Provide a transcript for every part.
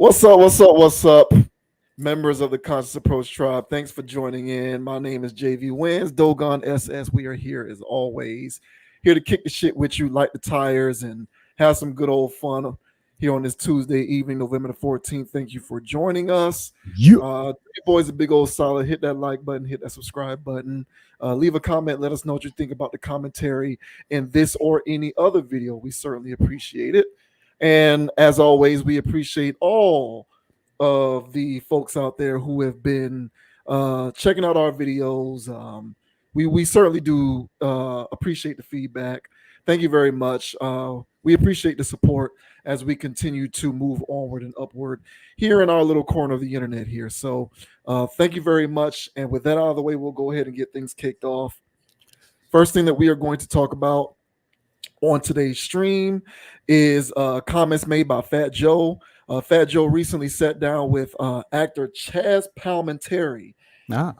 What's up? What's up? What's up? Members of the Conscious Approach Tribe, thanks for joining in. My name is JV Wins, Dogon SS. We are here as always, here to kick the shit with you, light the tires, and have some good old fun here on this Tuesday evening, November the 14th. Thank you for joining us. You. You boys, a big old solid. Hit that like button, hit that subscribe button. Leave a comment. Let us know what you think about the commentary in this or any other video. We certainly appreciate it. And as always, we appreciate all of the folks out there who have been checking out our videos. We certainly do appreciate the feedback. Thank you very much. We appreciate the support as we continue to move onward and upward here in our little corner of the internet here. So thank you very much. And with that out of the way, we'll go ahead and get things kicked off. First thing that we are going to talk about on today's stream is comments made by Fat Joe. Fat Joe recently sat down with actor Chazz Palminteri. Now,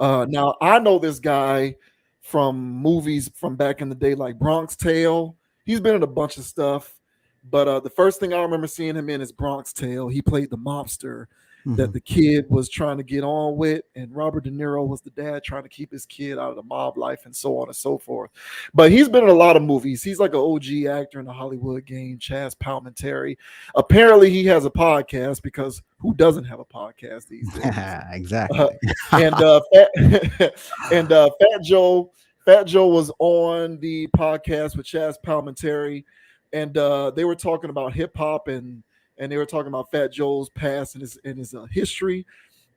I know this guy from movies from back in the day, like Bronx Tale. He's been in a bunch of stuff, but the first thing I remember seeing him in is Bronx Tale. He played the mobster that the kid was trying to get on with, and Robert De Niro was the dad trying to keep his kid out of the mob life and so on and so forth. But he's been in a lot of movies. He's like an OG actor in the Hollywood game, Chazz Palminteri. Apparently he has a podcast, because who doesn't have a podcast these days? Exactly. Fat Joe was on the podcast with Chazz Palminteri, and they were talking about hip hop, and they were talking about Fat Joe's past and his history.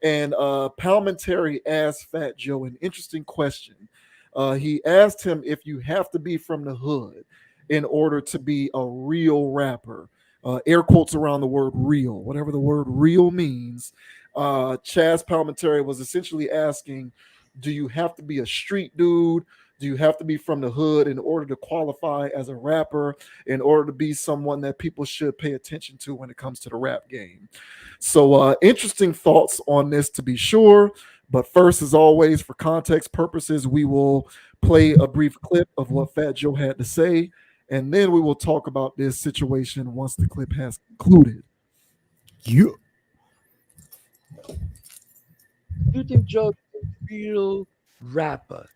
And Palminteri asked Fat Joe an interesting question. He asked him if you have to be from the hood in order to be a real rapper. Air quotes around the word real, whatever the word real means. Chazz Palminteri was essentially asking, do you have to be a street dude? Do you have to be from the hood in order to qualify as a rapper, in order to be someone that people should pay attention to when it comes to the rap game? So interesting thoughts on this, to be sure. But first, as always, for context purposes, we will play a brief clip of what Fat Joe had to say, and then we will talk about this situation once the clip has concluded. You. You think Joe is a real rapper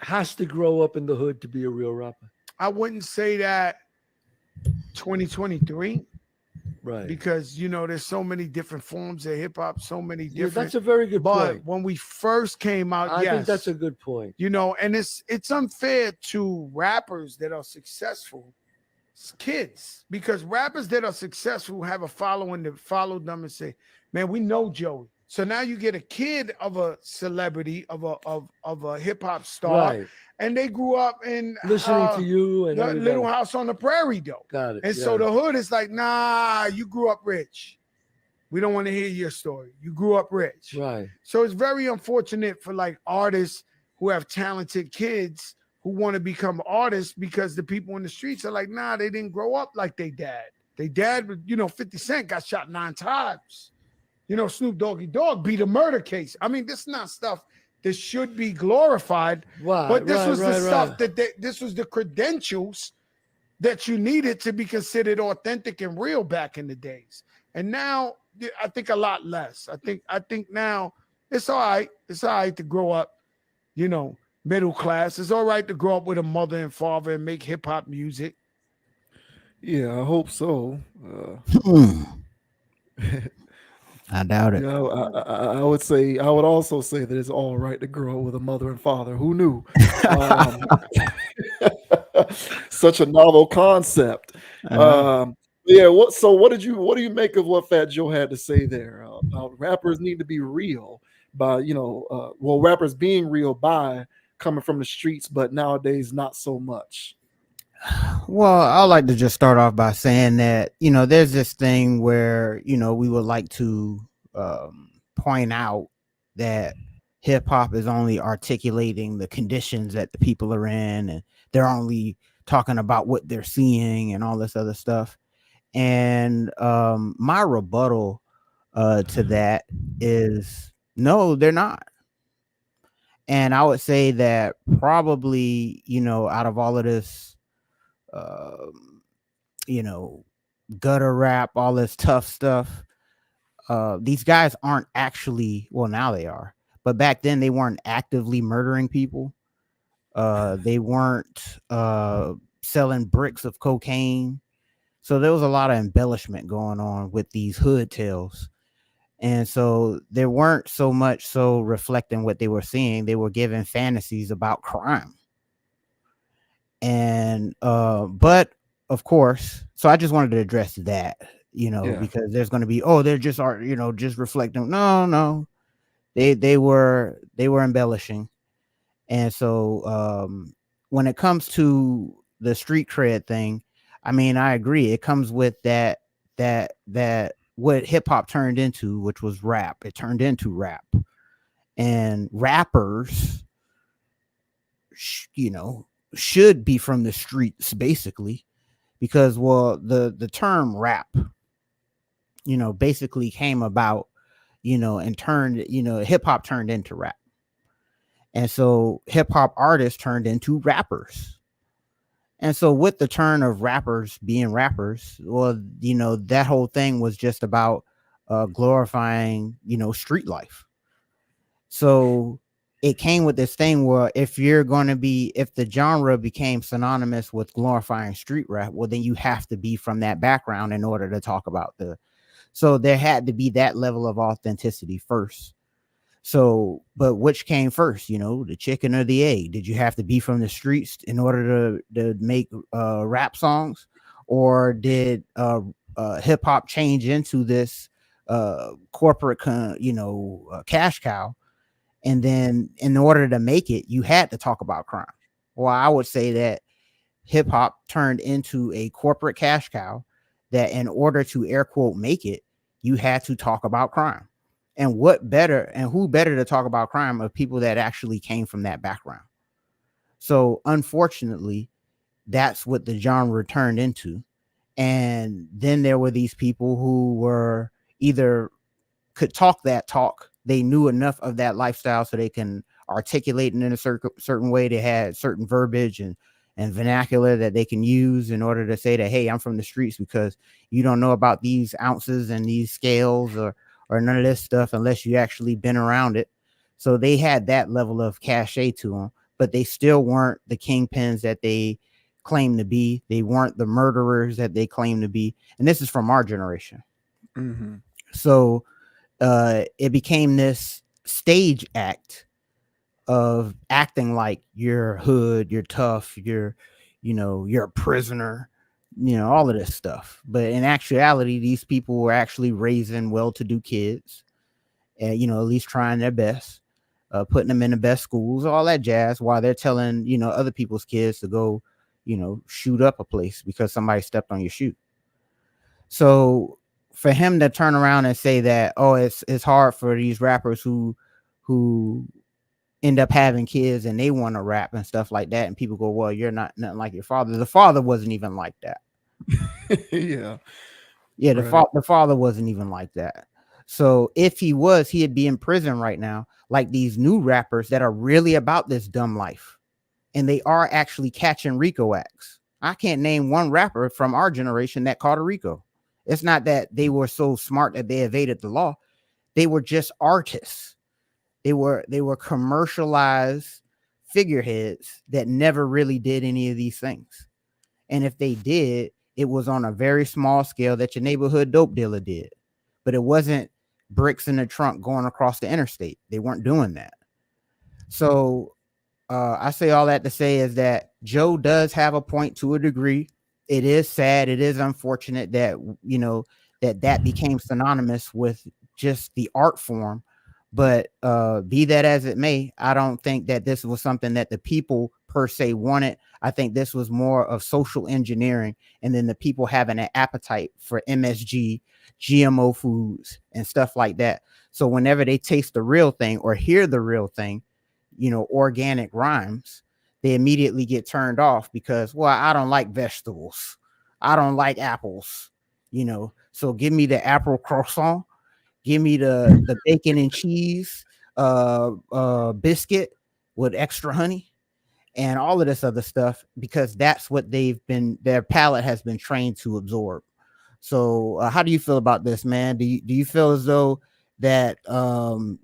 has to grow up in the hood to be a real rapper? I wouldn't say that 2023, Right. because there's so many different forms of hip hop, so many Yeah, different. that's a very good but point. when we first came out, I yes, think that's a good point. and it's unfair to rappers that are successful, kids, because rappers that are successful have a following that follow them and say, "Man, we know Joey." So now you get a kid of a celebrity, of a hip hop star, Right. and they grew up in Listening to you and the everybody. Little House on the Prairie, though. Got it. And so the hood is like, nah, you grew up rich. We don't want to hear your story. You grew up rich. Right. So it's very unfortunate for like artists who have talented kids who want to become artists, because the people in the streets are like, nah, they didn't grow up like they dad. They dad, 50 Cent got shot 9 times. Snoop Doggy Dogg beat a murder case. I mean, this is not stuff that should be glorified. Right. But this was the right. stuff that this was the credentials that you needed to be considered authentic and real back in the days. And now I think a lot less. I think now it's all right. It's all right to grow up, middle class. It's all right to grow up with a mother and father and make hip hop music. Yeah, I hope so. I doubt it. I would also say that it's all right to grow up with a mother and father. Who knew? Such a novel concept. Yeah. What do you make of what Fat Joe had to say there about rappers need to be real by rappers being real by coming from the streets, but nowadays not so much. Well, I like to just start off by saying that, there's this thing where, we would like to point out that hip hop is only articulating the conditions that the people are in, and they're only talking about what they're seeing and all this other stuff. And my rebuttal to that is no, they're not. And I would say that probably, out of all of this, gutter rap, all this tough stuff, these guys aren't actually, well, now they are, but back then they weren't actively murdering people. They weren't selling bricks of cocaine. So there was a lot of embellishment going on with these hood tales. And so they weren't so much so reflecting what they were seeing. They were giving fantasies about crime. And but of course, so I just wanted to address that, Yeah. because there's going to be, oh, they're just are, just reflecting. No. They were embellishing. And so when it comes to the street cred thing, I mean, I agree. It comes with that what hip hop turned into, which was rap. It turned into rap. And rappers, should be from the streets, basically, because, well, the term rap, basically came about, and turned, hip hop turned into rap. And so hip hop artists turned into rappers. And so with the turn of rappers being rappers, well, that whole thing was just about glorifying, street life. So it came with this thing where if the genre became synonymous with glorifying street rap, well, then you have to be from that background in order to talk about so there had to be that level of authenticity first. So, but which came first, the chicken or the egg? Did you have to be from the streets in order to make rap songs, or did hip hop change into this corporate, cash cow? And then in order to make it, you had to talk about crime. Well, I would say that hip hop turned into a corporate cash cow that in order to air quote make it, you had to talk about crime. And who better to talk about crime of people that actually came from that background? So unfortunately, that's what the genre turned into. And then there were these people who were either could talk that talk. They knew enough of that lifestyle so they can articulate it in a certain way. They had certain verbiage and vernacular that they can use in order to say that, hey, I'm from the streets, because you don't know about these ounces and these scales or none of this stuff unless you actually been around it. So they had that level of cachet to them, but they still weren't the kingpins that they claim to be. They weren't the murderers that they claim to be. And this is from our generation. Mm-hmm. So it became this stage act of acting like you're hood, you're tough, you're a prisoner, all of this stuff. But in actuality, these people were actually raising well-to-do kids, and at least trying their best, putting them in the best schools, all that jazz, while they're telling other people's kids to go shoot up a place because somebody stepped on your shoe. So for him to turn around and say that, oh, it's hard for these rappers who end up having kids and they want to rap and stuff like that, and people go, well, you're not nothing like your father. The father wasn't even like that. Yeah. Right. The father wasn't even like that. So if he was, he'd be in prison right now, like these new rappers that are really about this dumb life, and they are actually catching RICO acts. I can't name one rapper from our generation that caught a RICO. It's not that they were so smart that they evaded the law. They were just artists. They were commercialized figureheads that never really did any of these things. And if they did, it was on a very small scale that your neighborhood dope dealer did. But it wasn't bricks in the trunk going across the interstate. They weren't doing that. So I say all that to say is that Joe does have a point to a degree. It is sad. It is unfortunate that, that became synonymous with just the art form. But be that as it may, I don't think that this was something that the people per se wanted. I think this was more of social engineering, and then the people having an appetite for MSG, GMO foods, and stuff like that. So whenever they taste the real thing or hear the real thing, organic rhymes, they immediately get turned off because, well, I don't like vegetables. I don't like apples, so give me the apple croissant. Give me the bacon and cheese biscuit with extra honey and all of this other stuff, because that's what their palate has been trained to absorb. So how do you feel about this, man? Do you feel as though that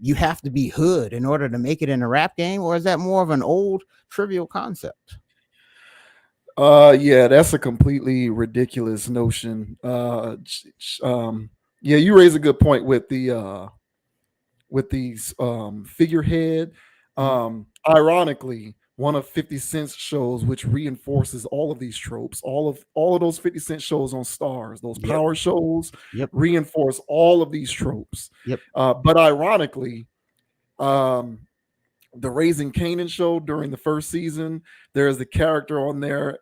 you have to be hood in order to make it in a rap game, or is that more of an old trivial concept? Yeah, that's a completely ridiculous notion. Yeah, you raise a good point with these figurehead. Ironically, one of 50 Cent's shows, which reinforces all of these tropes, all of those 50 Cent shows on Stars, those Yep. power shows, Yep. reinforce all of these tropes. Yep. But ironically, the Raising Canaan show during the first season, there's a character on there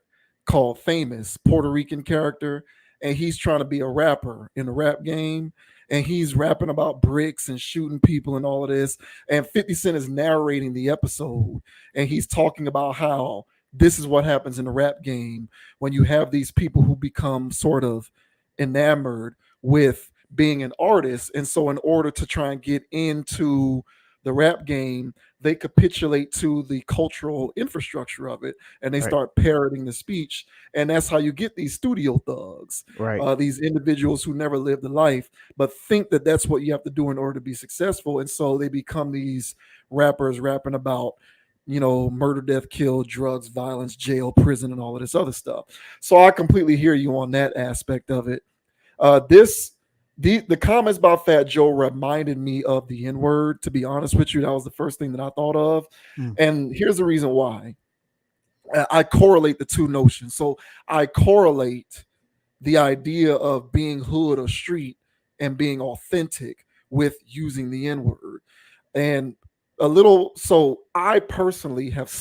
called Famous, Puerto Rican character, and he's trying to be a rapper in the rap game. And he's rapping about bricks and shooting people and all of this. And 50 Cent is narrating the episode. And he's talking about how this is what happens in the rap game when you have these people who become sort of enamored with being an artist. And so, in order to try and get into the rap game, they capitulate to the cultural infrastructure of it and they Right. start parroting the speech. And that's how you get these studio thugs, Right. these individuals who never lived a life, but think that that's what you have to do in order to be successful. And so they become these rappers rapping about, murder, death, kill, drugs, violence, jail, prison, and all of this other stuff. So I completely hear you on that aspect of it. The comments about Fat Joe reminded me of the N-word. To be honest with you, that was the first thing that I thought of. And here's the reason why. I correlate the two notions. So I correlate the idea of being hood or street and being authentic with using the N-word. And so I personally have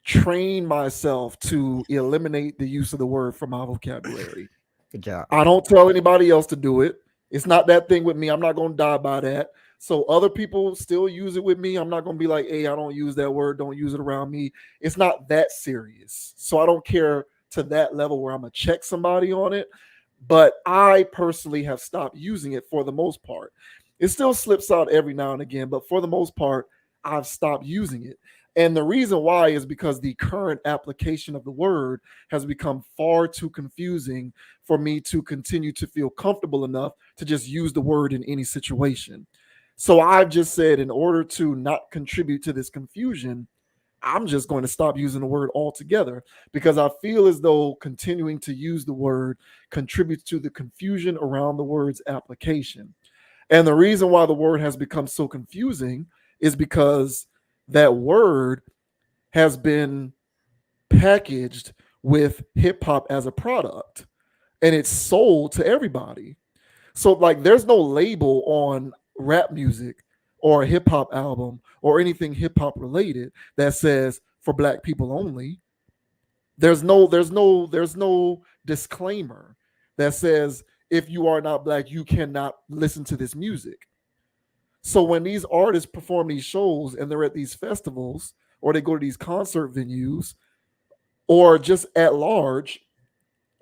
trained myself to eliminate the use of the word from my vocabulary. Good job. I don't tell anybody else to do it. It's not that thing with me. I'm not going to die by that. So other people still use it with me. I'm not going to be like, hey, I don't use that word. Don't use it around me. It's not that serious. So I don't care to that level where I'm going to check somebody on it. But I personally have stopped using it for the most part. It still slips out every now and again, but for the most part, I've stopped using it. And the reason why is because the current application of the word has become far too confusing for me to continue to feel comfortable enough to just use the word in any situation. So I've just said, in order to not contribute to this confusion, I'm just going to stop using the word altogether, because I feel as though continuing to use the word contributes to the confusion around the word's application. And the reason why the word has become so confusing is because that word has been packaged with hip hop as a product and it's sold to everybody. So, like, there's no label on rap music or a hip hop album or anything hip hop related that says for black people only. There's no disclaimer that says if you are not black, you cannot listen to this music. So when these artists perform these shows and they're at these festivals or they go to these concert venues or just at large,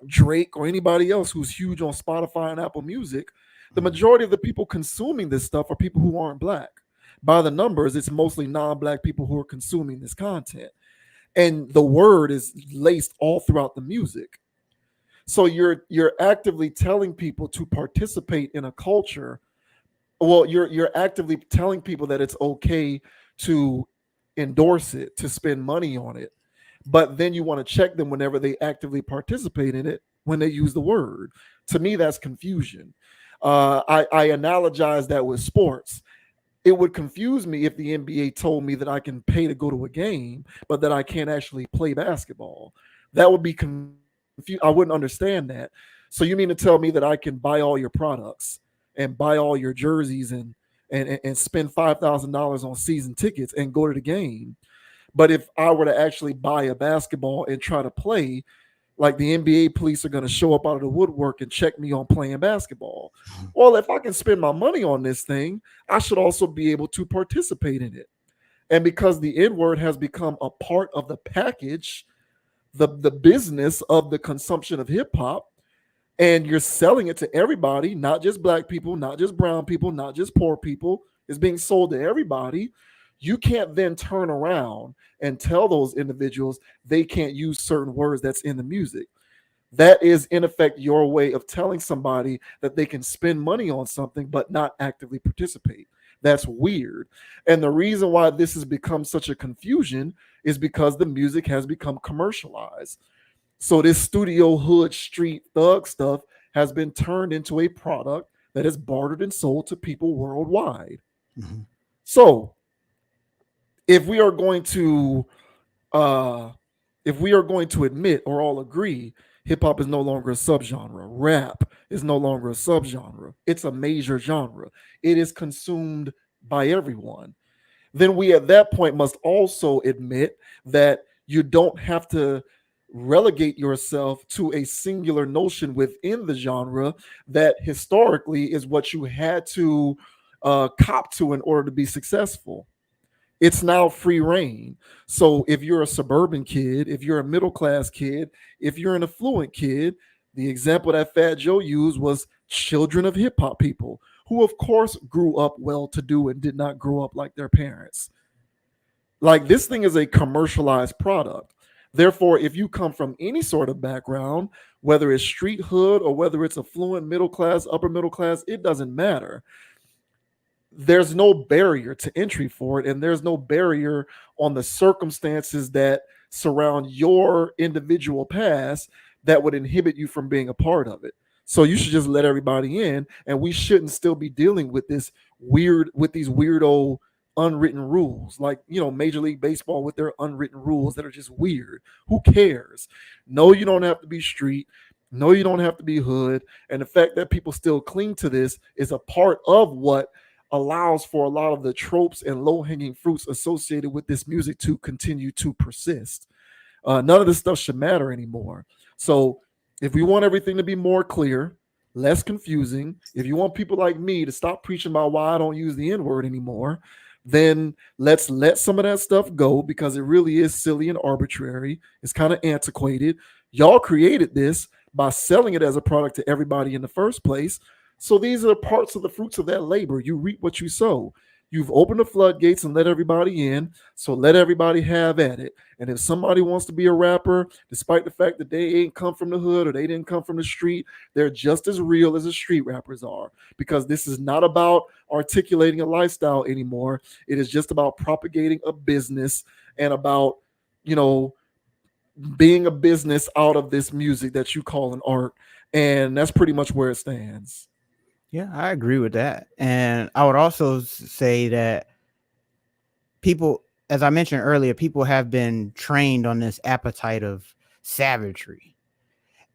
Drake or anybody else who's huge on Spotify and Apple Music, the majority of the people consuming this stuff are people who aren't black. By the numbers, it's mostly non-black people who are consuming this content. And the word is laced all throughout the music. So you're actively telling people to participate in a culture. Well, you're actively telling people that it's okay to endorse it, to spend money on it. But then you want to check them whenever they actively participate in it when they use the word. To me, that's confusion. I analogize that with sports. It would confuse me if the NBA told me that I can pay to go to a game, but that I can't actually play basketball. That would be confusing. I wouldn't understand that. So you mean to tell me that I can buy all your products and buy all your jerseys and spend $5,000 on season tickets and go to the game? But if I were to actually buy a basketball and try to play, like, the NBA police are going to show up out of the woodwork and check me on playing basketball. Well, if I can spend my money on this thing, I should also be able to participate in it. And because the N-word has become a part of the package, the business of the consumption of hip hop, and you're selling it to everybody, not just black people, not just brown people, not just poor people, it's being sold to everybody. You can't then turn around and tell those individuals they can't use certain words that's in the music. That is, in effect, your way of telling somebody that they can spend money on something but not actively participate. That's weird. And the reason why this has become such a confusion is because the music has become commercialized. So this studio hood street thug stuff has been turned into a product that is bartered and sold to people worldwide. Mm-hmm. So if we are going to uh if we are going to admit or all agree hip hop is no longer a subgenre, rap is no longer a subgenre, it's a major genre, it is consumed by everyone, then we at that point must also admit that you don't have to relegate yourself to a singular notion within the genre that historically is what you had to cop to in order to be successful. It's now free reign. So if you're a suburban kid, if you're a middle class kid, if you're an affluent kid, the example that Fat Joe used was children of hip hop people who, of course, grew up well to do and did not grow up like their parents. Like, this thing is a commercialized product. Therefore, if you come from any sort of background, whether it's street hood or whether it's affluent, middle class, upper middle class, it doesn't matter. There's no barrier to entry for it, and there's no barrier on the circumstances that surround your individual past that would inhibit you from being a part of it. So you should just let everybody in, and we shouldn't still be dealing with these weirdo unwritten rules, like, Major League Baseball with their unwritten rules that are just weird. Who cares? No, you don't have to be street. No, you don't have to be hood. And the fact that people still cling to this is a part of what allows for a lot of the tropes and low-hanging fruits associated with this music to continue to persist. None of this stuff should matter anymore. So if we want everything to be more clear, less confusing, if you want people like me to stop preaching about why I don't use the N-word anymore, then let's let some of that stuff go, because it really is silly and arbitrary. It's kind of antiquated. Y'all created this by selling it as a product to everybody in the first place. So these are parts of the fruits of that labor. You reap what you sow. You've opened the floodgates and let everybody in, so let everybody have at it. And if somebody wants to be a rapper, despite the fact that they ain't come from the hood or they didn't come from the street, they're just as real as the street rappers are, because this is not about articulating a lifestyle anymore. It is just about propagating a business and about, being a business out of this music that you call an art. And that's pretty much where it stands. Yeah, I agree with that. And I would also say that people, as I mentioned earlier, people have been trained on this appetite of savagery.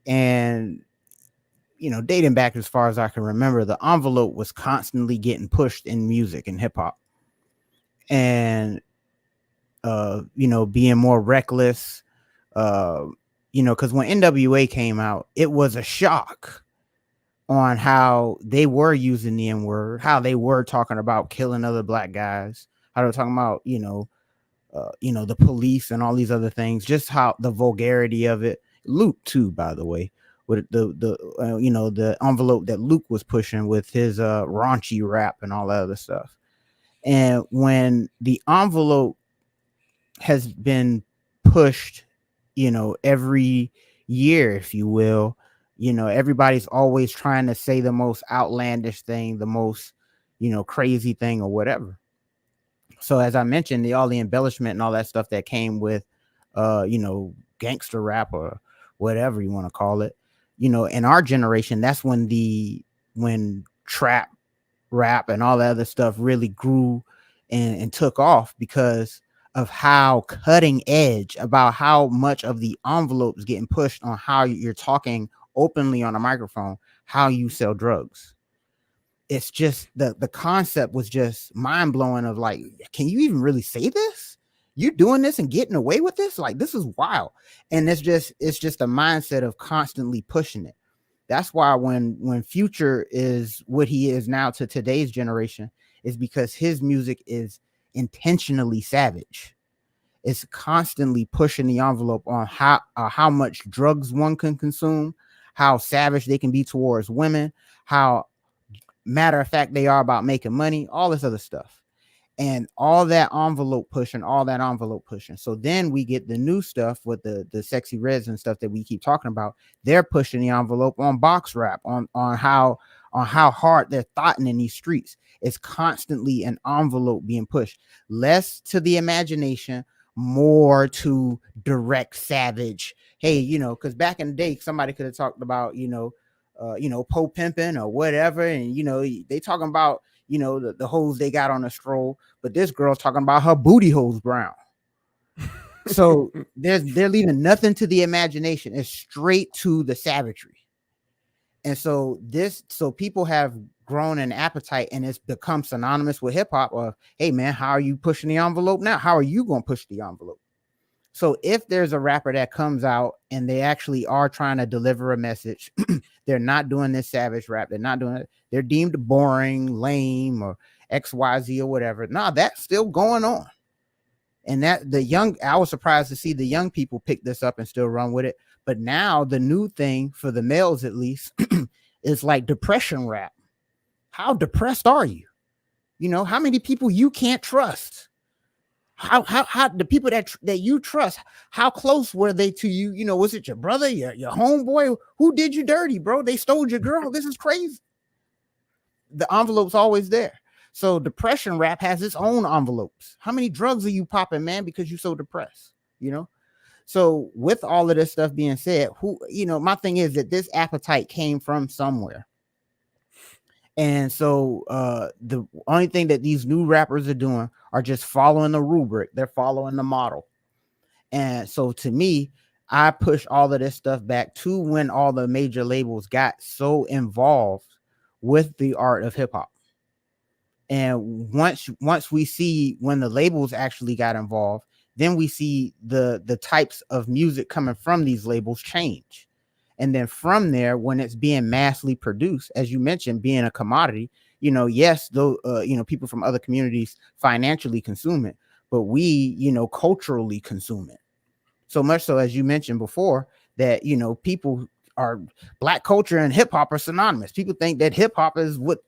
And, dating back as far as I can remember, the envelope was constantly getting pushed in music and hip hop. And, being more reckless, because when NWA came out, it was a shock on how they were using the N-word, how they were talking about killing other black guys, how they were talking about, the police and all these other things, just how the vulgarity of it. Luke too, by the way, with the envelope that Luke was pushing with his raunchy rap and all that other stuff. And when the envelope has been pushed, every year, if you will, everybody's always trying to say the most outlandish thing, the most, crazy thing or whatever. So as I mentioned, all the embellishment and all that stuff that came with, gangster rap or whatever you want to call it, in our generation, that's when trap rap and all that other stuff really grew and took off, because of how cutting edge, about how much of the envelope is getting pushed on how you're talking openly on a microphone, how you sell drugs. It's just the concept was just mind blowing of like, can you even really say this? You doing this and getting away with this? Like, this is wild. And it's just a mindset of constantly pushing it. That's why when Future is what he is now to today's generation, is because his music is intentionally savage. It's constantly pushing the envelope on how much drugs one can consume, how savage they can be towards women, how matter of fact they are about making money, all this other stuff. and all that envelope pushing. So then we get the new stuff with the sexy reds and stuff that we keep talking about. They're pushing the envelope on box rap, on how hard they're thoughting in these streets. It's constantly an envelope being pushed, less to the imagination, more to direct savage. Hey, because back in the day, somebody could have talked about, po pimping or whatever, and they talking about the holes they got on the stroll, but this girl's talking about her booty holes brown. So they're leaving nothing to the imagination. It's straight to the savagery. And so people have grown an appetite, and it's become synonymous with hip hop of, hey man, how are you pushing the envelope now? How are you going to push the envelope? So if there's a rapper that comes out and they actually are trying to deliver a message, they're not doing this savage rap. They're not doing it. They're deemed boring, lame, or XYZ or whatever. Nah, that's still going on. And I was surprised to see the young people pick this up and still run with it. But now the new thing for the males, at least, is like depression rap. How depressed are you? How many people you can't trust? How the people that you trust, how close were they to you? Was it your brother, your homeboy? Who did you dirty, bro? They stole your girl. This is crazy. The envelope's always there. So depression rap has its own envelopes. How many drugs are you popping, man, because you're so depressed? So with all of this stuff being said, my thing is that this appetite came from somewhere. And so the only thing that these new rappers are doing are just following the rubric. They're following the model. And so to me, I push all of this stuff back to when all the major labels got so involved with the art of hip hop. And once we see when the labels actually got involved, then we see the types of music coming from these labels change. And then from there, when it's being massively produced, as you mentioned, being a commodity, yes, though, people from other communities financially consume it, but we, culturally consume it. So much so, as you mentioned before, that, people are Black culture and hip hop are synonymous. People think that hip hop is what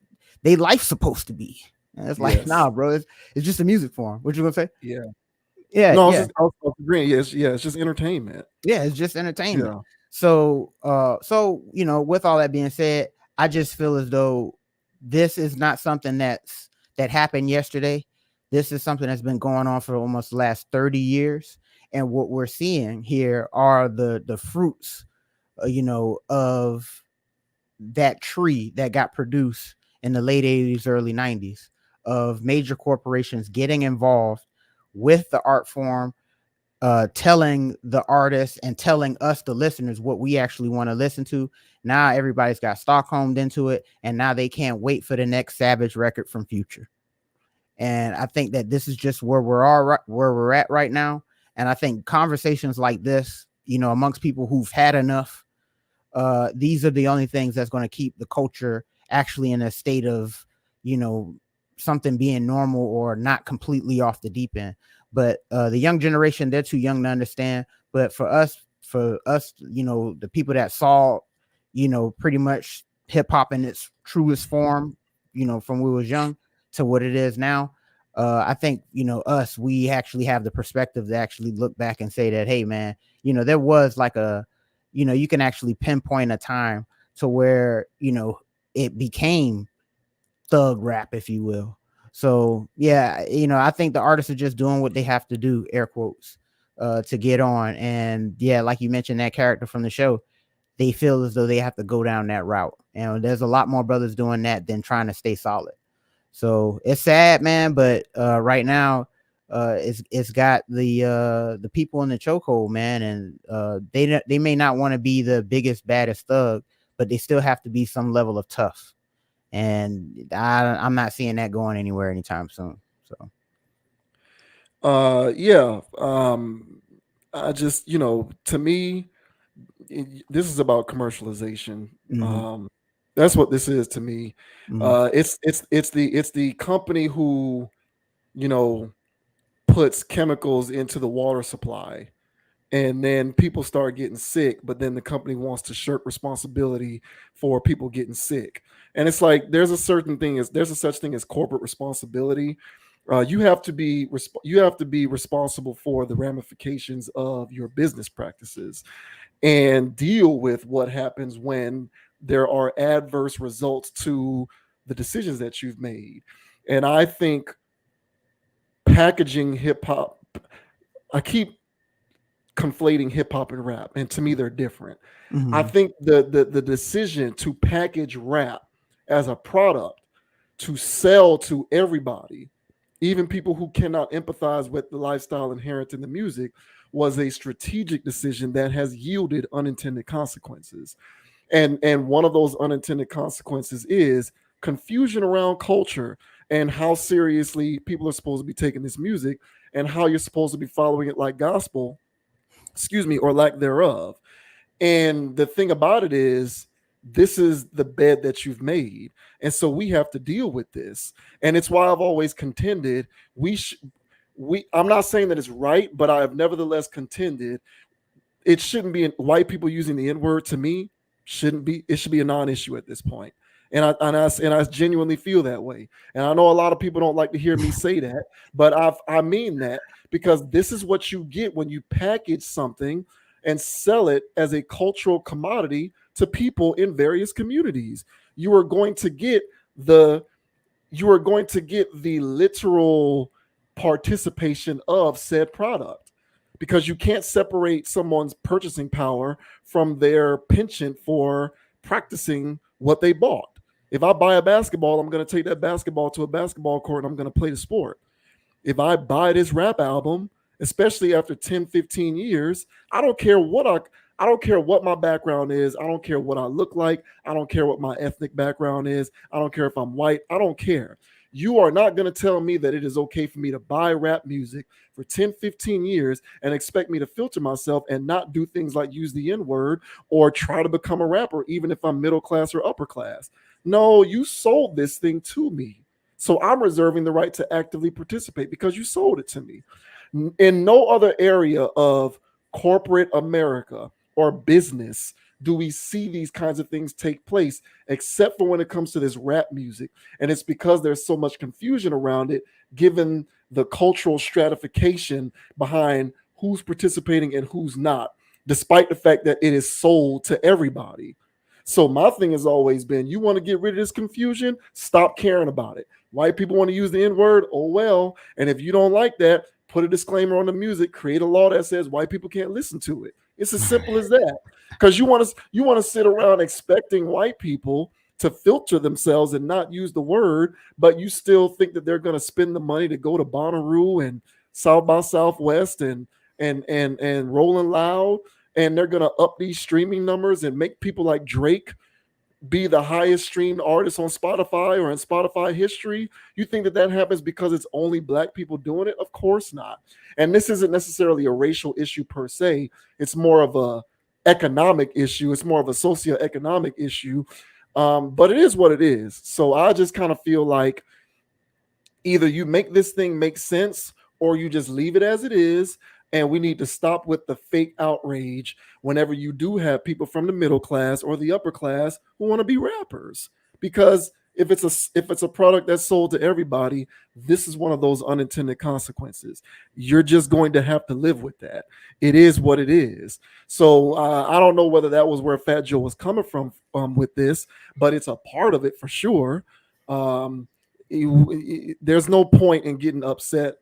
their life's supposed to be. And it's like, nah, bro, it's just a music form. What you gonna say? Yeah. Yeah. No, yeah. I was agreeing. Yeah, it's just entertainment. Yeah, it's just entertainment. Yeah. So, with all that being said, I just feel as though this is not something that happened yesterday. This is something that's been going on for almost the last 30 years. And what we're seeing here are the fruits, of that tree that got produced in the late 80s, early 90s, of major corporations getting involved with the art form, telling the artists and telling us, the listeners, what we actually want to listen to. Now everybody's got Stockholmed into it, and now they can't wait for the next Savage record from Future. And I think that this is just where we're at right now. And I think conversations like this, amongst people who've had enough, these are the only things that's going to keep the culture actually in a state of, something being normal or not completely off the deep end. But the young generation, they're too young to understand. But for us, the people that saw, pretty much hip hop in its truest form, from when we was young to what it is now, I think, we actually have the perspective to actually look back and say that, hey, man, there was like you can actually pinpoint a time to where, it became thug rap, if you will. So, yeah, I think the artists are just doing what they have to do, air quotes, to get on. And yeah, like you mentioned, that character from the show, they feel as though they have to go down that route. And there's a lot more brothers doing that than trying to stay solid. So it's sad, man. But right now, it's got the people in the chokehold, man. And they may not want to be the biggest, baddest thug, but they still have to be some level of tough. And I'm not seeing that going anywhere anytime soon. So, I just, to me, this is about commercialization. Mhm. That's what this is to me. Mhm. It's the company who, puts chemicals into the water supply, and then people start getting sick, but then the company wants to shirk responsibility for people getting sick. And it's like there's a such thing as corporate responsibility, You have to be responsible for the ramifications of your business practices and deal with what happens when there are adverse results to the decisions that you've made. And I think packaging hip hop, I keep conflating hip hop and rap, and to me they're different. I Mhm. think the decision to package rap as a product to sell to everybody, even people who cannot empathize with the lifestyle inherent in the music, was a strategic decision that has yielded unintended consequences. And one of those unintended consequences is confusion around culture and how seriously people are supposed to be taking this music and how you're supposed to be following it like gospel, excuse me, or lack thereof. And the thing about it is, this is the bed that you've made. And so we have to deal with this. And it's why I've always contended I'm not saying that it's right, but I have nevertheless contended it shouldn't be white people using the N-word to me shouldn't be, it should be a non-issue at this point. And I genuinely feel that way. And I know a lot of people don't like to hear me say that, but I mean that because this is what you get when you package something and sell it as a cultural commodity to people in various communities. You are going to get the literal participation of said product because you can't separate someone's purchasing power from their penchant for practicing what they bought. If I buy a basketball, I'm going to take that basketball to a basketball court and I'm going to play the sport. If I buy this rap album, especially after 10, 15 years, I don't care what my background is. I don't care what I look like. I don't care what my ethnic background is. I don't care if I'm white. I don't care. You are not going to tell me that it is okay for me to buy rap music for 10, 15 years and expect me to filter myself and not do things like use the N-word or try to become a rapper, even if I'm middle class or upper class. No, you sold this thing to me. So I'm reserving the right to actively participate because you sold it to me. In no other area of corporate America or business do we see these kinds of things take place, except for when it comes to this rap music. And it's because there's so much confusion around it, given the cultural stratification behind who's participating and who's not, despite the fact that it is sold to everybody. So my thing has always been, you want to get rid of this confusion, stop caring about it. White people want to use the N-word, oh well. And if you don't like that, put a disclaimer on the music, create a law that says white people can't listen to it. It's as simple as that. Because you want to sit around expecting white people to filter themselves and not use the word, but you still think that they're going to spend the money to go to Bonnaroo and South by Southwest and Rolling Loud, and they're going to up these streaming numbers and make people like Drake be the highest streamed artist on Spotify or in Spotify history. You think that happens because it's only black people doing it? Of course not. And this isn't necessarily a racial issue per se. It's more of a economic issue. It's more of a socioeconomic issue. But it is what it is. So I just kind of feel like either you make this thing make sense or you just leave it as it is. And we need to stop with the fake outrage whenever you do have people from the middle class or the upper class who want to be rappers. Because if it's a product that's sold to everybody, this is one of those unintended consequences. You're just going to have to live with that. It is what it is. So I don't know whether that was where Fat Joe was coming from with this, but it's a part of it for sure. There's no point in getting upset.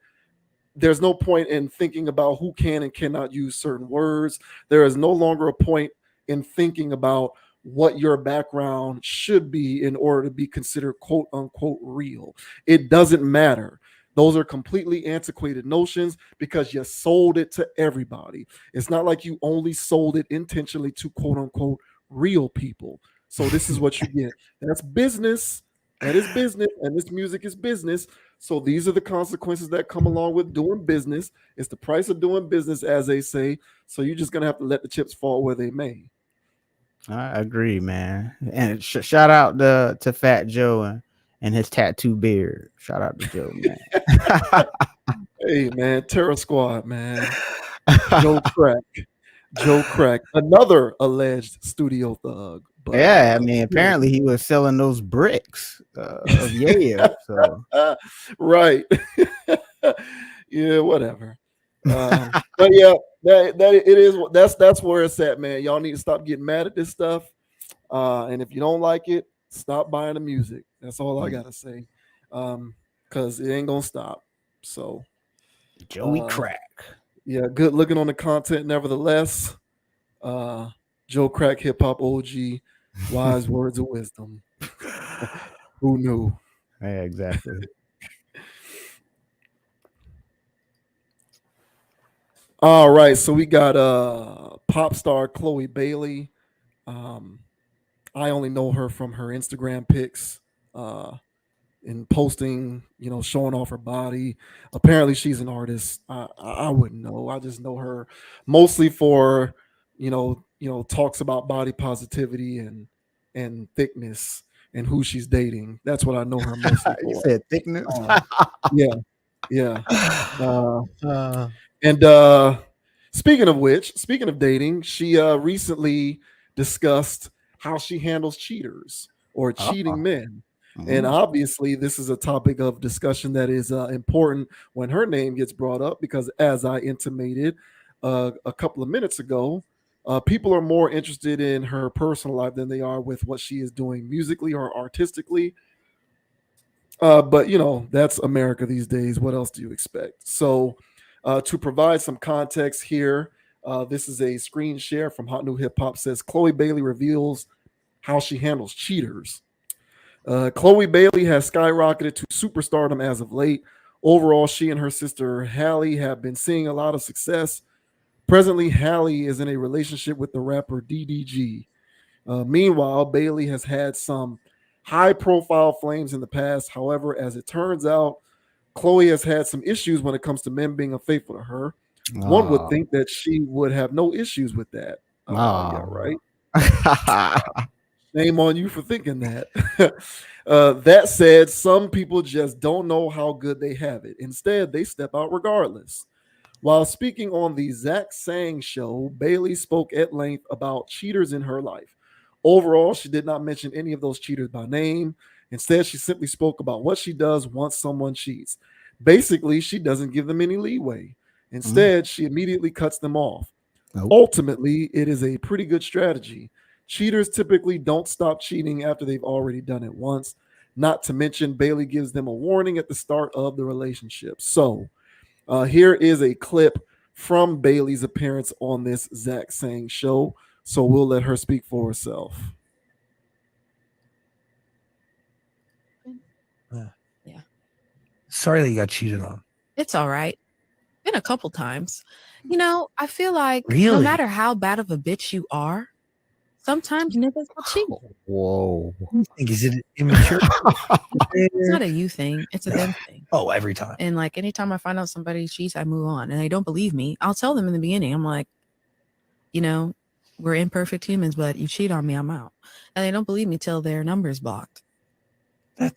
There's no point in thinking about who can and cannot use certain words. There is no longer a point in thinking about what your background should be in order to be considered quote unquote real. It doesn't matter. Those are completely antiquated notions because you sold it to everybody. It's not like you only sold it intentionally to quote unquote real people. So this is what you get. That's business. That is business, and this music is business. So these are the consequences that come along with doing business. It's the price of doing business, as they say. So you're just gonna have to let the chips fall where they may. I agree, man. And shout out to Fat Joe and his tattoo beard. Shout out to Joe, man. Hey, man, Terror Squad, man. Joe Crack, another alleged studio thug. But, Yeah, I mean, apparently he was selling those bricks of yayo. So right. Yeah, whatever. But yeah, that it is. That's where it's at, man. Y'all need to stop getting mad at this stuff. And if you don't like it, stop buying the music. That's all I gotta say. Because it ain't gonna stop. So Joey Crack. yeah, good looking on the content, nevertheless. Joe Crack Hip Hop OG, wise words of wisdom. Who knew? Yeah, exactly. All right, so we got pop star Chloe Bailey. I only know her from her Instagram pics and posting, showing off her body. Apparently, she's an artist. I wouldn't know. I just know her mostly for, talks about body positivity and thickness and who she's dating. That's what I know her mostly You for. said thickness. Yeah. And speaking of dating, she recently discussed how she handles cheaters or cheating men. And obviously, this is a topic of discussion that is important when her name gets brought up, because as I intimated a couple of minutes ago, people are more interested in her personal life than they are with what she is doing musically or artistically. But that's America these days. What else do you expect? So to provide some context here, this is a screen share from Hot New Hip Hop. Says Chloe Bailey reveals how she handles cheaters. Chloe Bailey has skyrocketed to superstardom as of late. Overall, she and her sister Hallie have been seeing a lot of success. Presently, Hallie is in a relationship with the rapper DDG. Meanwhile, Bailey has had some high-profile flames in the past. However, as it turns out, Chloe has had some issues when it comes to men being unfaithful to her. One would think that she would have no issues with that. Yeah, right. Shame on you for thinking that. That said, some people just don't know how good they have it. Instead, they step out regardless. While speaking on the Zach Sang show, Bailey spoke at length about cheaters in her life. Overall, she did not mention any of those cheaters by name. Instead, she simply spoke about what she does once someone cheats. Basically, she doesn't give them any leeway. Instead, she immediately cuts them off. Ultimately, it is a pretty good strategy. Cheaters typically don't stop cheating after they've already done it once. Not to mention, Bailey gives them a warning at the start of the relationship. So, here is a clip from Bailey's appearance on this Zach Sang show. So we'll let her speak for herself. Yeah. Sorry that you got cheated on. It's all right. Been a couple times. I feel like no Really? matter how bad of a bitch you are, sometimes niggas will cheat. Whoa. Is it immature? It's not a you thing. It's a them thing. Oh, every time. And like anytime I find out somebody cheats, I move on. And they don't believe me, I'll tell them in the beginning. I'm like, we're imperfect humans, but you cheat on me, I'm out. And they don't believe me till their number's blocked. How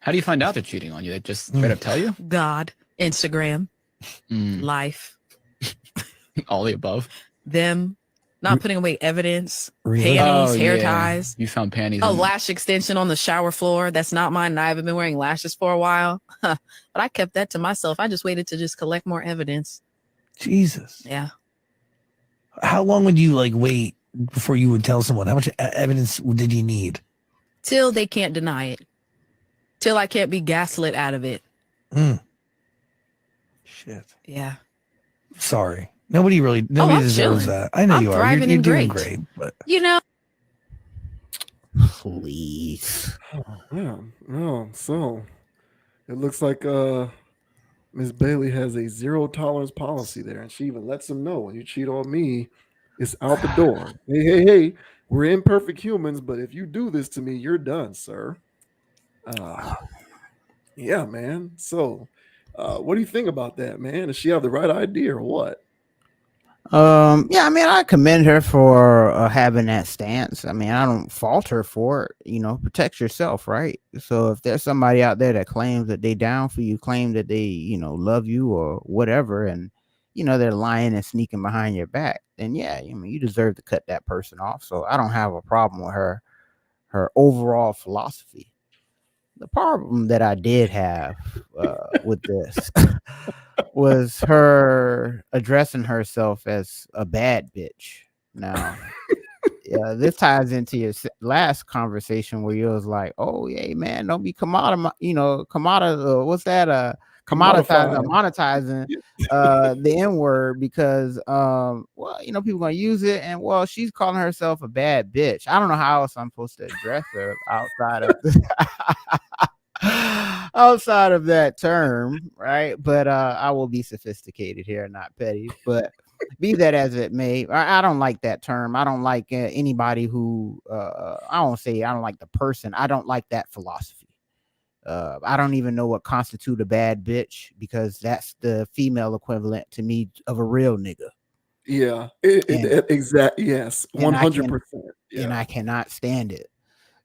do you find out they're cheating on you? They just straight up tell you? God, Instagram, life, all the above. Them not putting away evidence, Really? panties, hair ties. You found panties. A lash extension on the shower floor. That's not mine. And I haven't been wearing lashes for a while. But I kept that to myself. I just waited to just collect more evidence. Jesus. Yeah. How long would you wait before you would tell someone? How much evidence did you need? Till they can't deny it. Till I can't be gaslit out of it. Shit. Yeah. Sorry. Nobody I'm deserves chilling. that. I know I'm you are. thriving You're and doing great. great. But Please. Yeah. No. So it looks like Miss Bailey has a zero tolerance policy there, and she even lets them know when you cheat on me, it's out the door. Hey, we're imperfect humans, but if you do this to me, you're done, sir. Yeah, man. So, what do you think about that, man? Does she have the right idea or what? Yeah, I mean, I commend her for having that stance. I mean, I don't fault her for it. Protect yourself, right? So if there's somebody out there that claims that they down for you, claim that they love you or whatever, and they're lying and sneaking behind your back, then yeah, I mean, you deserve to cut that person off. So I don't have a problem with her overall philosophy. The problem that I did have with this was her addressing herself as a bad bitch. Now, yeah, this ties into your last conversation where you was like, "Oh, yeah, man, don't be what's that? Monetizing the N word because well, people gonna use it, and well, she's calling herself a bad bitch. I don't know how else I'm supposed to address her outside of outside of that term, right? But I will be sophisticated here, not petty. But be that as it may, I don't like that term. I don't like anybody who I won't say I don't like the person. I don't like that philosophy. I don't even know what constitute a bad bitch because that's the female equivalent to me of a real nigga. Yeah, exactly. Yes, 100%. And I cannot stand it.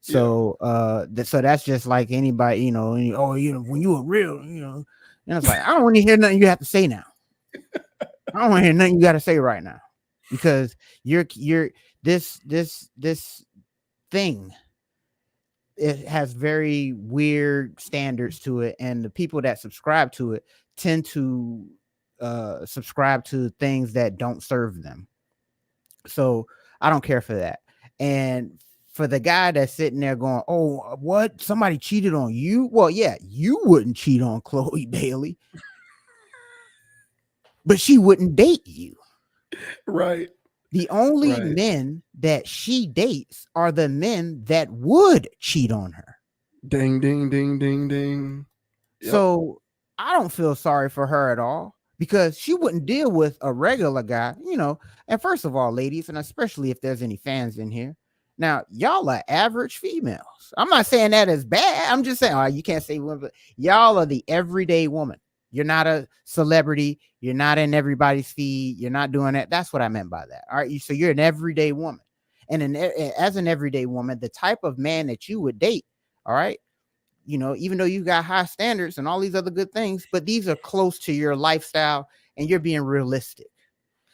So, so that's just like anybody, when you a real, and it's like I don't want to hear nothing you have to say now. I don't want to hear nothing you got to say right now, because you're this thing. It has very weird standards to it, and the people that subscribe to it tend to subscribe to things that don't serve them. So I don't care for that. And for the guy that's sitting there going, "Oh, what? Somebody cheated on you?" Well, yeah, you wouldn't cheat on Chloe Bailey, but she wouldn't date you. Right. The only men that she dates are the men that would cheat on her. Ding, ding, ding, ding, ding. Yep. So I don't feel sorry for her at all, because she wouldn't deal with a regular guy, And first of all, ladies, and especially if there's any fans in here, now y'all are average females. I'm not saying that is bad. I'm just saying, you can't say women, but y'all are the everyday woman. You're not a celebrity. You're not in everybody's feed. You're not doing that. That's what I meant by that. All right. So you're an everyday woman. And as an everyday woman, the type of man that you would date, all right, even though you got high standards and all these other good things, but these are close to your lifestyle and you're being realistic.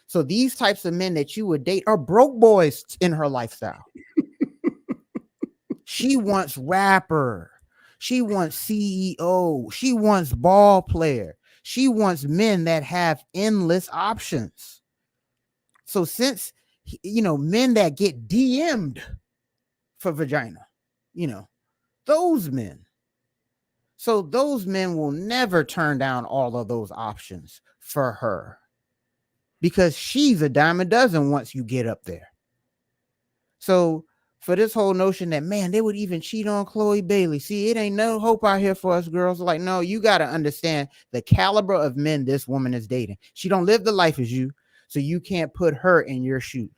So these types of men that you would date are broke boys in her lifestyle. She wants rapper. She wants CEO. She wants ball player. She wants men that have endless options. So since, men that get DM'd for vagina, those men. So those men will never turn down all of those options for her, because she's a dime a dozen once you get up there. So for this whole notion that, man, they would even cheat on Chloe Bailey. See, it ain't no hope out here for us girls. Like, no, you got to understand the caliber of men this woman is dating. She don't live the life as you, so you can't put her in your shoes,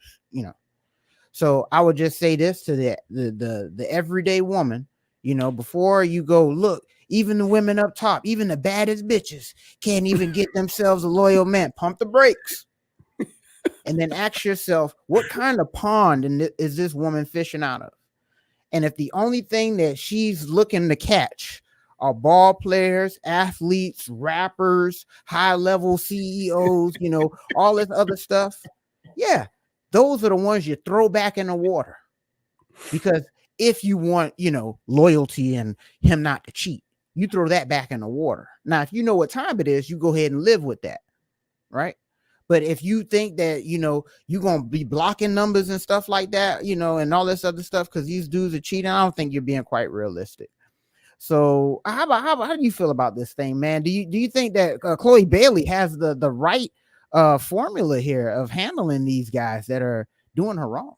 So I would just say this to the everyday woman, before you go, look, even the women up top, even the baddest bitches can't even get themselves a loyal man. Pump the brakes. And then ask yourself, what kind of pond is this woman fishing out of? And if the only thing that she's looking to catch are ball players, athletes, rappers, high-level CEOs, all this other stuff, yeah, those are the ones you throw back in the water. Because if you want, loyalty and him not to cheat, you throw that back in the water. Now, if you know what time it is, you go ahead and live with that, right? But if you think that, you're going to be blocking numbers and stuff like that, and all this other stuff because these dudes are cheating, I don't think you're being quite realistic. So how do you feel about this thing, man? Do you think that Chloe Bailey has the right formula here of handling these guys that are doing her wrong?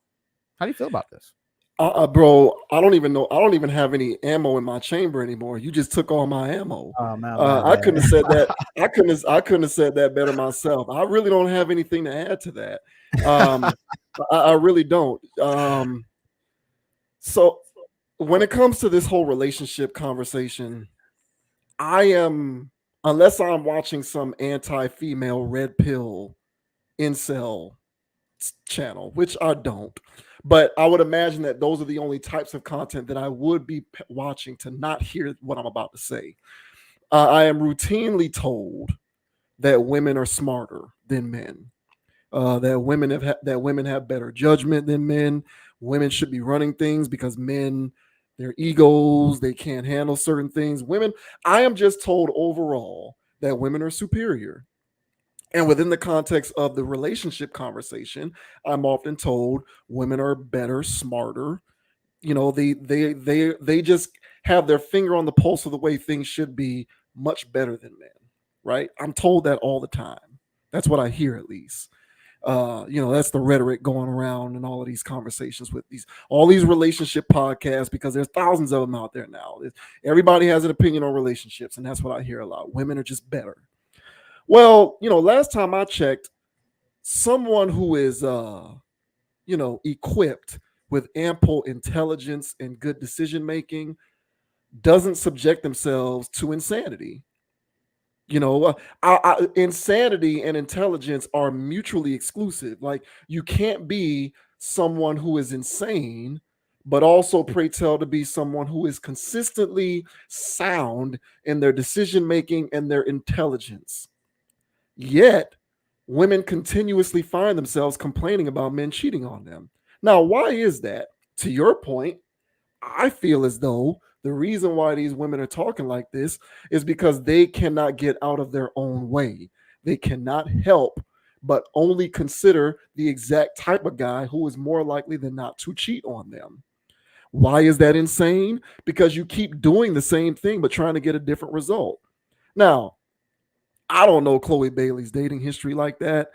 How do you feel about this? Bro, I don't even know. I don't even have any ammo in my chamber anymore. You just took all my ammo. Oh, man, I couldn't have said that. I couldn't have said that better myself. I really don't have anything to add to that. I really don't. So when it comes to this whole relationship conversation, unless I'm watching some anti-female red pill incel channel, which I don't. But I would imagine that those are the only types of content that I would be watching to not hear what I'm about to say. I am routinely told that women are smarter than men. that women have better judgment than men. Women should be running things because men, their egos, they can't handle certain things. Women, I am just told overall that women are superior. And within the context of the relationship conversation, I'm often told women are better, smarter. They just have their finger on the pulse of the way things should be, much better than men, right? I'm told that all the time. That's what I hear, at least. That's the rhetoric going around in all of these conversations with all these relationship podcasts, because there's thousands of them out there now. Everybody has an opinion on relationships, and that's what I hear a lot. Women are just better. Well, last time I checked, someone who is equipped with ample intelligence and good decision making doesn't subject themselves to insanity. Insanity and intelligence are mutually exclusive. Like, you can't be someone who is insane, but also pray tell to be someone who is consistently sound in their decision making and their intelligence. Yet, women continuously find themselves complaining about men cheating on them. Now, why is that? To your point, I feel as though the reason why these women are talking like this is because they cannot get out of their own way. They cannot help but only consider the exact type of guy who is more likely than not to cheat on them. Why is that insane? Because you keep doing the same thing but trying to get a different result. Now, I don't know Chloe Bailey's dating history like that,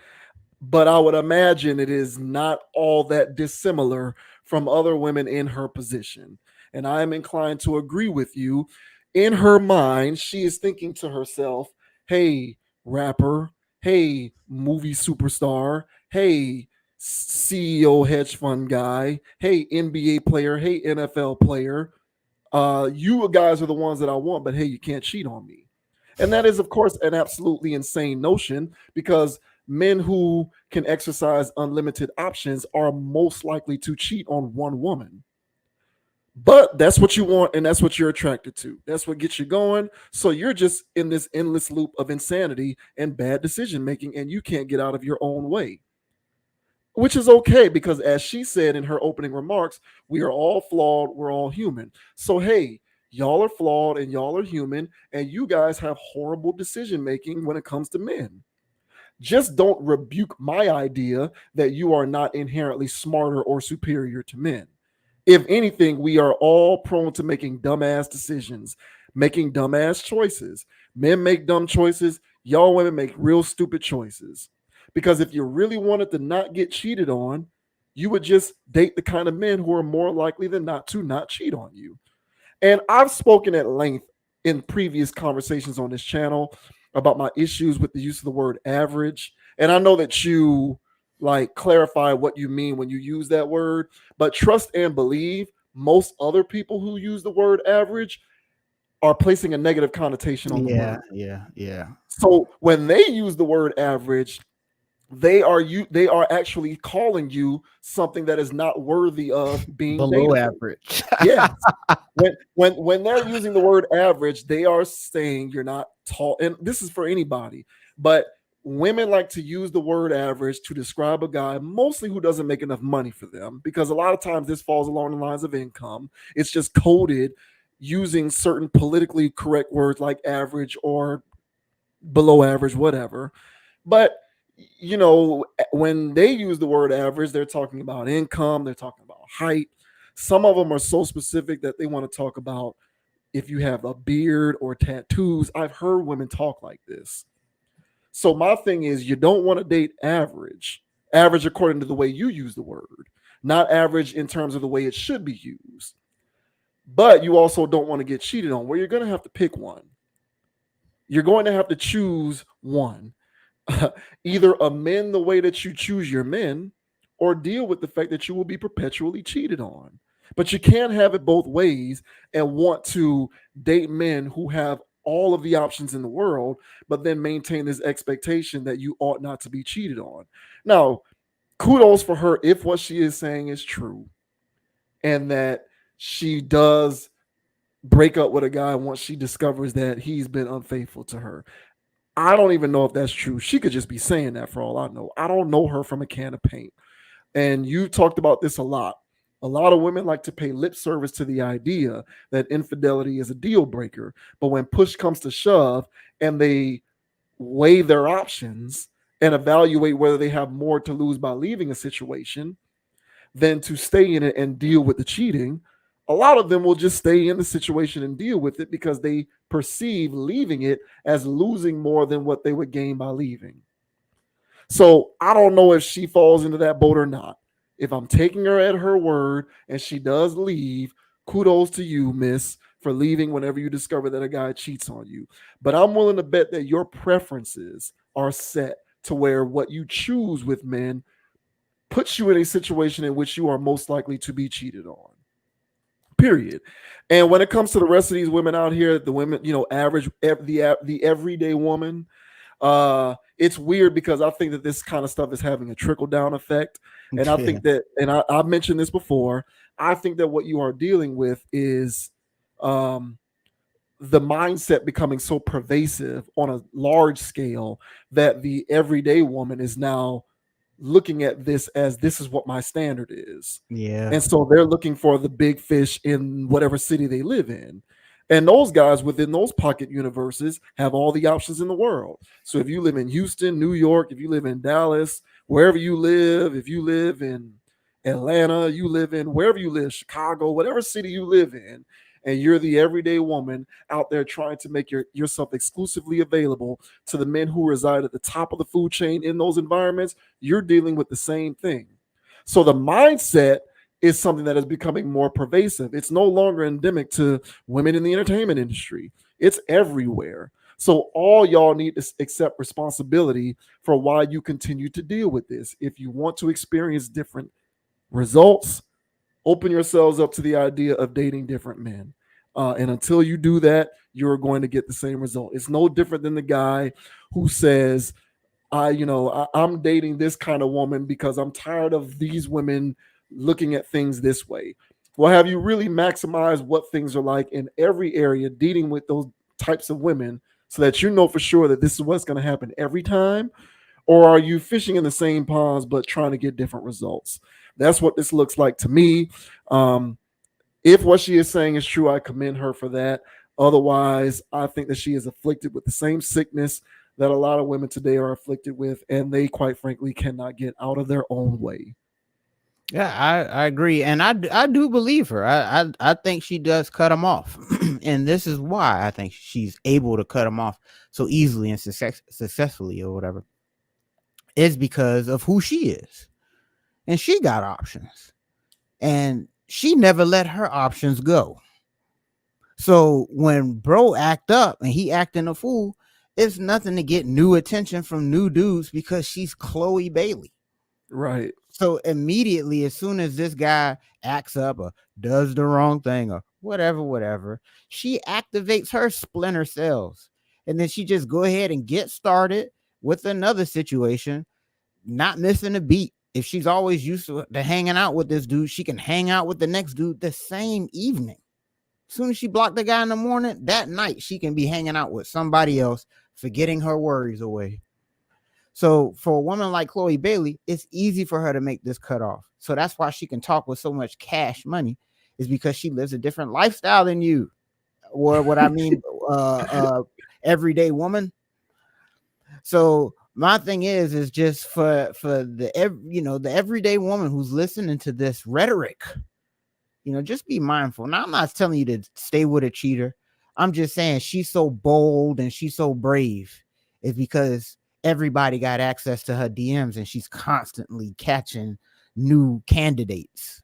but I would imagine it is not all that dissimilar from other women in her position. And I am inclined to agree with you. In her mind, she is thinking to herself, hey, rapper, hey, movie superstar, hey, CEO hedge fund guy, hey, NBA player, hey, NFL player. You guys are the ones that I want, but hey, you can't cheat on me. And that is, of course, an absolutely insane notion, because men who can exercise unlimited options are most likely to cheat on one woman. But that's what you want, and that's what you're attracted to. That's what gets you going. So you're just in this endless loop of insanity and bad decision making, and you can't get out of your own way. Which is okay, because as she said in her opening remarks, we are all flawed, we're all human. So hey, y'all are flawed and y'all are human, and you guys have horrible decision making when it comes to men. Just don't rebuke my idea that you are not inherently smarter or superior to men. If anything, we are all prone to making dumbass decisions, making dumbass choices. Men make dumb choices. Y'all women make real stupid choices. Because if you really wanted to not get cheated on, you would just date the kind of men who are more likely than not to not cheat on you. And I've spoken at length in previous conversations on this channel about my issues with the use of the word average. And I know that you clarify what you mean when you use that word, but trust and believe, most other people who use the word average are placing a negative connotation on the word. Yeah. So when they use the word average, they are actually calling you something that is not worthy of being below dateable. average. Yes. When they're using the word average, they are saying you're not tall. And this is for anybody, but women like to use the word average to describe a guy mostly who doesn't make enough money for them, because a lot of times this falls along the lines of income. It's just coded using certain politically correct words like average or below average, whatever. But when they use the word average, they're talking about income, they're talking about height. Some of them are so specific that they want to talk about if you have a beard or tattoos. I've heard women talk like this. So my thing is, you don't want to date average according to the way you use the word, not average in terms of the way it should be used. But you also don't want to get cheated on, where you're going to have to pick one. You're going to have to choose one. Either amend the way that you choose your men, or deal with the fact that you will be perpetually cheated on. But you can't have it both ways and want to date men who have all of the options in the world, but then maintain this expectation that you ought not to be cheated on. Now, kudos for her if what she is saying is true, and that she does break up with a guy once she discovers that he's been unfaithful to her. I don't even know if that's true. She could just be saying that for all I know. I don't know her from a can of paint. And you talked about this a lot. A lot of women like to pay lip service to the idea that infidelity is a deal breaker. But when push comes to shove and they weigh their options and evaluate whether they have more to lose by leaving a situation than to stay in it and deal with the cheating, a lot of them will just stay in the situation and deal with it because they perceive leaving it as losing more than what they would gain by leaving. So I don't know if she falls into that boat or not. If I'm taking her at her word and she does leave, kudos to you, miss, for leaving whenever you discover that a guy cheats on you. But I'm willing to bet that your preferences are set to where what you choose with men puts you in a situation in which you are most likely to be cheated on. Period. And when it comes to the rest of these women out here, the women, average, the everyday woman, it's weird because I think that this kind of stuff is having a trickle down effect. And I think that, and I've mentioned this before, I think that what you are dealing with is the mindset becoming so pervasive on a large scale that the everyday woman is now looking at this as this is what my standard is. Yeah. And so they're looking for the big fish in whatever city they live in. And those guys within those pocket universes have all the options in the world. So if you live in Houston, New York, if you live in Dallas, wherever you live, if you live in Atlanta, you live in wherever you live, Chicago, whatever city you live in, and you're the everyday woman out there trying to make yourself exclusively available to the men who reside at the top of the food chain in those environments, you're dealing with the same thing. So the mindset is something that is becoming more pervasive. It's no longer endemic to women in the entertainment industry. It's everywhere. So all y'all need to accept responsibility for why you continue to deal with this. If you want to experience different results, open yourselves up to the idea of dating different men. And until you do that, you're going to get the same result. It's no different than the guy who says, I'm dating this kind of woman because I'm tired of these women looking at things this way. Well, have you really maximized what things are like in every area dealing with those types of women so that you know for sure that this is what's going to happen every time? Or are you fishing in the same ponds but trying to get different results? That's what this looks like to me. If what she is saying is true, I commend her for that. Otherwise, I think that she is afflicted with the same sickness that a lot of women today are afflicted with, and they, quite frankly, cannot get out of their own way. Yeah, I agree, and I do believe her. I think she does cut them off, and this is why I think she's able to cut them off so easily and successfully or whatever. Is because of who she is, and she got options, and she never let her options go. So when bro act up and he acting a fool, it's nothing to get new attention from new dudes because she's Chloe Bailey. Right. So immediately, as soon as this guy acts up or does the wrong thing or whatever, she activates her splinter cells. And then she just go ahead and get started with another situation, not missing a beat. If she's always used to hanging out with this dude, she can hang out with the next dude the same evening. As soon as she blocked the guy in the morning, that night she can be hanging out with somebody else, forgetting her worries away. So for a woman like Chloe Bailey, it's easy for her to make this cutoff. So that's why she can talk with so much cash money, is because she lives a different lifestyle than you. Or what I mean, everyday woman. So my thing is just for the everyday woman who's listening to this rhetoric, just be mindful. Now, I'm not telling you to stay with a cheater. I'm just saying she's so bold and she's so brave is because everybody got access to her DMs and she's constantly catching new candidates.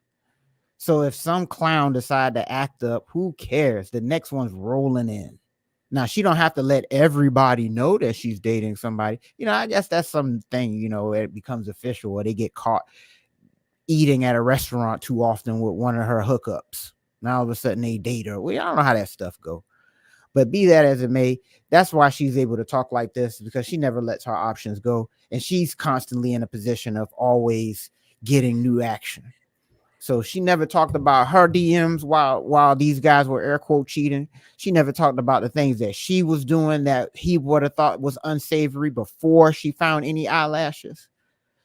So if some clown decide to act up, who cares? The next one's rolling in. Now, she don't have to let everybody know that she's dating somebody. I guess that's something, it becomes official or they get caught eating at a restaurant too often with one of her hookups. Now all of a sudden they date her. Well, I don't know how that stuff go. But be that as it may, that's why she's able to talk like this, because she never lets her options go. And she's constantly in a position of always getting new action. So she never talked about her DMs while these guys were air quote cheating. She never talked about the things that she was doing that he would have thought was unsavory before she found any eyelashes.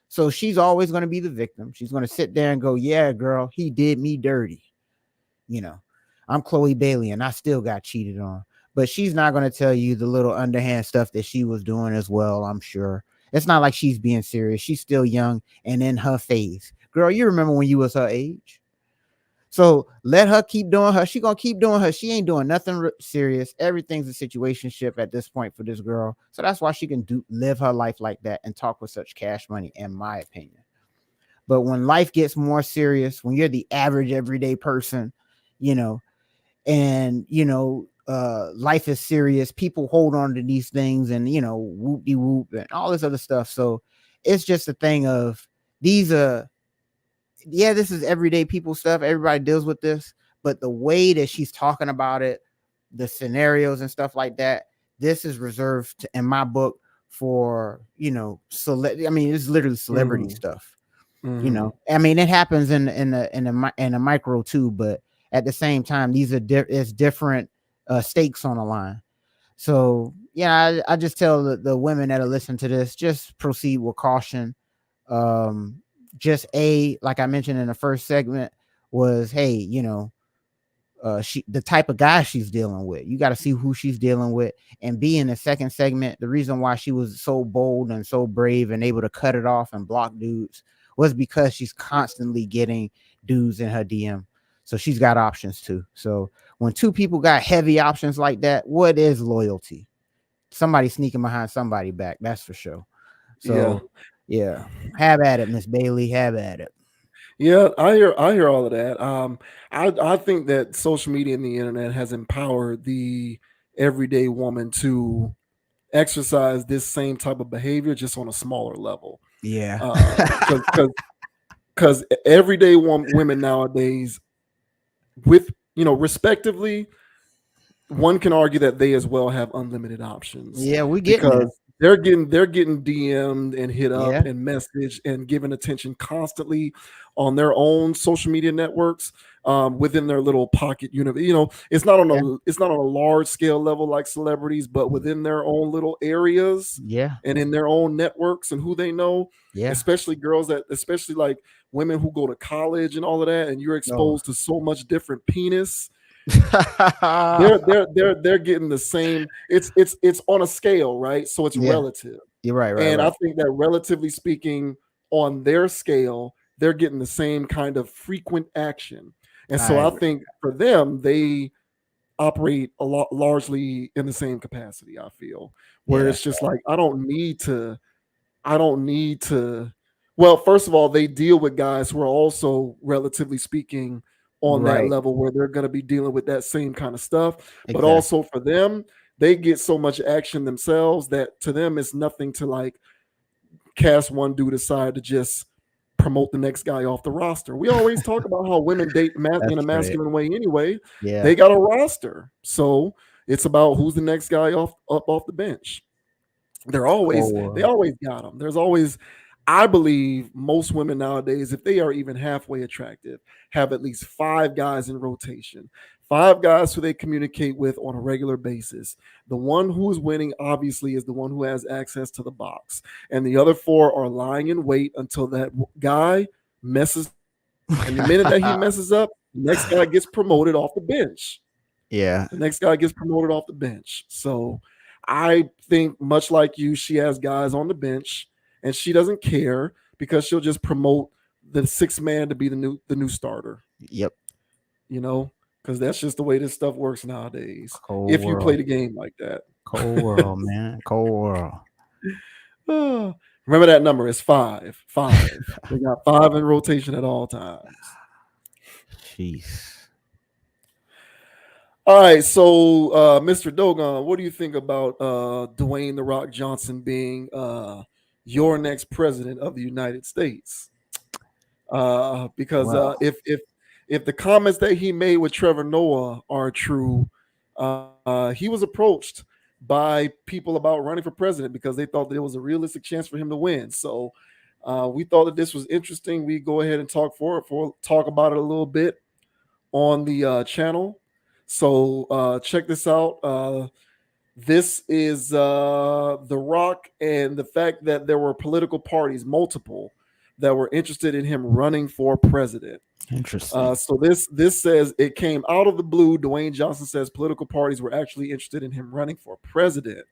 So she's always going to be the victim. She's going to sit there and go, yeah, girl, he did me dirty. You know, I'm Chloe Bailey and I still got cheated on. But she's not going to tell you the little underhand stuff that she was doing as well, I'm sure. It's not like she's being serious. She's still young and in her phase. Girl, you remember when you was her age. So let her keep doing her. She gonna keep doing her. She ain't doing nothing serious. Everything's a situationship at this point for this girl. So that's why she can live her life like that and talk with such cash money, in my opinion. But when life gets more serious, when you're the average everyday person, you know, and life is serious, people hold on to these things and whoop de whoop and all this other stuff. So it's just a thing of these this is everyday people stuff. Everybody deals with this, but the way that she's talking about it, the scenarios and stuff like that, this is reserved to, in my book, for it's literally celebrity stuff. I mean, it happens in a micro too, but at the same time, these are it's different stakes on the line. So yeah, I just tell the women that are listening to this, just proceed with caution. Just like I mentioned in the first segment was, hey, the type of guy she's dealing with. You got to see who she's dealing with. And B, in the second segment, the reason why she was so bold and so brave and able to cut it off and block dudes was because she's constantly getting dudes in her DM. So she's got options too. So when two people got heavy options like that, what is loyalty? Somebody sneaking behind somebody back. That's for sure. So yeah. Have at it, Miss Bailey. Have at it. Yeah, I hear all of that. I think that social media and the internet has empowered the everyday woman to exercise this same type of behavior, just on a smaller level. Yeah. Because everyday women nowadays, with respectively, one can argue that they as well have unlimited options. Yeah, we get because they're getting DM'd and hit up and messaged and given attention constantly on their own social media networks, within their little pocket universe. It's not on a large scale level like celebrities, but within their own little areas, and in their own networks and who they know, especially especially like women who go to college and all of that, and you're exposed to so much different penis. they're getting the same. It's on a scale, right? So it's relative. You're right. I think that relatively speaking, on their scale, they're getting the same kind of frequent action. And so I think for them, they operate a lot largely in the same capacity, I feel, where it's just like, I don't need to. Well, first of all, they deal with guys who are also, relatively speaking, on that level where they're going to be dealing with that same kind of stuff. But also for them, they get so much action themselves that to them it's nothing to like cast one dude aside to just promote the next guy off the roster. We always talk about how women date in a masculine way anyway. They got a roster. So it's about who's the next guy up off the bench. They always got them. There's always, I believe most women nowadays, if they are even halfway attractive, have at least 5 guys in rotation, 5 guys who they communicate with on a regular basis. The one who is winning, obviously, is the one who has access to the box. And the other 4 are lying in wait until that guy messes. And the minute that he messes up, the next guy gets promoted off the bench. Yeah. The next guy gets promoted off the bench. So I think, much like you, she has guys on the bench. And she doesn't care because she'll just promote the 6th man to be the new starter. Yep. Because that's just the way this stuff works nowadays. If you play the game like that. Cold world, man. Cold world. Remember that number is 5. 5. They got 5 in rotation at all times. Jeez. All right, so Mr. Dogon, what do you think about Dwayne "The Rock" Johnson being your next president of the United States? Because if the comments that he made with Trevor Noah are true, he was approached by people about running for president because they thought there was a realistic chance for him to win. So We thought that this was interesting. We go ahead and talk about it a little bit on the channel. So check this out. This is The Rock, and the fact that there were political parties, multiple, that were interested in him running for president. Interesting. So this says it came out of the blue. Dwayne Johnson says political parties were actually interested in him running for president.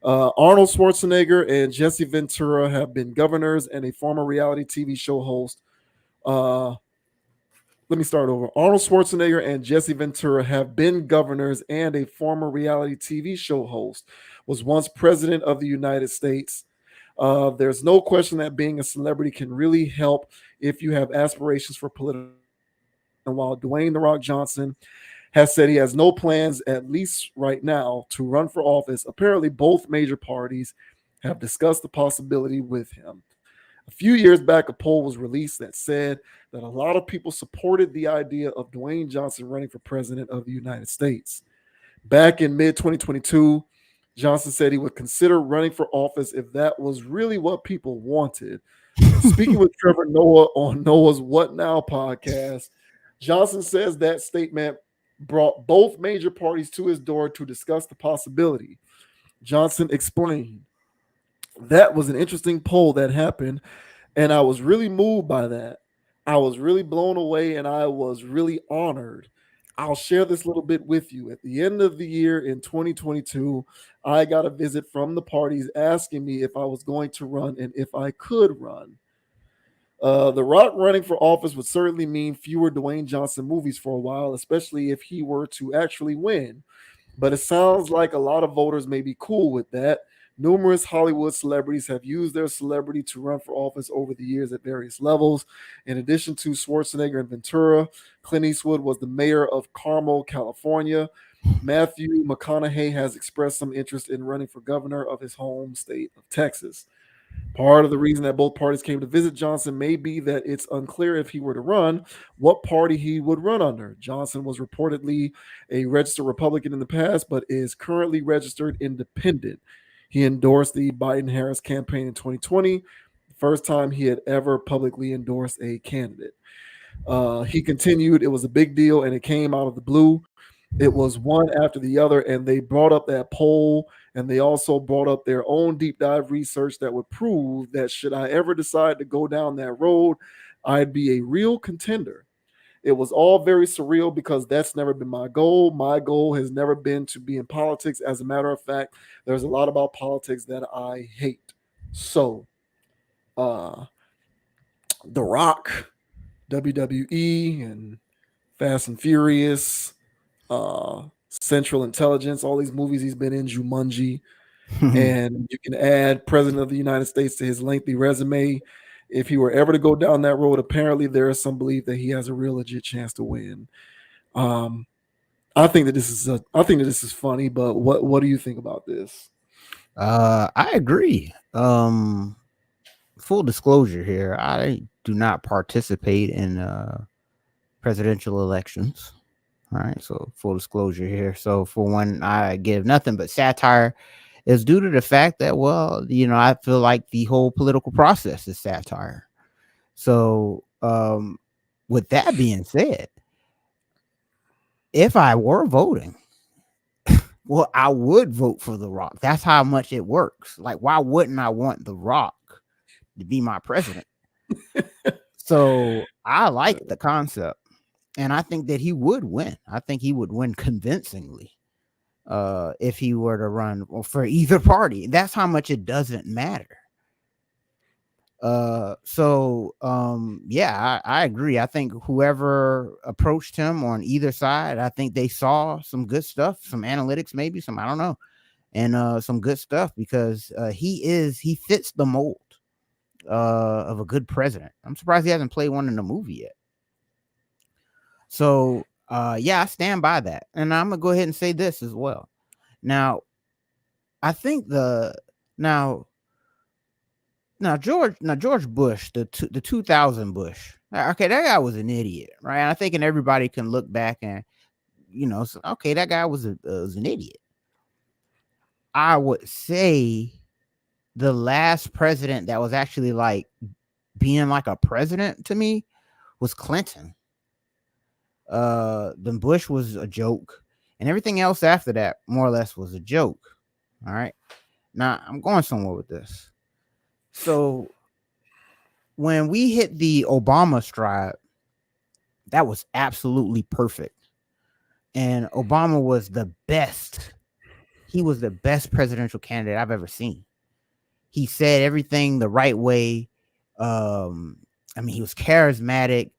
Arnold Schwarzenegger and Jesse Ventura have been governors, and a former reality TV show host. Let me start over. Arnold Schwarzenegger and Jesse Ventura have been governors, and a former reality TV show host was once president of the United States. There's no question that being a celebrity can really help if you have aspirations for political. And while Dwayne "The Rock" Johnson has said he has no plans, at least right now, to run for office, apparently both major parties have discussed the possibility with him. A few years back, a poll was released that said that a lot of people supported the idea of Dwayne Johnson running for president of the United States. Back in mid-2022, Johnson said he would consider running for office if that was really what people wanted. Speaking with Trevor Noah on Noah's What Now podcast, Johnson says that statement brought both major parties to his door to discuss the possibility. Johnson explained, "That was an interesting poll that happened, and I was really moved by that. I was really blown away, and I was really honored. I'll share this little bit with you. At the end of the year in 2022, I got a visit from the parties asking me if I was going to run and if I could run. The Rock running for office would certainly mean fewer Dwayne Johnson movies for a while, especially if he were to actually win. But it sounds like a lot of voters may be cool with that. Numerous Hollywood celebrities have used their celebrity to run for office over the years at various levels. In addition to Schwarzenegger and Ventura, Clint Eastwood was the mayor of Carmel, California. Matthew McConaughey has expressed some interest in running for governor of his home state of Texas. Part of the reason that both parties came to visit Johnson may be that it's unclear if he were to run, what party he would run under. Johnson was reportedly a registered Republican in the past, but is currently registered independent. He endorsed the Biden-Harris campaign in 2020, the first time he had ever publicly endorsed a candidate. He continued, "It was a big deal, and it came out of the blue. It was one after the other, and they brought up that poll, and they also brought up their own deep dive research that would prove that should I ever decide to go down that road, I'd be a real contender. It was all very surreal because that's never been my goal. My goal has never been to be in politics. As a matter of fact, there's a lot about politics that I hate." So, The Rock, WWE, and Fast and Furious, Central Intelligence, all these movies he's been in, Jumanji, and you can add President of the United States to his lengthy resume. If he were ever to go down that road, apparently there is some belief that he has a real legit chance to win. I think that this is funny, but what do you think about this? I agree. Full disclosure here, I do not participate in presidential elections. All right, so full disclosure here. So for one, I give nothing but satire is due to the fact that, well, I feel like the whole political process is satire. So with that being said, if I were voting, well, I would vote for The Rock. That's how much it works. Like, why wouldn't I want The Rock to be my president? So I like the concept. And I think that he would win. I think he would win convincingly if he were to run for either party. That's how much it doesn't matter. Yeah, I agree. I think whoever approached him on either side, I think they saw some good stuff, some analytics, maybe some, I don't know, and some good stuff because he fits the mold of a good president. I'm surprised he hasn't played one in the movie yet. So, yeah, I stand by that. And I'm going to go ahead and say this as well. Now, I think George Bush, the 2000 Bush, okay, that guy was an idiot, right? I think everybody can look back and, okay, that guy was an idiot. I would say the last president that was actually like being like a president to me was Clinton. Then Bush was a joke, and everything else after that more or less was a joke. All right. Now I'm going somewhere with this. So when we hit the Obama stride, that was absolutely perfect. And Obama was the best. He was the best presidential candidate I've ever seen. He said everything the right way. I mean, he was charismatic.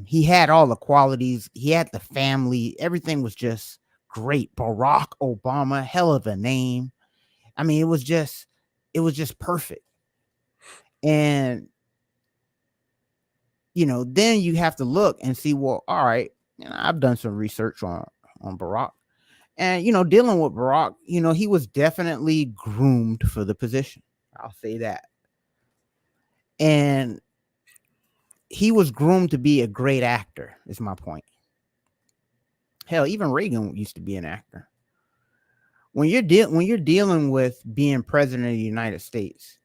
He had all the qualities. He had the family. Everything was just great. Barack Obama, hell of a name. I mean, it was just perfect. And then you have to look and see, well, all right, I've done some research on Barack. And, dealing with Barack, he was definitely groomed for the position. I'll say that. And he was groomed to be a great actor, is my point. Hell, even Reagan used to be an actor. When you're dealing with being president of the United States,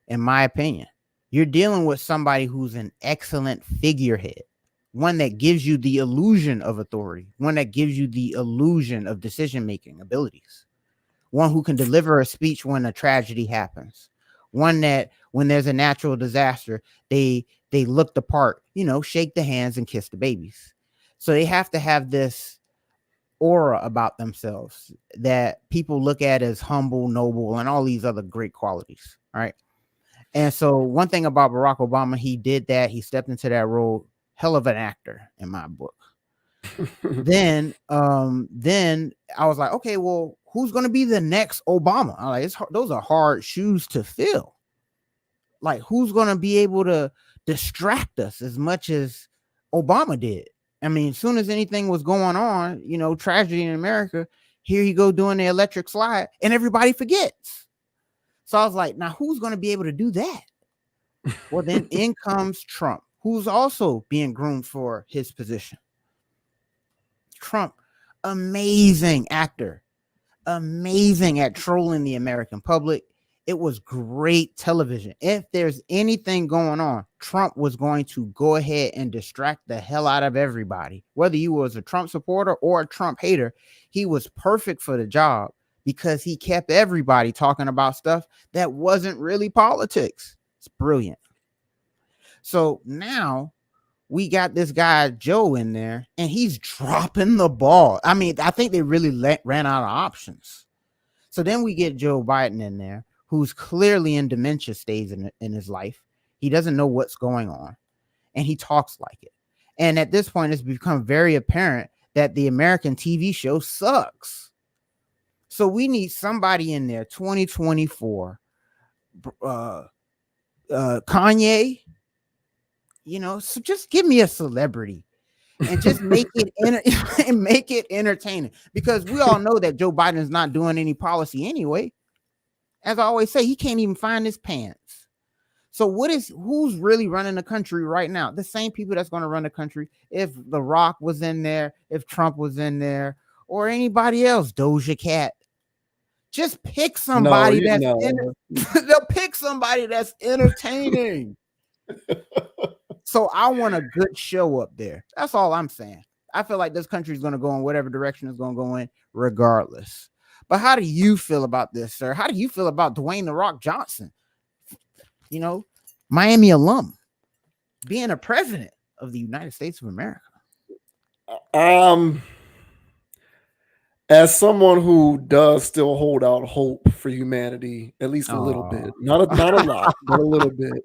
in my opinion, you're dealing with somebody who's an excellent figurehead. One that gives you the illusion of authority, one that gives you the illusion of decision-making abilities, one who can deliver a speech when a tragedy happens, one that when there's a natural disaster, they look the part, shake the hands and kiss the babies. So they have to have this aura about themselves that people look at as humble, noble, and all these other great qualities, right? And so one thing about Barack Obama, he did that. He stepped into that role. Hell of an actor in my book. Then I was like, okay, well, who's going to be the next Obama? I'm like, those are hard shoes to fill. Like, who's going to be able to distract us as much as Obama did? I mean, as soon as anything was going on, tragedy in America, here you go doing the electric slide and everybody forgets. So I was like, now who's going to be able to do that? Well, then in comes Trump, who's also being groomed for his position. Trump, amazing actor, amazing at trolling the American public. It was great television. If there's anything going on, Trump was going to go ahead and distract the hell out of everybody. Whether you was a Trump supporter or a Trump hater, he was perfect for the job because he kept everybody talking about stuff that wasn't really politics. It's brilliant. So now we got this guy, Joe, in there, and he's dropping the ball. I mean, I think they really ran out of options. So then we get Joe Biden in there, who's clearly in dementia stage in his life. He doesn't know what's going on, and he talks like it. And at this point, it's become very apparent that the American TV show sucks. So we need somebody in there, 2024, Kanye, so just give me a celebrity and just make it entertaining, because we all know that Joe Biden is not doing any policy anyway. As I always say, he can't even find his pants. So who's really running the country right now? The same people that's going to run the country if The Rock was in there, if Trump was in there, or anybody else, Doja Cat. Just pick somebody they'll pick somebody that's entertaining. So I want a good show up there. That's all I'm saying. I feel like this country is going to go in whatever direction it's going to go in regardless. But how do you feel about this, sir? How do you feel about Dwayne "The Rock" Johnson? Miami alum being a president of the United States of America. As someone who does still hold out hope for humanity, at least a little bit, not a lot, but a little bit,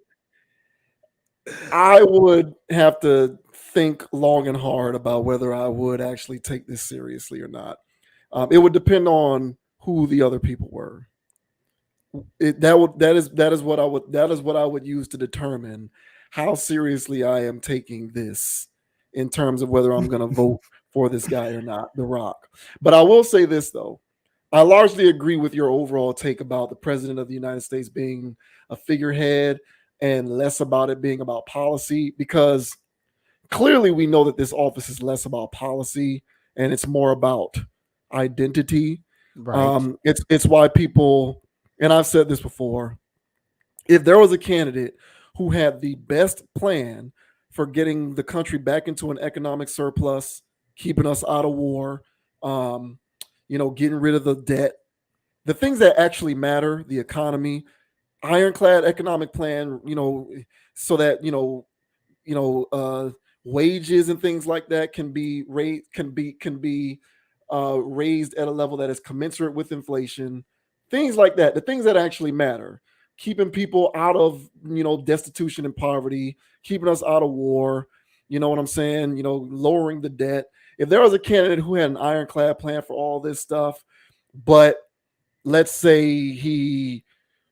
I would have to think long and hard about whether I would actually take this seriously or not. It would depend on who the other people were. That is what I would use to determine how seriously I am taking this in terms of whether I'm going to vote for this guy or not, The Rock. But I will say this, though. I largely agree with your overall take about the president of the United States being a figurehead and less about it being about policy, because clearly we know that this office is less about policy and it's more about identity. Right. It's why people and I've said this before, if there was a candidate who had the best plan for getting the country back into an economic surplus, keeping us out of war, getting rid of the debt, the things that actually matter, the economy, ironclad economic plan, so that wages and things like that can be raised at a level that is commensurate with inflation, things like that, the things that actually matter, keeping people out of destitution and poverty, keeping us out of war, you know what I'm saying, lowering the debt. If there was a candidate who had an ironclad plan for all this stuff, but let's say he,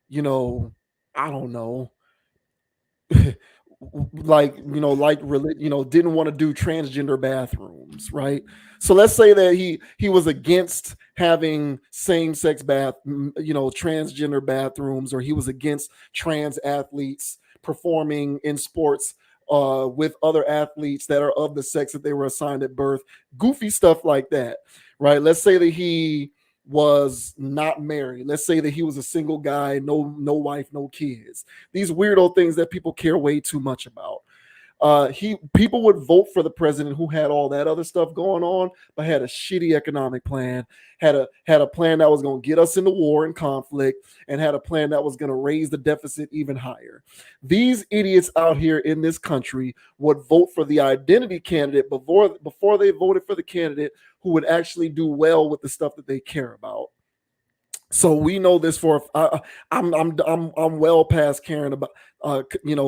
I don't know, didn't want to do transgender bathrooms, right? So let's say that he was against having same-sex transgender bathrooms, or he was against trans athletes performing in sports with other athletes that are of the sex that they were assigned at birth, goofy stuff like that, right? Let's say that he was not married. Let's say that he was a single guy, no wife, no kids. These weirdo things that people care way too much about. People would vote for the president who had all that other stuff going on, but had a shitty economic plan, had a plan that was going to get us into war and conflict, and had a plan that was going to raise the deficit even higher. These idiots out here in this country would vote for the identity candidate before they voted for the candidate who would actually do well with the stuff that they care about. So we know this for I'm well past caring about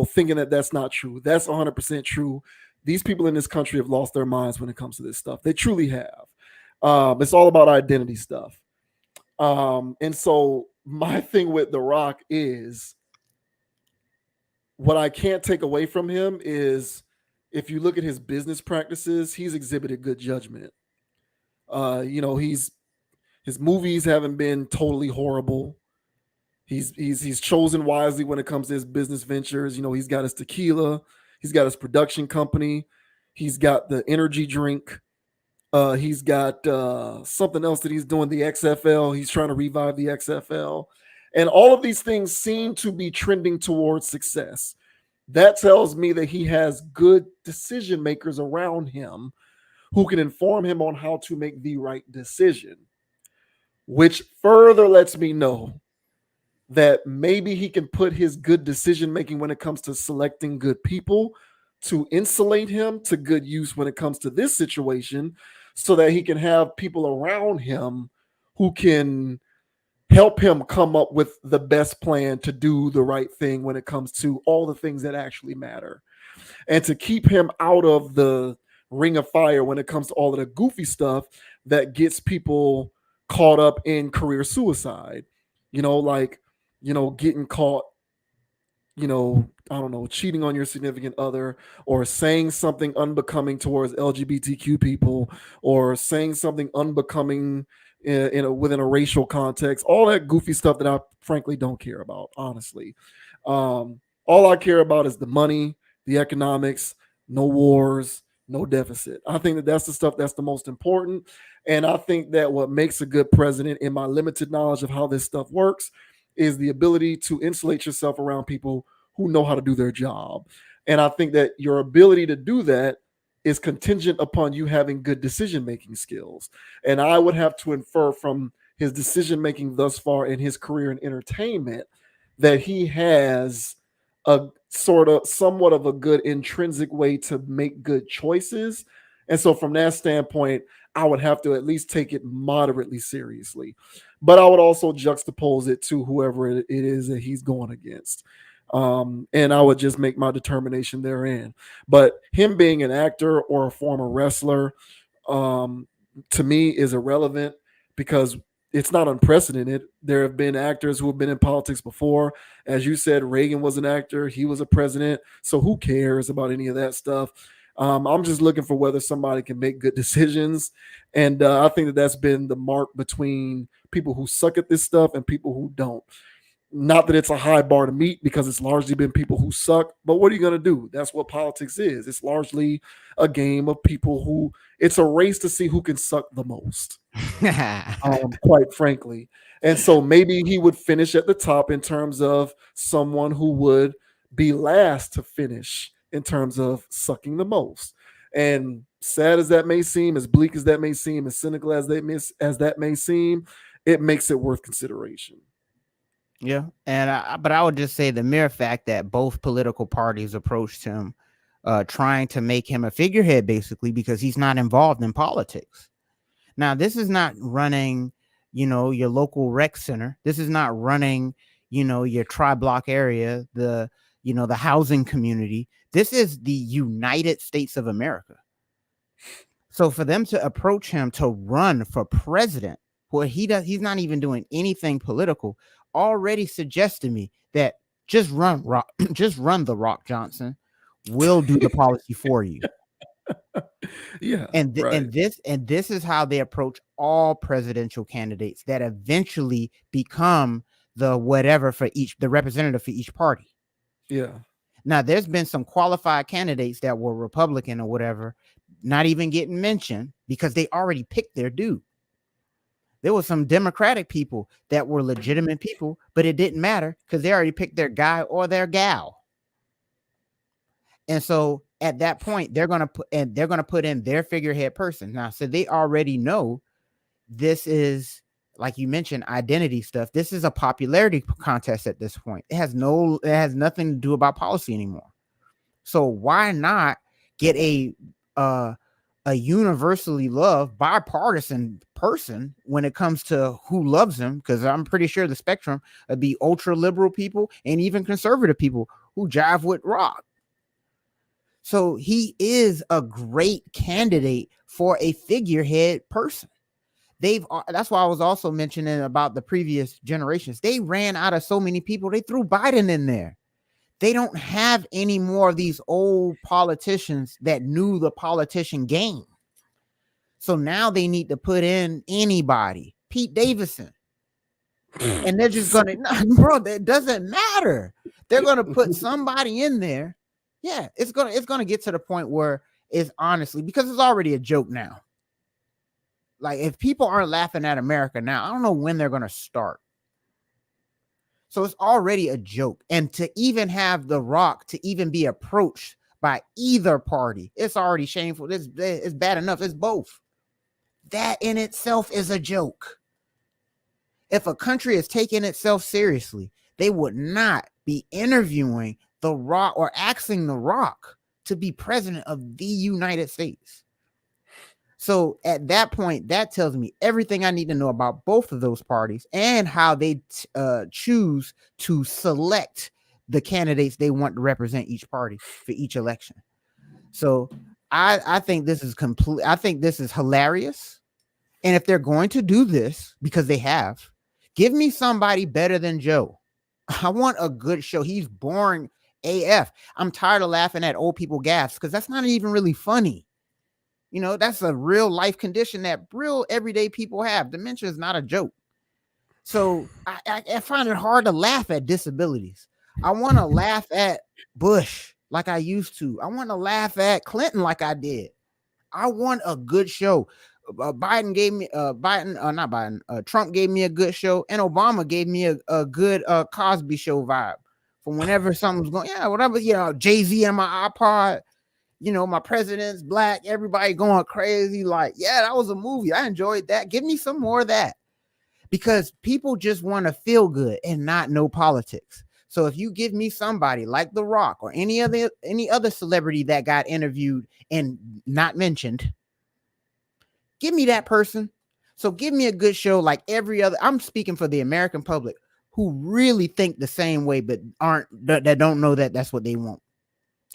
thinking that that's not true. That's 100% true. These people in this country have lost their minds when it comes to this stuff. They truly have. It's all about identity stuff. And so my thing with The Rock is, what I can't take away from him is, if you look at his business practices, he's exhibited good judgment. His movies haven't been totally horrible. He's chosen wisely when it comes to his business ventures. He's got his tequila, he's got his production company, he's got the energy drink, he's got something else that he's doing, the XFL. He's trying to revive the XFL, and all of these things seem to be trending towards success. That tells me that he has good decision makers around him who can inform him on how to make the right decision, which further lets me know that maybe he can put his good decision making when it comes to selecting good people to insulate him to good use when it comes to this situation, so that he can have people around him who can help him come up with the best plan to do the right thing when it comes to all the things that actually matter, and to keep him out of the ring of fire when it comes to all of the goofy stuff that gets people caught up in career suicide, getting caught, cheating on your significant other, or saying something unbecoming towards LGBTQ people, or saying something unbecoming within a racial context, all that goofy stuff that I frankly don't care about, honestly. All I care about is the money, the economics, no wars, no deficit. I think that that's the stuff that's the most important. And I think that what makes a good president, in my limited knowledge of how this stuff works, is the ability to insulate yourself around people who know how to do their job. And I think that your ability to do that is contingent upon you having good decision-making skills. And I would have to infer from his decision-making thus far in his career in entertainment that he has a somewhat of a good intrinsic way to make good choices. And so from that standpoint, I would have to at least take it moderately seriously. But I would also juxtapose it to whoever it is that he's going against. And I would just make my determination therein. But him being an actor or a former wrestler, to me, is irrelevant, because it's not unprecedented. There have been actors who have been in politics before. As you said, Reagan was an actor. He was a president. So who cares about any of that stuff? I'm just looking for whether somebody can make good decisions. And I think that that's been the mark between people who suck at this stuff and people who don't. Not that it's a high bar to meet because it's largely been people who suck, but what are you going to do? That's what politics is. It's largely a game of people who, it's a race to see who can suck the most, quite frankly. And so maybe he would finish at the top in terms of someone who would be last to finish in terms of sucking the most. And sad as that may seem, as bleak as that may seem, as cynical as that may seem, it makes it worth consideration. Yeah, and but I would just say the mere fact that both political parties approached him, trying to make him a figurehead, basically because he's not involved in politics. Now, this is not running, your local rec center. This is not running, your tri-block area, the housing community. This is the United States of America. So for them to approach him to run for president, where he's not even doing anything political, already suggests to me that just run the Rock Johnson. We'll do the policy for you. Yeah. And this is how they approach all presidential candidates that eventually become the representative for each party. Yeah. Now, there's been some qualified candidates that were Republican or whatever, not even getting mentioned because they already picked their dude. There were some Democratic people that were legitimate people, but it didn't matter because they already picked their guy or their gal. And so at that point, they're gonna put in their figurehead person. Now, so they already know this is, like you mentioned, identity stuff. This is a popularity contest at this point. It has nothing to do about policy anymore. So why not get a universally loved bipartisan person when it comes to who loves him? Because I'm pretty sure the spectrum would be ultra liberal people and even conservative people who jive with Rock. So he is a great candidate for a figurehead person. That's why I was also mentioning about the previous generations. They ran out of so many people. They threw Biden in there. They don't have any more of these old politicians that knew the politician game. So now they need to put in anybody, Pete Davidson. And they're just going to, bro, that doesn't matter. They're going to put somebody in there. Yeah, it's going to get to the point where it's honestly, because it's already a joke now. Like, if people aren't laughing at America now, I don't know when they're going to start. So it's already a joke. And to even have The Rock to even be approached by either party, it's already shameful. It's bad enough. It's both. That in itself is a joke. If a country is taking itself seriously, they would not be interviewing The Rock or asking The Rock to be president of the United States. So at that point, that tells me everything I need to know about both of those parties and how they choose to select the candidates they want to represent each party for each election. So I think this is complete. I think this is hilarious. And if they're going to do this, because they have, give me somebody better than Joe. I want a good show. He's boring AF. I'm tired of laughing at old people gasps because that's not even really funny. That's a real life condition that real everyday people have. Dementia is not a joke. So I find it hard to laugh at disabilities. I want to laugh at Bush like I used to. I want to laugh at Clinton like I did. I want a good show. Trump gave me a good show, and Obama gave me a good Cosby Show vibe from whenever something's going. Yeah, whatever. Jay-Z and my iPod. My president's black, everybody going crazy. Like, yeah, that was a movie. I enjoyed that. Give me some more of that, because people just want to feel good and not know politics. So if you give me somebody like The Rock or any other celebrity that got interviewed and not mentioned, give me that person. So give me a good show like every other. I'm speaking for the American public who really think the same way, but that don't know that that's what they want.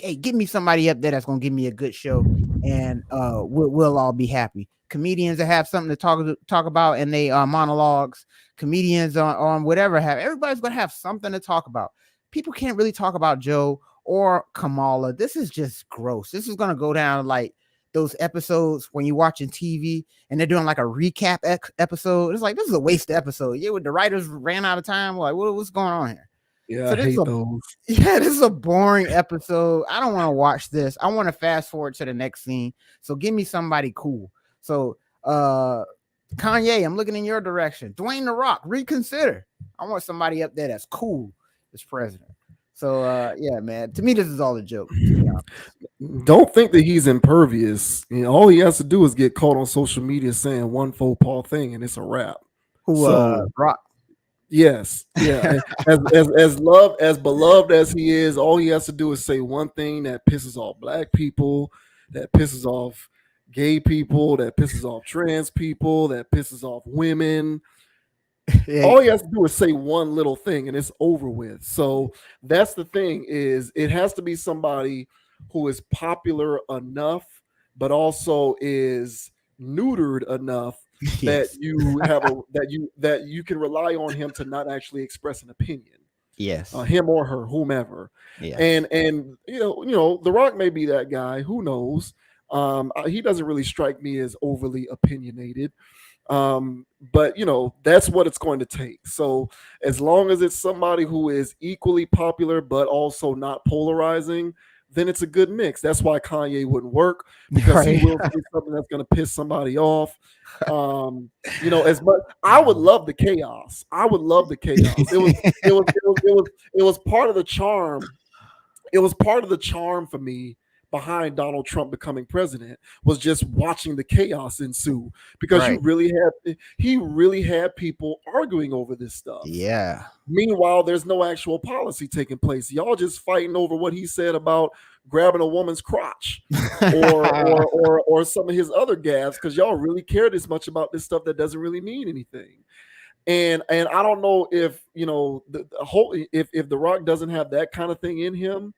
Hey, give me somebody up there that's gonna give me a good show, and we'll all be happy. Comedians that have something to talk about in they monologues, comedians on whatever everybody's gonna have something to talk about. People can't really talk about Joe or Kamala. This is just gross. This is gonna go down like those episodes when you're watching TV and they're doing like a recap episode. It's like, this is a waste of episode. Yeah, the writers ran out of time. Like, what's going on here? Yeah, So I hate those. Yeah, this is a boring episode. I don't want to watch this. I want to fast forward to the next scene. So give me somebody cool. So Kanye, I'm looking in your direction. Dwayne The Rock, reconsider. I want somebody up there that's cool as president. So yeah, man. To me, this is all a joke. To be honest. Don't think that he's impervious. You know, all he has to do is get caught on social media saying one faux pas thing, and it's a wrap. Who Rock? Yes, yeah. as beloved as he is, all he has to do is say one thing that pisses off black people, that pisses off gay people, that pisses off trans people, that pisses off women. All he has to do is say one little thing and it's over with. So that's the thing, is it has to be somebody who is popular enough, but also is neutered enough that you have that you can rely on him to not actually express an opinion. Yes. Him or her, whomever. Yes. And you know, The Rock may be that guy. Who knows? He doesn't really strike me as overly opinionated. But you know, that's what it's going to take. So as long as it's somebody who is equally popular but also not polarizing, then it's a good mix. That's why Kanye wouldn't work, because he will say something that's going to piss somebody off. You know, as much I would love the chaos. I would love the chaos. It was part of the charm. It was part of the charm for me behind Donald Trump becoming president, was just watching the chaos ensue, because he really had people arguing over this stuff. Yeah. Meanwhile, there's no actual policy taking place. Y'all just fighting over what he said about grabbing a woman's crotch or some of his other gaffes, because y'all really care this much about this stuff that doesn't really mean anything. And I don't know if, you know, the whole, if The Rock doesn't have that kind of thing in him,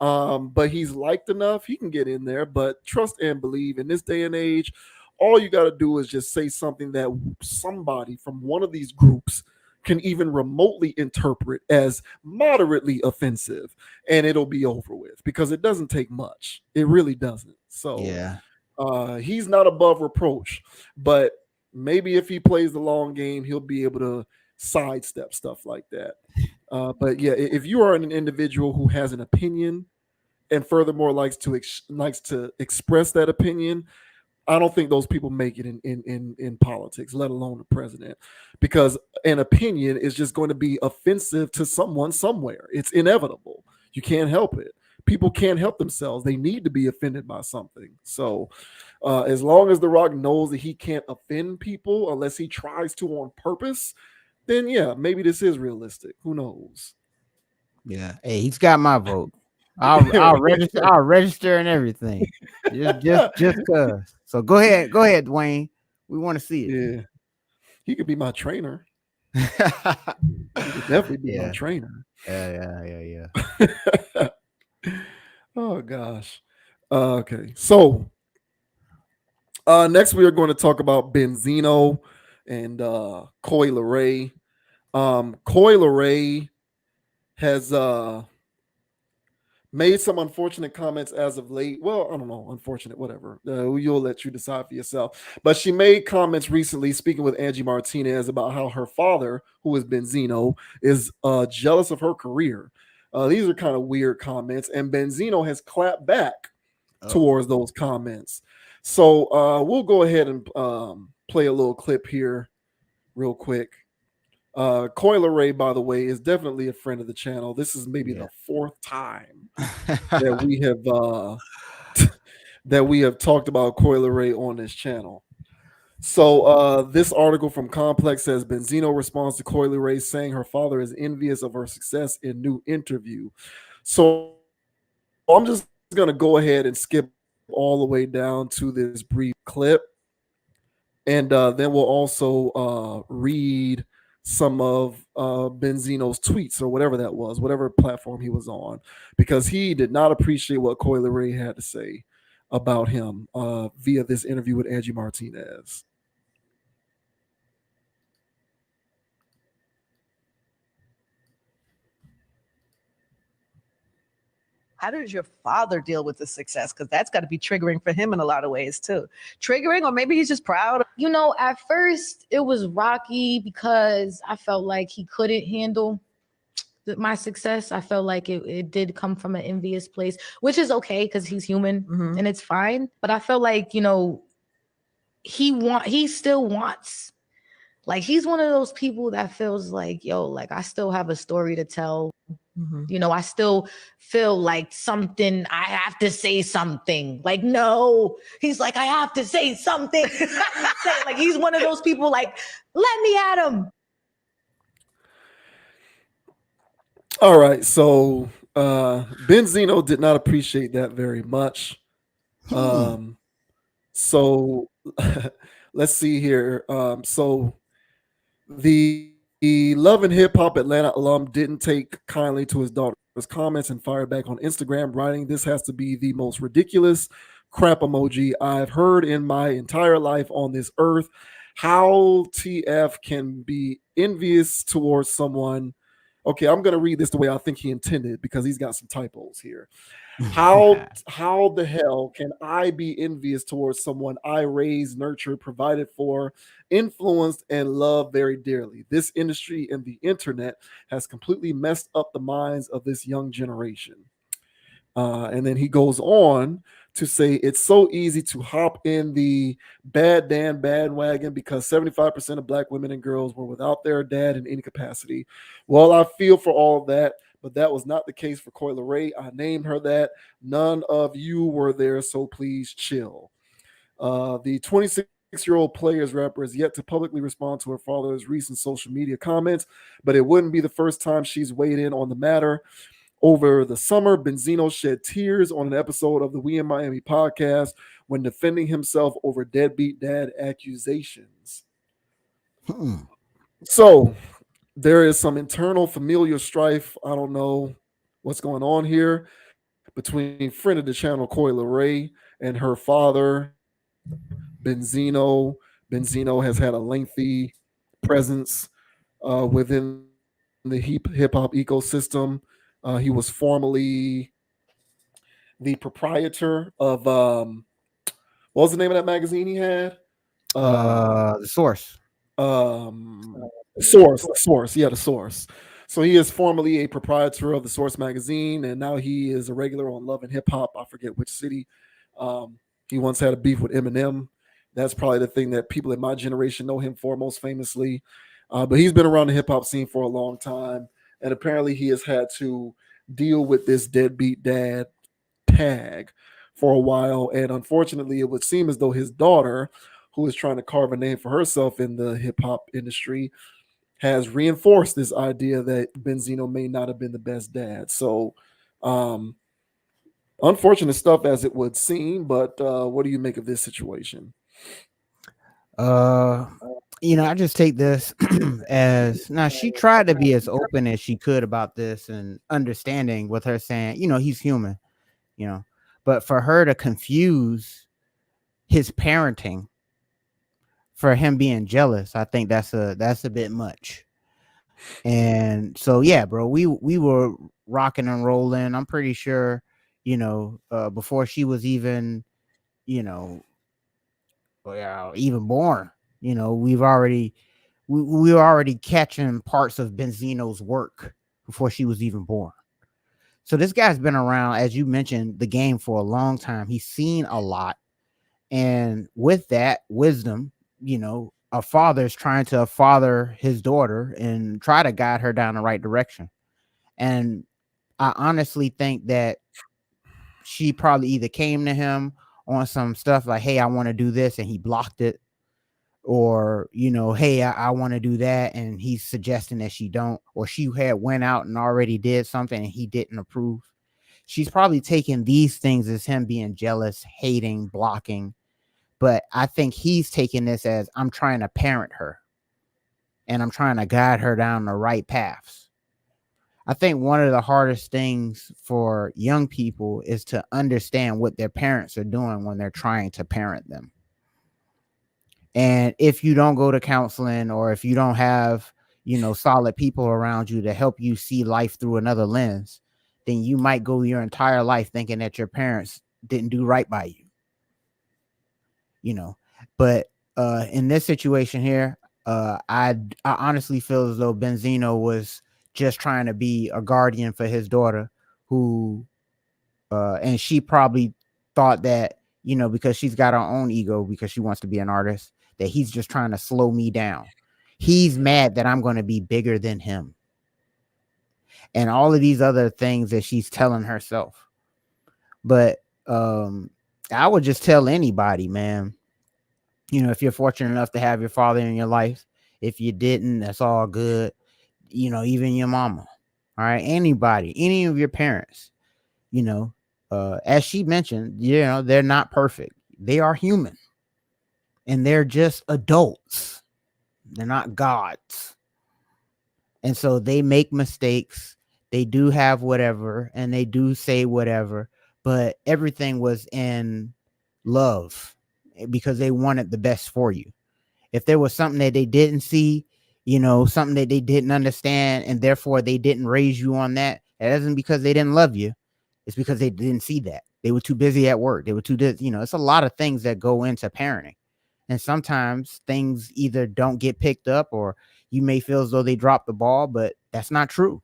but he's liked enough, he can get in there. But trust and believe, in this day and age, all you got to do is just say something that somebody from one of these groups can even remotely interpret as moderately offensive, and it'll be over with, because it doesn't take much. It really doesn't. So yeah, he's not above reproach, but maybe if he plays the long game, he'll be able to sidestep stuff like that. But yeah, if you are an individual who has an opinion and furthermore likes to express that opinion, I don't think those people make it in politics, let alone the president, because an opinion is just going to be offensive to someone somewhere. It's inevitable. You can't help it. People can't help themselves. They need to be offended by something. So as long as The Rock knows that he can't offend people unless he tries to on purpose, then yeah, maybe this is realistic. Who knows? Yeah. Hey, he's got my vote. I'll register. I'll register and everything. Just cause. So go ahead, Dwayne. We want to see it. Yeah, he could be my trainer. He could definitely be my trainer. Yeah. Oh gosh. Okay, so next we are going to talk about Benzino and Coi Leray. Coi Leray has made some unfortunate comments as of late. Well, I don't know, unfortunate, whatever. You'll let you decide for yourself. But she made comments recently, speaking with Angie Martinez, about how her father, who is Benzino, is jealous of her career. These are kind of weird comments, and Benzino has clapped back towards those comments. So we'll go ahead and play a little clip here real quick. Coi Leray, by the way, is definitely a friend of the channel. This is maybe the fourth time that we have talked about Coi Leray on this channel. So this article from Complex says Benzino responds to Coi Leray saying her father is envious of her success in new interview. So I'm just going to go ahead and skip all the way down to this brief clip, and then we'll also read some of Benzino's tweets or whatever that was, whatever platform he was on, because he did not appreciate what Coi Leray had to say about him via this interview with Angie Martinez. How does your father deal with the success? Because that's got to be triggering for him in a lot of ways too. Triggering, or maybe he's just proud. You know, at first it was rocky because I felt like he couldn't handle my success. I felt like it did come from an envious place, which is okay because he's human and it's fine. But I felt like, you know, he still wants, like, he's one of those people that feels like, yo, like, I still have a story to tell. You know, I still feel like something, I have to say something. Like, no, he's like, I have to say something. Like, he's one of those people like, let me at him. All right, so Benzino did not appreciate that very much. So let's see here. So the Love and Hip Hop Atlanta alum didn't take kindly to his daughter's comments and fired back on Instagram, writing, "This has to be the most ridiculous crap emoji I've heard in my entire life on this earth. How TF can be envious towards someone." Okay, I'm gonna read this the way I think he intended because he's got some typos here. How the hell can I be envious towards someone I raised, nurtured, provided for, influenced, and loved very dearly? This industry and the internet has completely messed up the minds of this young generation. And then he goes on to say it's so easy to hop in the bad Dan bandwagon because 75% of black women and girls were without their dad in any capacity. Well, I feel for all that, but that was not the case for Coi Leray. I named her that. None of you were there, so please chill. The 26-year-old Players rapper is yet to publicly respond to her father's recent social media comments, but it wouldn't be the first time she's weighed in on the matter. Over the summer, Benzino shed tears on an episode of the We in Miami podcast when defending himself over deadbeat dad accusations. So there is some internal familial strife. I don't know what's going on here between friend of the channel Coi Leray and her father, Benzino. Benzino has had a lengthy presence within the hip hop ecosystem. He was formerly the proprietor of what was the name of that magazine he had? The Source. Source. Yeah, the Source. So he is formerly a proprietor of the Source magazine, and now he is a regular on Love and Hip Hop. I forget which city. He once had a beef with Eminem. That's probably the thing that people in my generation know him for most famously. But he's been around the hip hop scene for a long time. And apparently he has had to deal with this deadbeat dad tag for a while. And unfortunately, it would seem as though his daughter, who is trying to carve a name for herself in the hip hop industry, has reinforced this idea that Benzino may not have been the best dad. So unfortunate stuff as it would seem, but what do you make of this situation? You know, I just take this as, now she tried to be as open as she could about this and understanding with her saying, you know, he's human, you know, but for her to confuse his parenting for him being jealous, I think that's a bit much. And so, yeah, bro, we were rocking and rolling. I'm pretty sure, you know, before she was even, you know, even born, you know, we were already catching parts of Benzino's work before she was even born. So this guy's been around, as you mentioned, the game for a long time. He's seen a lot. And with that wisdom, you know, a father's trying to father his daughter and try to guide her down the right direction. And I honestly think that she probably either came to him on some stuff like, hey, I want to do this, and he blocked it. Or, you know, hey, I want to do that, and he's suggesting that she don't. Or she had went out and already did something and he didn't approve. She's probably taking these things as him being jealous, hating, blocking. But I think he's taking this as, I'm trying to parent her and I'm trying to guide her down the right paths. I think one of the hardest things for young people is to understand what their parents are doing when they're trying to parent them. And if you don't go to counseling, or if you don't have, you know, solid people around you to help you see life through another lens, then you might go your entire life thinking that your parents didn't do right by you. You know, but in this situation here, I honestly feel as though Benzino was just trying to be a guardian for his daughter, who and she probably thought that, you know, because she's got her own ego, because she wants to be an artist, that he's just trying to slow me down. He's mad that I'm going to be bigger than him, and all of these other things that she's telling herself. But I would just tell anybody, man, you know, if you're fortunate enough to have your father in your life, if you didn't, that's all good. You know, even your mama, all right, anybody, any of your parents, you know, as she mentioned, you know, they're not perfect. They are human, and they're just adults. They're not gods. And so they make mistakes. They do have whatever, and they do say whatever, but everything was in love, because they wanted the best for you. If there was something that they didn't see, you know, something that they didn't understand, and therefore they didn't raise you on that, it isn't because they didn't love you. It's because they didn't see that. They were too busy at work. They were too, you know, it's a lot of things that go into parenting. And sometimes things either don't get picked up, or you may feel as though they dropped the ball, but that's not true.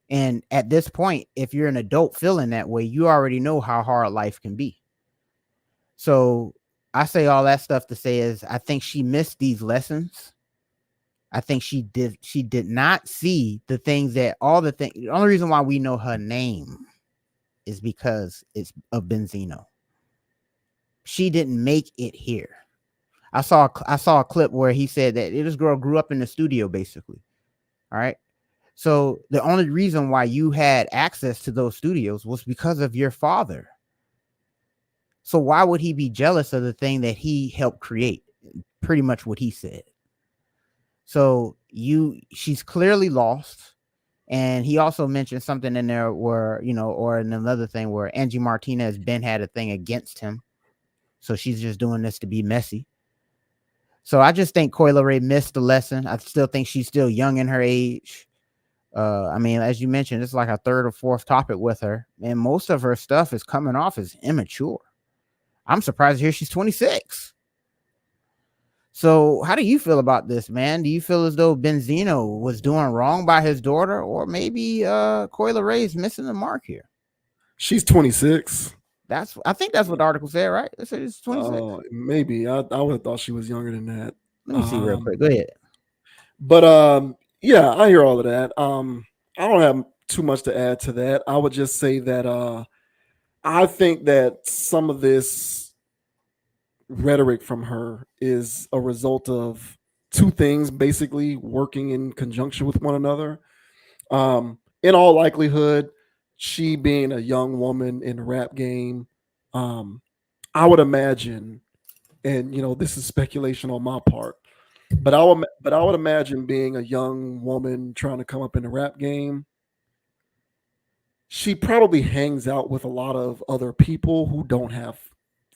And at this point, if you're an adult feeling that way, you already know how hard life can be. So I say all that stuff to say is, I think she missed these lessons. I think she did not see the things that the only reason why we know her name is because it's of Benzino. She didn't make it here. I saw a clip where he said that this girl grew up in the studio, basically. All right. So the only reason why you had access to those studios was because of your father. So why would he be jealous of the thing that he helped create? Pretty much what he said. So she's clearly lost. And he also mentioned something in there where, you know, or in another thing where Angie Martinez Ben had a thing against him. So she's just doing this to be messy. So I just think Coi Leray missed the lesson. I still think she's still young in her age. I mean, as you mentioned, it's like a third or fourth topic with her. And most of her stuff is coming off as immature. I'm surprised to hear she's 26. So how do you feel about this, man? Do you feel as though Benzino was doing wrong by his daughter, or maybe Coi Leray is missing the mark here? She's 26. I think that's what the article said, right? It said it's 26. Maybe. I would have thought she was younger than that. Let me see real quick. Go ahead. But yeah, I hear all of that. I don't have too much to add to that. I would just say that I think that some of this rhetoric from her is a result of two things basically working in conjunction with one another. In all likelihood, she being a young woman in the rap game, I would imagine, and you know, this is speculation on my part, but I would imagine, being a young woman trying to come up in the rap game, she probably hangs out with a lot of other people who don't have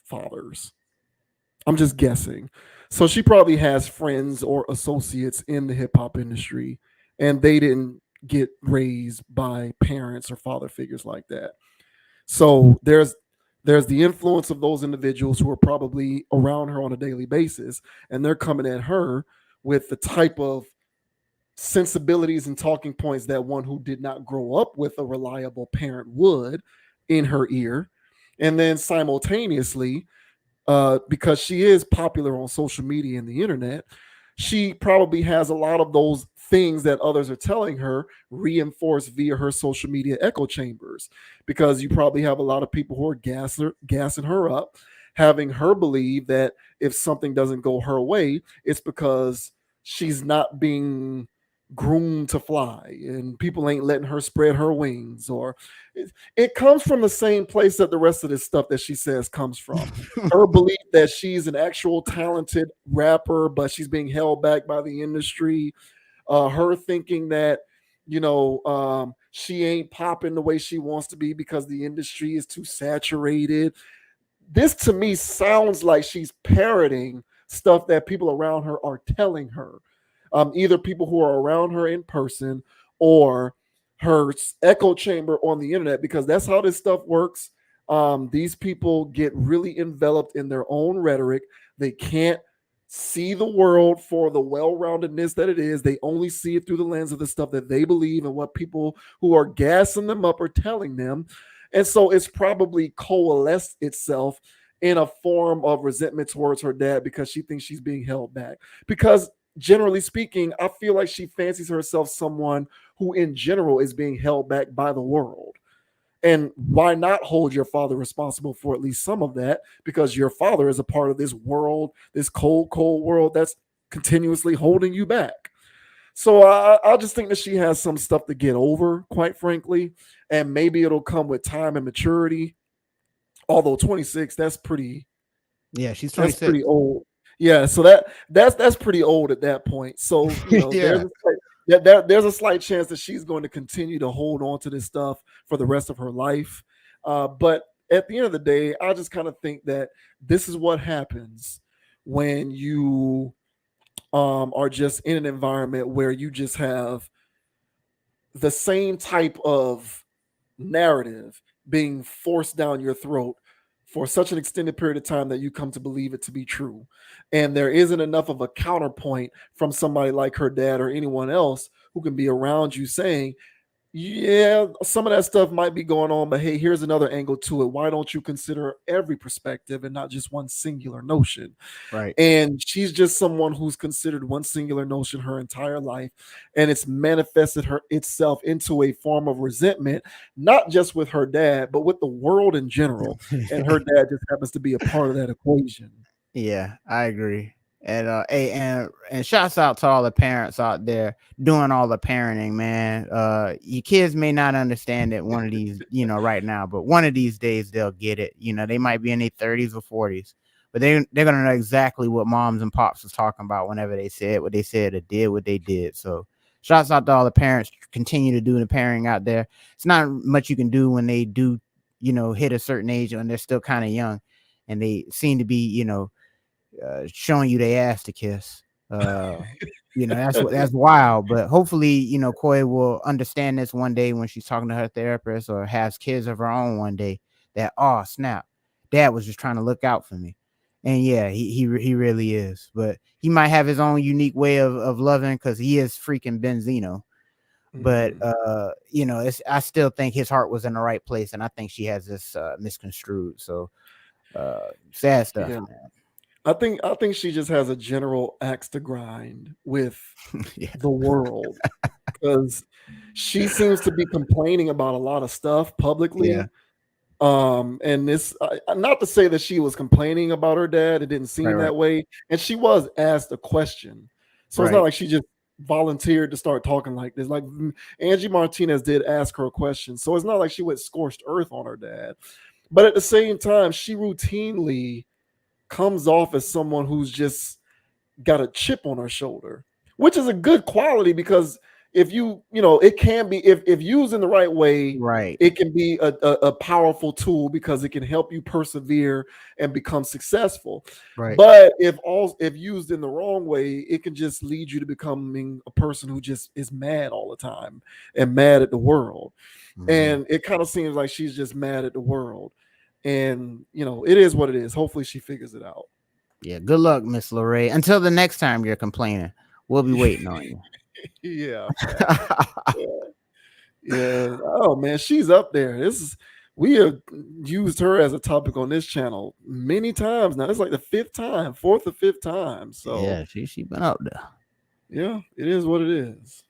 fathers. I'm just guessing. So she probably has friends or associates in the hip hop industry, and they didn't get raised by parents or father figures like that. So there's the influence of those individuals who are probably around her on a daily basis, and they're coming at her with the type of sensibilities and talking points that one who did not grow up with a reliable parent would in her ear. And then simultaneously, because she is popular on social media and the internet, she probably has a lot of those things that others are telling her reinforced via her social media echo chambers, because you probably have a lot of people who are gassing her up, having her believe that if something doesn't go her way, it's because she's not being groomed to fly and people ain't letting her spread her wings, or it comes from the same place that the rest of this stuff that she says comes from. Her belief that she's an actual talented rapper, but she's being held back by the industry. Her thinking that, you know, she ain't popping the way she wants to be because the industry is too saturated. This to me sounds like she's parroting stuff that people around her are telling her. Either people who are around her in person, or her echo chamber on the internet, because that's how this stuff works. These people get really enveloped in their own rhetoric. They can't see the world for the well-roundedness that it is. They only see it through the lens of the stuff that they believe and what people who are gassing them up are telling them. And so it's probably coalesced itself in a form of resentment towards her dad because she thinks she's being held back. Because generally speaking, I feel like she fancies herself someone who in general is being held back by the world. And why not hold your father responsible for at least some of that? Because your father is a part of this world, this cold, cold world that's continuously holding you back. So I just think that she has some stuff to get over, quite frankly. And maybe it'll come with time and maturity. Although 26, that's pretty she's that's 26. pretty old. Yeah, so that's pretty old at that point. So Yeah. there's a slight chance that she's going to continue to hold on to this stuff for the rest of her life. But at the end of the day, I just kind of think that this is what happens when you are just in an environment where you just have the same type of narrative being forced down your throat for such an extended period of time that you come to believe it to be true. And there isn't enough of a counterpoint from somebody like her dad or anyone else who can be around you saying, yeah, some of that stuff might be going on, but hey, here's another angle to it. Why don't you consider every perspective and not just one singular notion? Right. And she's just someone who's considered one singular notion her entire life, and it's manifested itself into a form of resentment, not just with her dad, but with the world in general. And her dad just happens to be a part of that equation. Yeah, I agree. And hey, and shouts out to all the parents out there doing all the parenting, man. Your kids may not understand it one of these, right now, but one of these days they'll get it. They might be in their 30s or 40s, but they're gonna know exactly what moms and pops was talking about whenever they said what they said or did what they did. So shouts out to all the parents. Continue to do the parenting out there. It's not much you can do when they do, hit a certain age and they're still kind of young, and they seem to be, showing you they ass to kiss. That's wild. But hopefully, Koi will understand this one day when she's talking to her therapist or has kids of her own one day, that, oh snap, dad was just trying to look out for me. And yeah, he really is. But he might have his own unique way of loving, because he is freaking Benzino. But I still think his heart was in the right place, and I think she has this misconstrued. So sad stuff, Yeah. man. I think she just has a general axe to grind with the world, because she seems to be complaining about a lot of stuff publicly. Yeah. And this, not to say that she was complaining about her dad, it didn't seem that way. And she was asked a question, so it's not like she just volunteered to start talking like this. Like Angie Martinez did ask her a question, so it's not like she went scorched earth on her dad. But at the same time, she routinely comes off as someone who's just got a chip on her shoulder, which is a good quality, because if it can be, if used in the right way, right, it can be a powerful tool because it can help you persevere and become successful. Right. But if used in the wrong way, it can just lead you to becoming a person who just is mad all the time and mad at the world. Mm-hmm. And it kind of seems like she's just mad at the world. And it is what it is. Hopefully she figures it out. Yeah, good luck, Miss Lorraine. Until the next time you're complaining, we'll be waiting on you. Yeah. Yeah. Oh man, she's up there. We have used her as a topic on this channel many times now. It's like the fourth or fifth time. So yeah, she been up there. Yeah, it is what it is.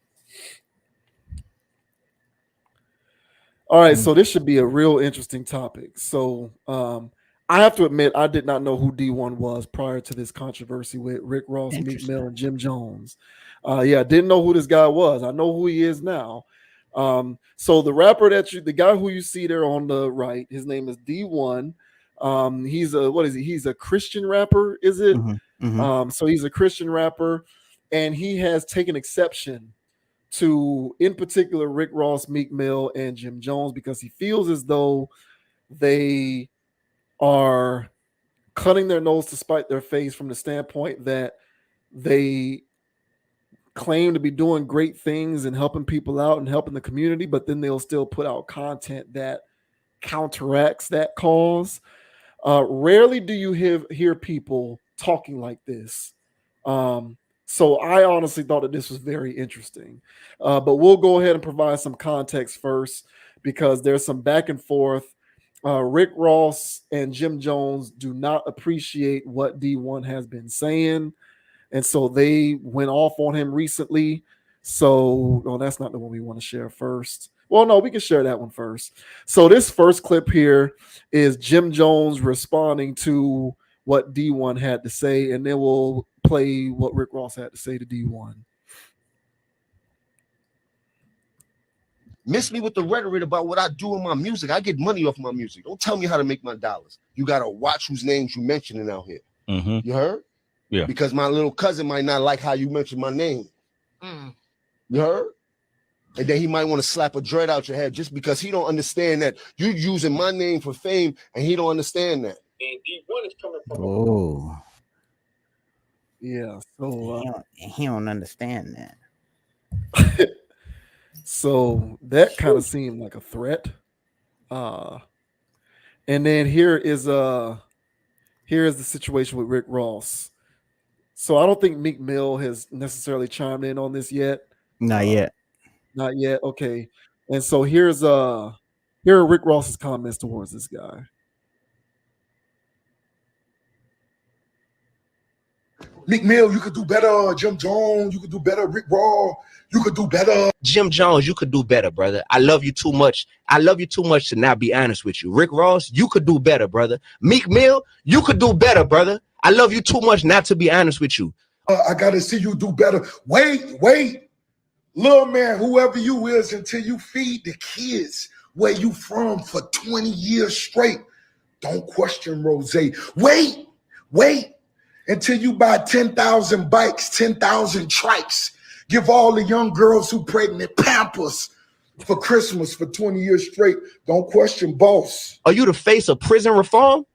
All right, so this should be a real interesting topic. So I have to admit, I did not know who D1 was prior to this controversy with Rick Ross, Meek Mill, and Jim Jones. I didn't know who this guy was. I know who he is now. So the rapper the guy who you see there on the right, his name is D1. He's He's a Christian rapper, is it? Mm-hmm. Mm-hmm. So he's a Christian rapper, and he has taken exception to, in particular, Rick Ross, Meek Mill, and Jim Jones, because he feels as though they are cutting their nose to spite their face, from the standpoint that they claim to be doing great things and helping people out and helping the community, but then they'll still put out content that counteracts that cause. Rarely do you hear people talking like this. So I honestly thought that this was very interesting. But we'll go ahead and provide some context first because there's some back and forth. Rick Ross and Jim Jones do not appreciate what D1 has been saying. And so they went off on him recently. So, no, that's not the one we want to share first. Well, no, we can share that one first. So this first clip here is Jim Jones responding to what D1 had to say, and then we'll play what Rick Ross had to say to D1. Miss me with the rhetoric about what I do in my music. I get money off my music. Don't tell me how to make my dollars. You got to watch whose names you mentioning out here. You heard? Yeah. Because my little cousin might not like how you mention my name. You heard? And then he might want to slap a dread out your head just because he don't understand that you're using my name for fame, and he don't understand that. And D1 is coming from. Oh, yeah. So he don't understand that. So that kind of seemed like a threat. And then here's the situation with Rick Ross. So I don't think Meek Mill has necessarily chimed in on this yet. Not yet. Not yet. Okay. And so here are Rick Ross's comments towards this guy. Meek Mill, you could do better. Jim Jones, you could do better. Rick Ross, you could do better. Jim Jones, you could do better, brother. I love you too much. I love you too much to not be honest with you. Rick Ross, you could do better, brother. Meek Mill, you could do better, brother. I love you too much not to be honest with you. I gotta see you do better. Wait. Little man, whoever you is, until you feed the kids where you from for 20 years straight. Don't question Rose. Wait. Until you buy 10,000 bikes, 10,000 trikes. Give all the young girls who pregnant Pampers for Christmas for 20 years straight. Don't question boss. Are you the face of prison reform?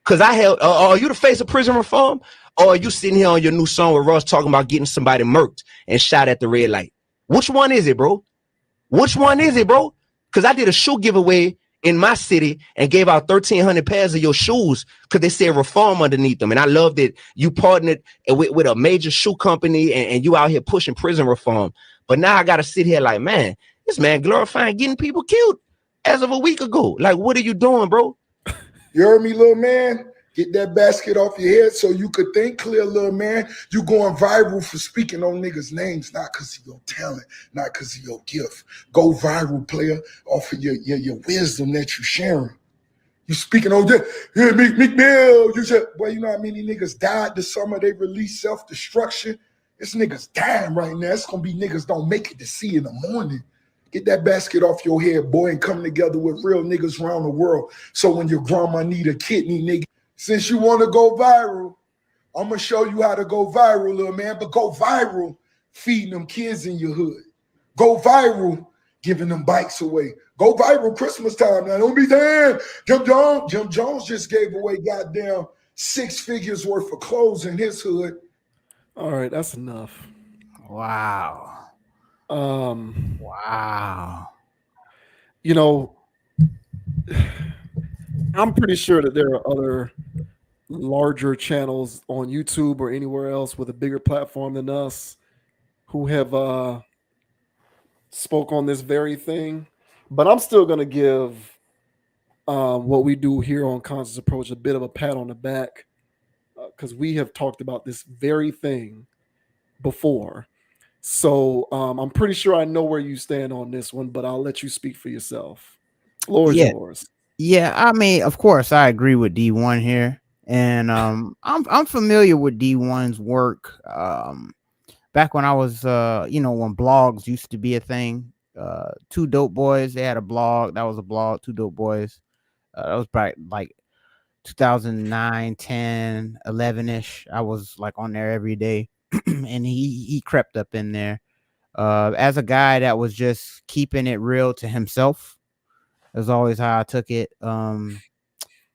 Because are you the face of prison reform? Or are you sitting here on your new song with Ross talking about getting somebody murked and shot at the red light? Which one is it, bro? Which one is it, bro? Because I did a shoe giveaway in my city and gave out 1,300 pairs of your shoes because they said reform underneath them. And I love that you partnered with a major shoe company and you out here pushing prison reform. But now I got to sit here like, man, this man glorifying getting people killed as of a week ago. Like, what are you doing, bro? You heard me, little man? Get that basket off your head so you could think clear, little man. You going viral for speaking on niggas' names, not because of your talent, not because of your gift. Go viral, player, off of your wisdom that you sharing. You speaking on that, yeah, Meek Mill. You said, well, you know how many niggas died this summer? They released self-destruction. This niggas dying right now. It's gonna be niggas don't make it to see in the morning. Get that basket off your head, boy, and come together with real niggas around the world. So when your grandma need a kidney, nigga, since you want to go viral, I'm going to show you how to go viral, little man. But go viral feeding them kids in your hood. Go viral giving them bikes away. Go viral Christmas time. Now, don't be damn. Jim Jones just gave away goddamn 6 figures worth of clothes in his hood. All right, that's enough. Wow. Wow. You know, I'm pretty sure that there are other larger channels on YouTube or anywhere else with a bigger platform than us who have spoke on this very thing. But I'm still going to give what we do here on Conscious Approach a bit of a pat on the back because we have talked about this very thing before. So I'm pretty sure I know where you stand on this one, but I'll let you speak for yourself. Floor is yours. Yeah, I mean, of course, I agree with D1 here, and I'm familiar with D1's work. Back when I was, when blogs used to be a thing. Two Dope Boys, they had a blog. That was a blog. Two Dope Boys. That was back like 2009, 10, 11-ish. I was like on there every day, and he crept up in there as a guy that was just keeping it real to himself. That's always how I took it.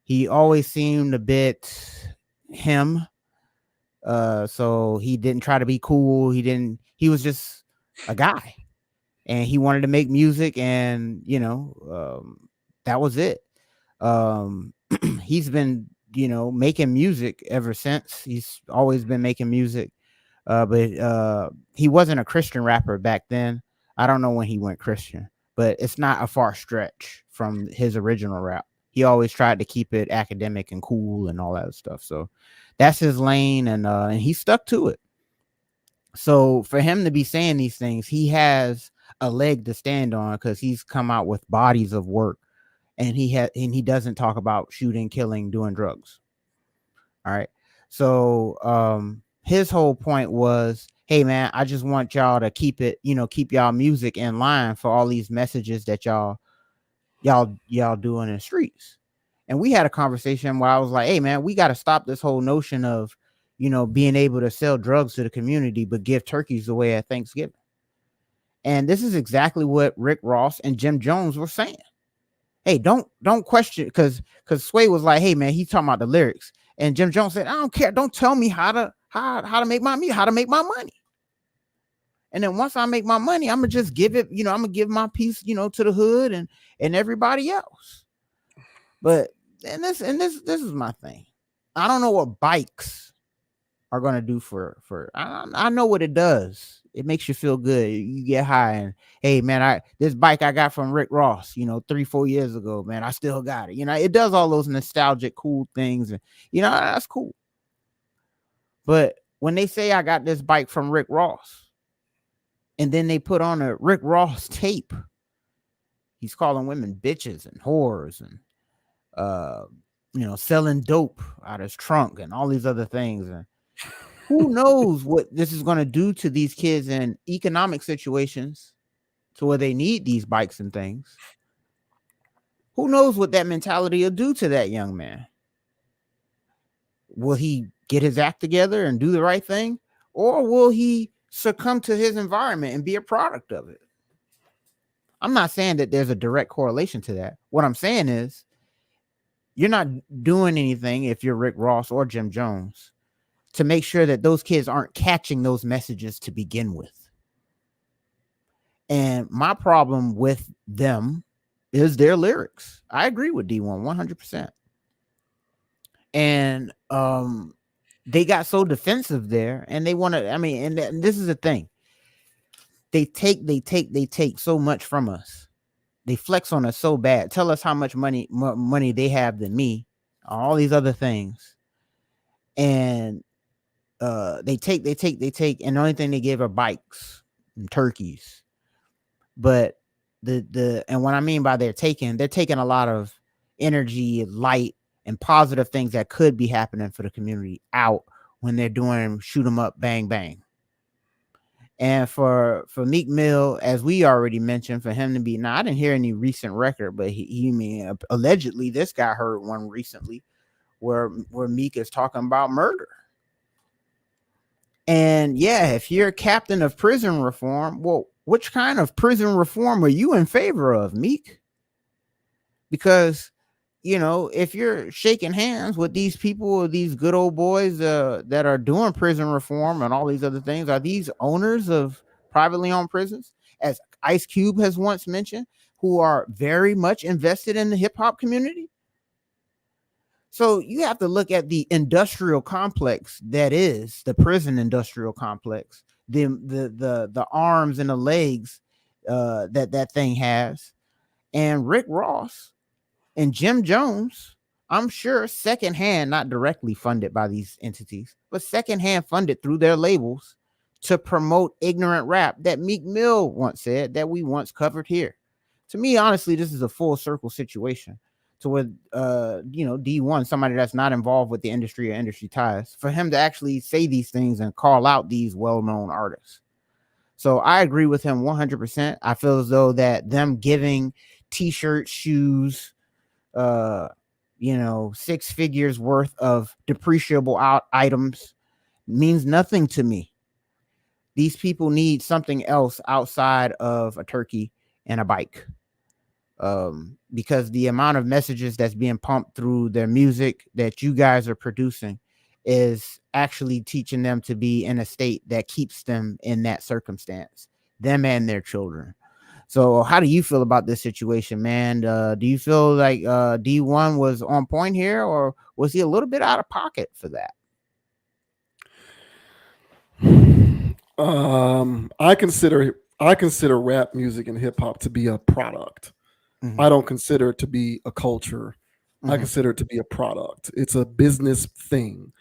He always seemed a bit him. So he didn't try to be cool. He was just a guy, and he wanted to make music, and that was it. He's been, making music ever since. He's always been making music. But he wasn't a Christian rapper back then. I don't know when he went Christian, but it's not a far stretch from his original rap. He always tried to keep it academic and cool and all that stuff. So that's his lane, and he stuck to it. So for him to be saying these things, he has a leg to stand on, because he's come out with bodies of work, and he doesn't talk about shooting, killing, doing drugs. All right. So his whole point was, hey man, I just want y'all to keep y'all music in line for all these messages that y'all doing in the streets. And we had a conversation where I was like, hey man, we got to stop this whole notion of, being able to sell drugs to the community, but give turkeys away at Thanksgiving. And this is exactly what Rick Ross and Jim Jones were saying. Hey, don't question, because Sway was like, hey man, he's talking about the lyrics. And Jim Jones said, I don't care. Don't tell me how to make my money. And then once I make my money, I'm gonna just give it, I'm gonna give my piece, to the hood and everybody else. But this is my thing. I don't know what bikes are gonna do for I know what it does. It makes you feel good. You get high, and hey man, this bike I got from Rick Ross, 3-4 years ago, man, I still got it. It does all those nostalgic cool things, and that's cool. But when they say I got this bike from Rick Ross, and then they put on a Rick Ross tape, he's calling women bitches and whores, and selling dope out of his trunk and all these other things. And who knows what this is going to do to these kids in economic situations to where they need these bikes and things. Who knows what that mentality will do to that young man? Will he get his act together and do the right thing? Or will he succumb to his environment and be a product of it? I'm not saying that there's a direct correlation to that. What I'm saying is, you're not doing anything, if you're Rick Ross or Jim Jones, to make sure that those kids aren't catching those messages to begin with. And my problem with them is their lyrics. I agree with D1 100%. And they got so defensive there, and they want to, and this is the thing. They take so much from us. They flex on us so bad. Tell us how much money they have than me, all these other things. And they take, and the only thing they give are bikes and turkeys. But and what I mean by they're taking a lot of energy, light, and positive things that could be happening for the community out when they're doing shoot 'em up, bang bang. And for Meek Mill, as we already mentioned, for him to be, now I didn't hear any recent record, but he allegedly this guy heard one recently where Meek is talking about murder. And yeah, if you're a captain of prison reform, well, which kind of prison reform are you in favor of, Meek? Because, if you're shaking hands with these people, these good old boys that are doing prison reform and all these other things, are these owners of privately owned prisons, as Ice Cube has once mentioned, who are very much invested in the hip hop community? So you have to look at the industrial complex that is the prison industrial complex, the arms and the legs that thing has. And Rick Ross and Jim Jones, I'm sure secondhand, not directly funded by these entities, but secondhand funded through their labels to promote ignorant rap that Meek Mill once said that we once covered here. To me, honestly, this is a full circle situation. To where, D1, somebody that's not involved with the industry or industry ties, for him to actually say these things and call out these well-known artists. So I agree with him 100%. I feel as though that them giving t-shirts, shoes, 6 figures worth of depreciable items means nothing to me. These people need something else outside of a turkey and a bike. Because the amount of messages that's being pumped through their music that you guys are producing is actually teaching them to be in a state that keeps them in that circumstance, them and their children. So how do you feel about this situation, man? Do you feel like D1 was on point here, or was he a little bit out of pocket for that? I consider rap music and hip hop to be a product. Mhm. I don't consider it to be a culture. I Mhm. consider it to be a product. It's a business thing.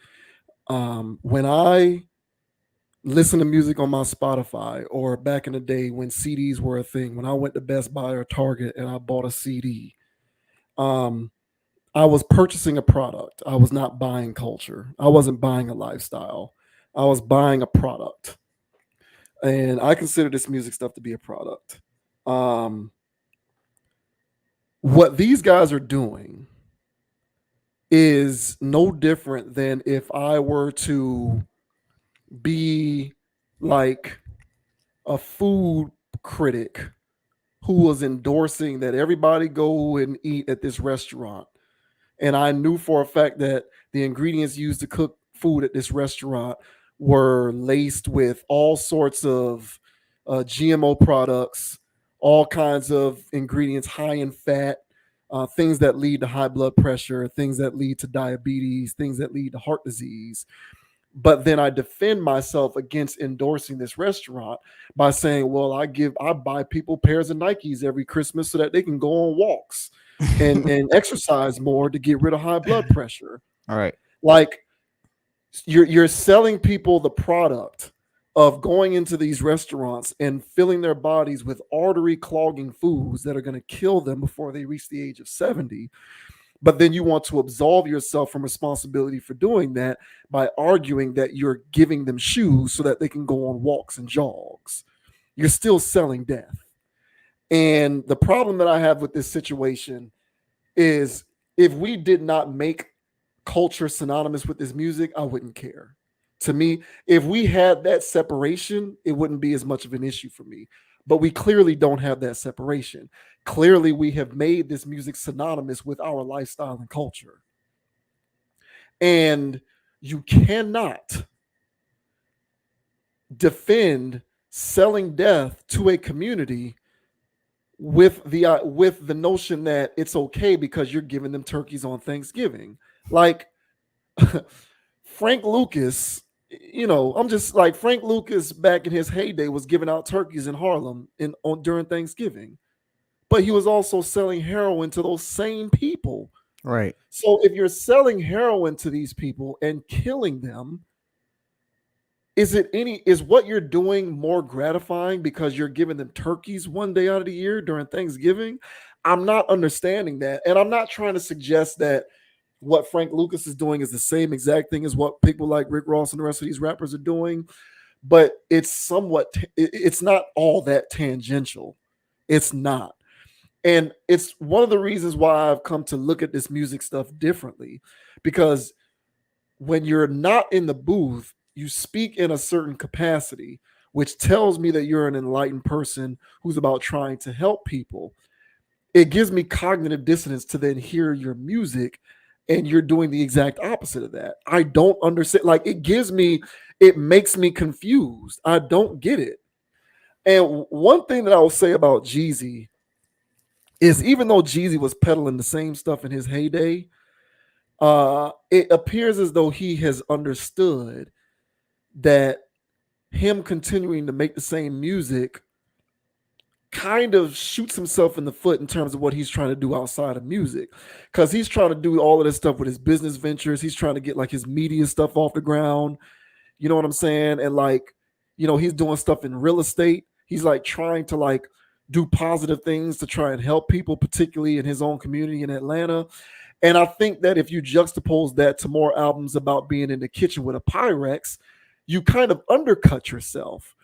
When I listen to music on my Spotify, or back in the day when CDs were a thing, when I went to Best Buy or Target and I bought a CD, um, I was purchasing a product. I was not buying culture. I wasn't buying a lifestyle. I was buying a product. And I consider this music stuff to be a product. What these guys are doing is no different than if I were to be like a food critic who was endorsing that everybody go and eat at this restaurant. And I knew for a fact that the ingredients used to cook food at this restaurant were laced with all sorts of GMO products, all kinds of ingredients high in fat, things that lead to high blood pressure, things that lead to diabetes, things that lead to heart disease. But then I defend myself against endorsing this restaurant by saying, well, I buy people pairs of Nikes every Christmas so that they can go on walks and exercise more to get rid of high blood pressure. All right. Like you're selling people the product of going into these restaurants and filling their bodies with artery clogging foods that are going to kill them before they reach the age of 70. But then you want to absolve yourself from responsibility for doing that by arguing that you're giving them shoes so that they can go on walks and jogs. You're still selling death. And the problem that I have with this situation is if we did not make culture synonymous with this music, I wouldn't care. To me, if we had that separation, it wouldn't be as much of an issue for me. But we clearly don't have that separation. Clearly, we have made this music synonymous with our lifestyle and culture. And you cannot defend selling death to a community with the notion that it's okay because you're giving them turkeys on Thanksgiving. Like Frank Lucas, I'm just like Frank Lucas back in his heyday was giving out turkeys in Harlem during Thanksgiving, but he was also selling heroin to those same people. Right. So if you're selling heroin to these people and killing them, is what you're doing more gratifying because you're giving them turkeys one day out of the year during Thanksgiving? I'm not understanding that. And I'm not trying to suggest that what Frank Lucas is doing is the same exact thing as what people like Rick Ross and the rest of these rappers are doing, but it's not all that tangential. It's not. And it's one of the reasons why I've come to look at this music stuff differently, because when you're not in the booth, you speak in a certain capacity, which tells me that you're an enlightened person who's about trying to help people. It gives me cognitive dissonance to then hear your music and you're doing the exact opposite of that. I don't understand. Like it makes me confused. I don't get it. And one thing that I will say about Jeezy is even though Jeezy was peddling the same stuff in his heyday, it appears as though he has understood that him continuing to make the same music kind of shoots himself in the foot in terms of what he's trying to do outside of music, because he's trying to do all of this stuff with his business ventures. He's trying to get like his media stuff off the ground. You know what I'm saying? And like, he's doing stuff in real estate. He's like trying to like do positive things to try and help people, particularly in his own community in Atlanta. And I think that if you juxtapose that to more albums about being in the kitchen with a Pyrex, you kind of undercut yourself.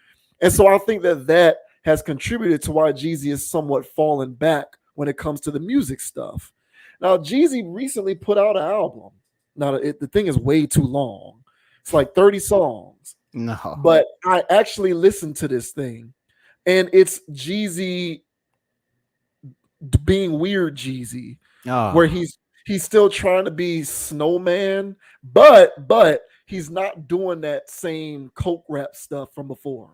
And so I think that has contributed to why Jeezy is somewhat fallen back when it comes to the music stuff. Now, Jeezy recently put out an album. Now, the thing is way too long. It's like 30 songs. No. But I actually listened to this thing, and it's Jeezy being weird Jeezy, where he's he's still trying to be Snowman, but he's not doing that same coke rap stuff from before.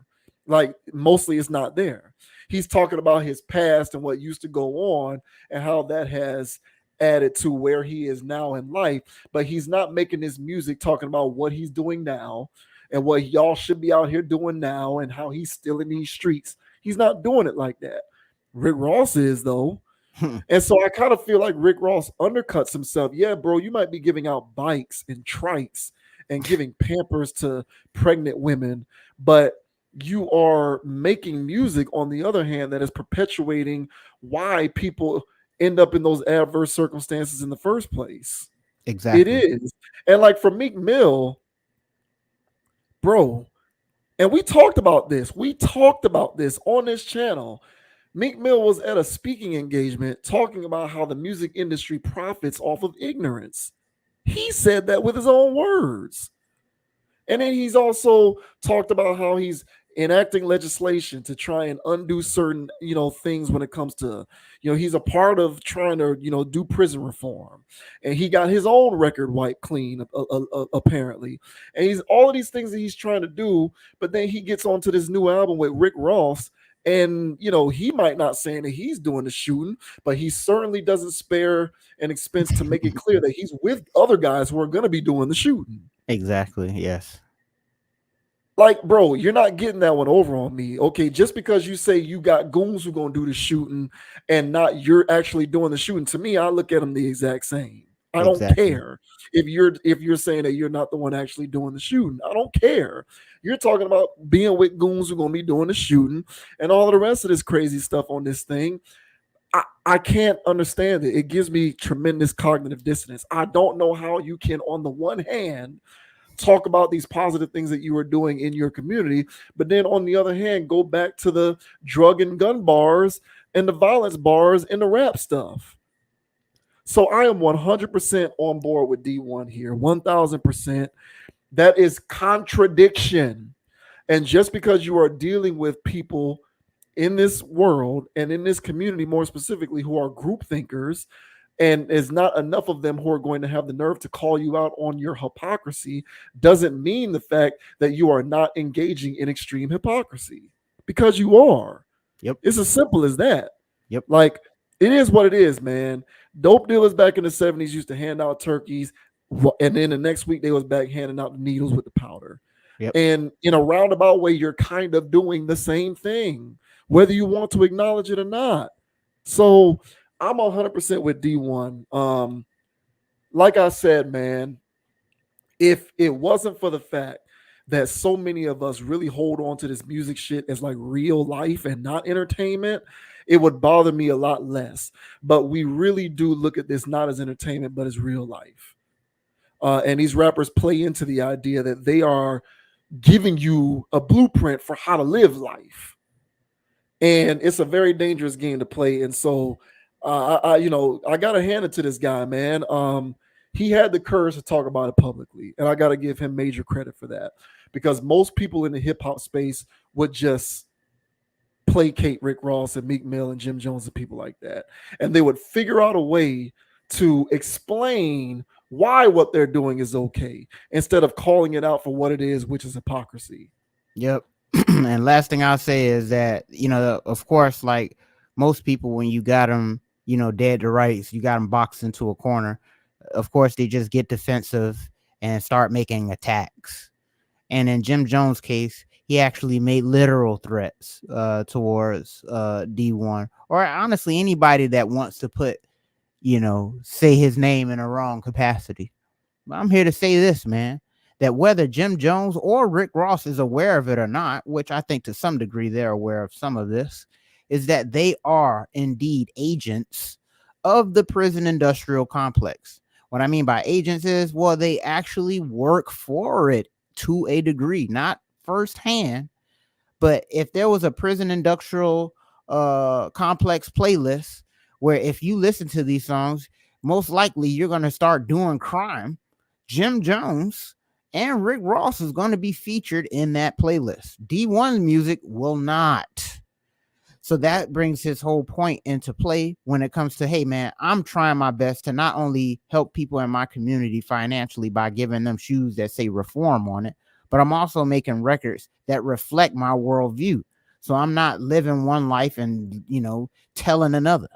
Like mostly it's not there. He's talking about his past and what used to go on and how that has added to where he is now in life, but he's not making his music talking about what he's doing now and what y'all should be out here doing now and how he's still in these streets. He's not doing it like that. Rick Ross is though. And so I kind of feel like Rick Ross undercuts himself. Yeah, bro, you might be giving out bikes and trikes and giving Pampers to pregnant women, but you are making music on the other hand that is perpetuating why people end up in those adverse circumstances in the first place. Exactly. It is. And like for Meek Mill, bro, and we talked about this. We talked about this on this channel. Meek Mill was at a speaking engagement talking about how the music industry profits off of ignorance. He said that with his own words. And then he's also talked about how he's enacting legislation to try and undo certain, things when it comes to, he's a part of trying to, do prison reform. And he got his own record wiped clean, apparently. And he's all of these things that he's trying to do. But then he gets onto this new album with Rick Ross. And, he might not saying that he's doing the shooting, but he certainly doesn't spare an expense to make it clear that he's with other guys who are going to be doing the shooting. Exactly. Yes. Like, bro, you're not getting that one over on me. Okay, just because you say you got goons who going to do the shooting and not you're actually doing the shooting, to me, I look at them the exact same. I don't care if you're saying that you're not the one actually doing the shooting. I don't care. You're talking about being with goons who are going to be doing the shooting and all of the rest of this crazy stuff on this thing. I can't understand it. It gives me tremendous cognitive dissonance. I don't know how you can, on the one hand, talk about these positive things that you are doing in your community, but then on the other hand, go back to the drug and gun bars and the violence bars and the rap stuff. So I am 100% on board with D1 here, 1000%. That is contradiction. And just because you are dealing with people in this world and in this community, more specifically, who are group thinkers, and is not enough of them who are going to have the nerve to call you out on your hypocrisy, doesn't mean the fact that you are not engaging in extreme hypocrisy, because you are. Yep. It's as simple as that. Yep. Like, it is what it is, man. Dope dealers back in the 70s used to hand out turkeys, and then the next week they was back handing out the needles with the powder. Yep. And in a roundabout way, you're kind of doing the same thing, whether you want to acknowledge it or not. So I'm 100% with D1. Like I said, man, if it wasn't for the fact that so many of us really hold on to this music shit as like real life and not entertainment, it would bother me a lot less. But we really do look at this not as entertainment, but as real life. And these rappers play into the idea that they are giving you a blueprint for how to live life. And it's a very dangerous game to play. And so I gotta hand it to this guy, man. He had the courage to talk about it publicly, and I gotta give him major credit for that, because most people in the hip hop space would just placate Rick Ross and Meek Mill and Jim Jones and people like that, and they would figure out a way to explain why what they're doing is okay instead of calling it out for what it is, which is hypocrisy. Yep. And last thing I'll say is that, of course, like most people, when you got them, dead to rights, you got them boxed into a corner. Of course, they just get defensive and start making attacks. And in Jim Jones' case, he actually made literal threats towards D1, or honestly anybody that wants to put, say his name in a wrong capacity. But I'm here to say this, man, that whether Jim Jones or Rick Ross is aware of it or not, which I think to some degree they're aware of some of this, is that they are indeed agents of the prison industrial complex. What I mean by agents is, well, they actually work for it to a degree, not firsthand, but if there was a prison industrial complex playlist where if you listen to these songs, most likely you're going to start doing crime, Jim Jones and Rick Ross is going to be featured in that playlist. D1's music will not. So that brings his whole point into play when it comes to, hey, man, I'm trying my best to not only help people in my community financially by giving them shoes that say reform on it, but I'm also making records that reflect my worldview. So I'm not living one life and, telling another.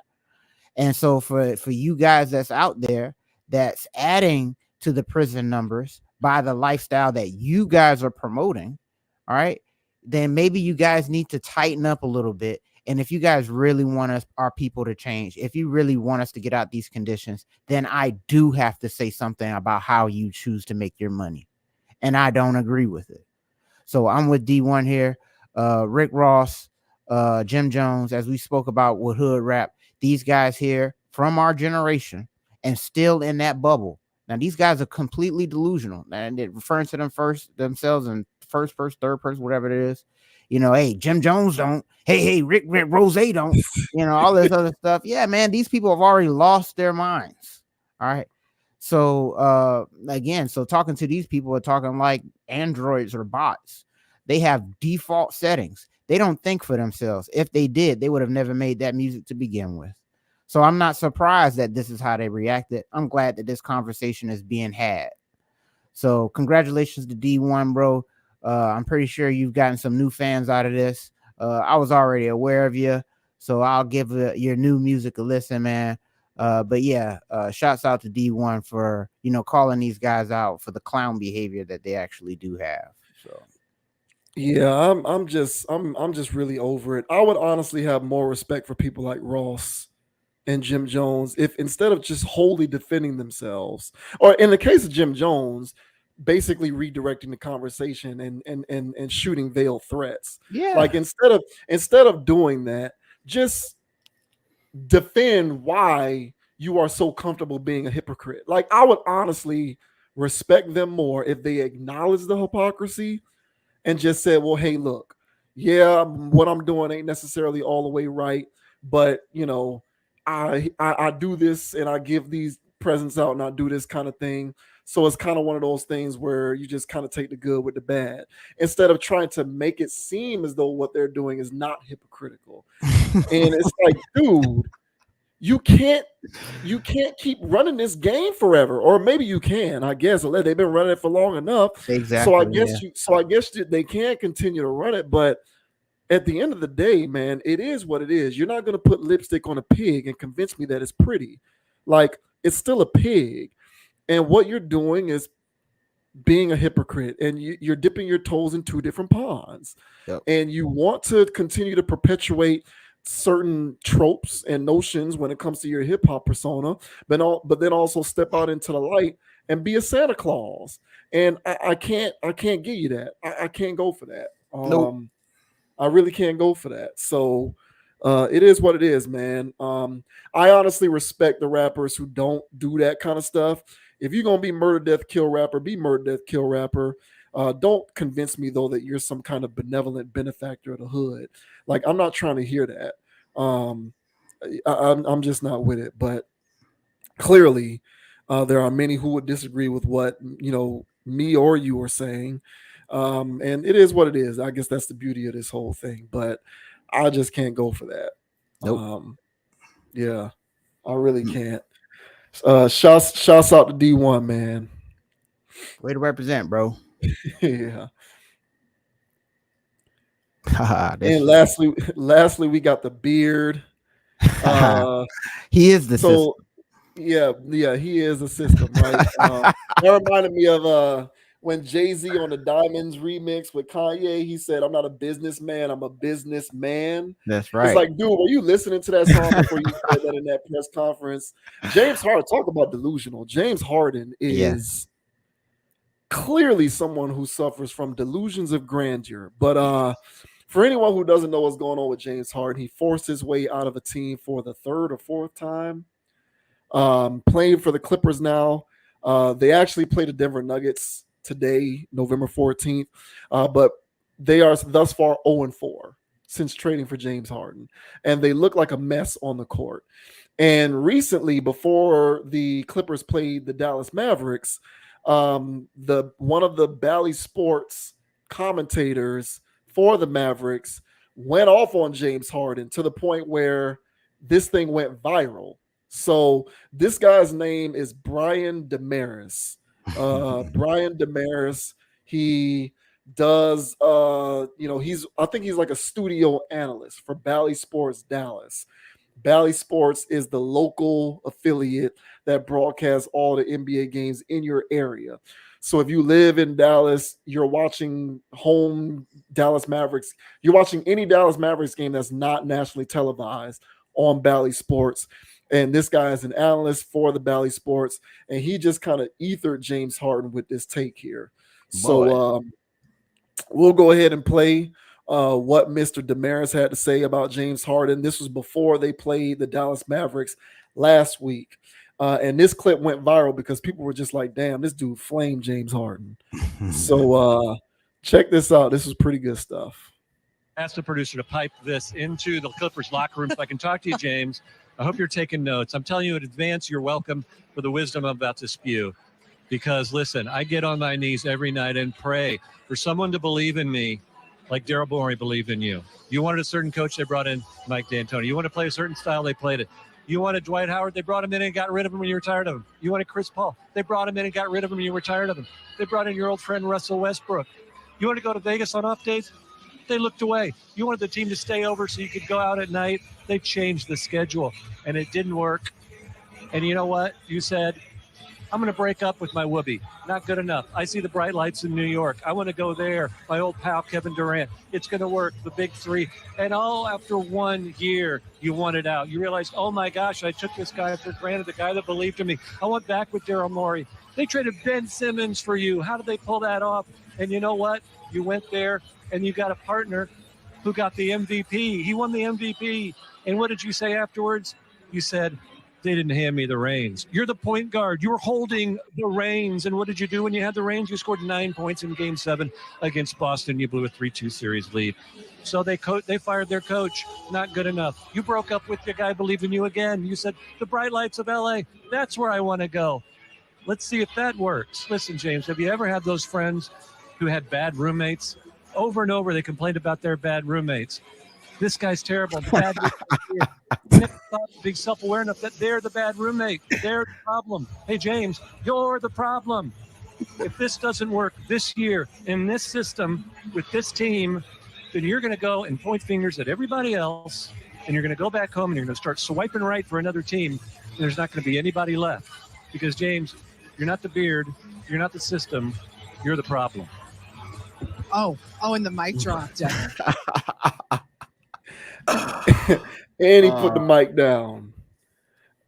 And so for you guys that's out there that's adding to the prison numbers by the lifestyle that you guys are promoting, all right, then maybe you guys need to tighten up a little bit. And if you guys really want our people to change, if you really want us to get out these conditions, then I do have to say something about how you choose to make your money. And I don't agree with it. So I'm with D1 here, Rick Ross, Jim Jones, as we spoke about with hood rap, these guys here from our generation and still in that bubble. Now, these guys are completely delusional, and it referring to themselves in first person, third person, whatever it is. Hey, Jim Jones don't. Hey, Rick Rose don't. All this other stuff. Yeah, man, these people have already lost their minds. All right. So again, talking to these people are talking like androids or bots. They have default settings. They don't think for themselves. If they did, they would have never made that music to begin with. So I'm not surprised that this is how they reacted. I'm glad that this conversation is being had. So congratulations to D1, bro. I'm pretty sure you've gotten some new fans out of this. I was already aware of you, so I'll give your new music a listen, man. But yeah, shouts out to D1 for calling these guys out for the clown behavior that they actually do have. So yeah, I'm just really over it. I would honestly have more respect for people like Ross and Jim Jones if instead of just wholly defending themselves, or in the case of Jim Jones, basically redirecting the conversation and shooting veiled threats. Yeah, like instead of doing that, just defend why you are so comfortable being a hypocrite. Like, I would honestly respect them more if they acknowledge the hypocrisy and just said, well, hey, look, yeah, what I'm doing ain't necessarily all the way right, but I do this and I give these presents out and I do this kind of thing. So it's kind of one of those things where you just kind of take the good with the bad instead of trying to make it seem as though what they're doing is not hypocritical. And it's like, dude, you can't keep running this game forever, or maybe you can. I guess they've been running it for long enough. Exactly. So I guess they can continue to run it, but at the end of the day, man, it is what it is. You're not going to put lipstick on a pig and convince me that it's pretty. Like, it's still a pig, and what you're doing is being a hypocrite, and you're dipping your toes in two different ponds. Yep. And you want to continue to perpetuate certain tropes and notions when it comes to your hip hop persona, but then also step out into the light and be a Santa Claus. And I can't give you that. I can't go for that. Nope. I really can't go for that. So it is what it is, man. I honestly respect the rappers who don't do that kind of stuff. If you're gonna be murder, death, kill rapper, be murder, death, kill rapper. Don't convince me though that you're some kind of benevolent benefactor of the hood. Like, I'm not trying to hear that. I'm just not with it. But clearly, there are many who would disagree with what me or you are saying. And it is what it is. I guess that's the beauty of this whole thing. But I just can't go for that. Nope. Yeah, I really can't. Shouts out to D1, man. Way to represent, bro. Yeah. And lastly, we got the beard. He is the system. Yeah, he is the system, right? That reminded me of when Jay-Z on the Diamonds remix with Kanye, he said, "I'm not a businessman, I'm a businessman." That's right. It's like, dude, were you listening to that song before you said that in that press conference? James Harden, talk about delusional. James Harden is clearly someone who suffers from delusions of grandeur. But for anyone who doesn't know what's going on with James Harden, he forced his way out of a team for the third or fourth time. Playing for the Clippers now. They actually play the Denver Nuggets today, November 14th. But they are thus far 0-4 since trading for James Harden. And they look like a mess on the court. And recently, before the Clippers played the Dallas Mavericks, one of the Bally Sports commentators for the Mavericks went off on James Harden to the point where this thing went viral. So this guy's name is Brian Damaris. Brian Damaris. He does I think he's like a studio analyst for Bally Sports Dallas. Bally Sports is the local affiliate that broadcasts all the NBA games in your area. So if you live in Dallas, you're watching home Dallas Mavericks. You're watching any Dallas Mavericks game that's not nationally televised on Bally Sports. And this guy is an analyst for the Bally Sports, and he just kind of ethered James Harden with this take here. So we'll go ahead and play what Mr. Damaris had to say about James Harden. This was before they played the Dallas Mavericks last week. And this clip went viral because people were just like, damn, this dude flamed James Harden. So check this out. This is pretty good stuff. Ask the producer to pipe this into the Clippers locker room so I can talk to you, James. I hope you're taking notes. I'm telling you in advance, you're welcome for the wisdom I'm about to spew. Because listen, I get on my knees every night and pray for someone to believe in me like Daryl Morey believed in you. You wanted a certain coach, they brought in Mike D'Antoni. You want to play a certain style, they played it. You wanted Dwight Howard, they brought him in and got rid of him when you were tired of him. You wanted Chris Paul, they brought him in and got rid of him when you were tired of him. They brought in your old friend Russell Westbrook. You want to go to Vegas on off days? They looked away. You wanted the team to stay over so you could go out at night. They changed the schedule, and it didn't work. And you know what? You said, I'm going to break up with my whoopee. Not good enough. I see the bright lights in New York. I want to go there. My old pal, Kevin Durant. It's going to work. The big three. And all after 1 year, you wanted out. You realized, oh, my gosh, I took this guy for granted, the guy that believed in me. I went back with Daryl Morey. They traded Ben Simmons for you. How did they pull that off? And you know what? You went there, and you got a partner who got the MVP. He won the MVP. And what did you say afterwards? You said, they didn't hand me the reins. You're the point guard. You were holding the reins. And what did you do when you had the reins? You scored 9 points in Game 7 against Boston. You blew a 3-2 series lead. So they fired their coach. Not good enough. You broke up with your guy, believed in you again. You said, the bright lights of LA, that's where I want to go. Let's see if that works. Listen, James, have you ever had those friends who had bad roommates? Over and over, they complained about their bad roommates. This guy's terrible. Bad big self-aware enough that they're the bad roommate. They're the problem. Hey, James, you're the problem. If this doesn't work this year in this system with this team, then you're going to go and point fingers at everybody else, and you're going to go back home and you're going to start swiping right for another team, and there's not going to be anybody left. Because, James, you're not the beard. You're not the system. You're the problem. Oh, and the mic dropped. And he put the mic down.